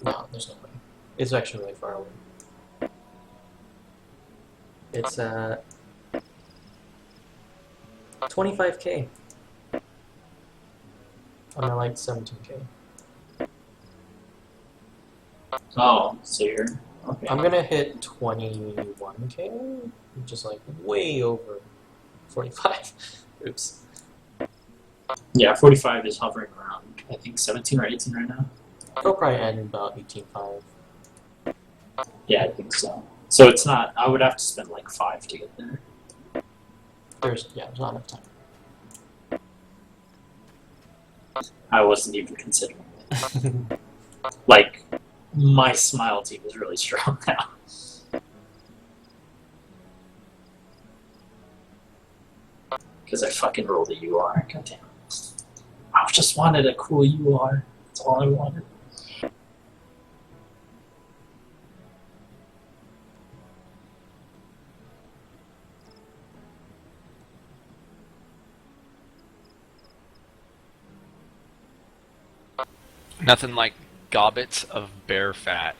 No, there's no way. It's actually really far away. It's at 25k. I'm at like 17k. Oh, so you're... Okay. I'm gonna hit 21k, which is like way over 45. Oops. Yeah, 45 is hovering around, I think, 17 or 18 right now. I'll probably end about 18.5. Yeah, I think so. So it's not... I would have to spend like 5 to get there. There's not enough time. I wasn't even considering it. Like, my smile team is really strong now. Because I fucking rolled a UR. Goddamn. I just wanted a cool UR. That's all I wanted. Nothing like gobbets of bear fat.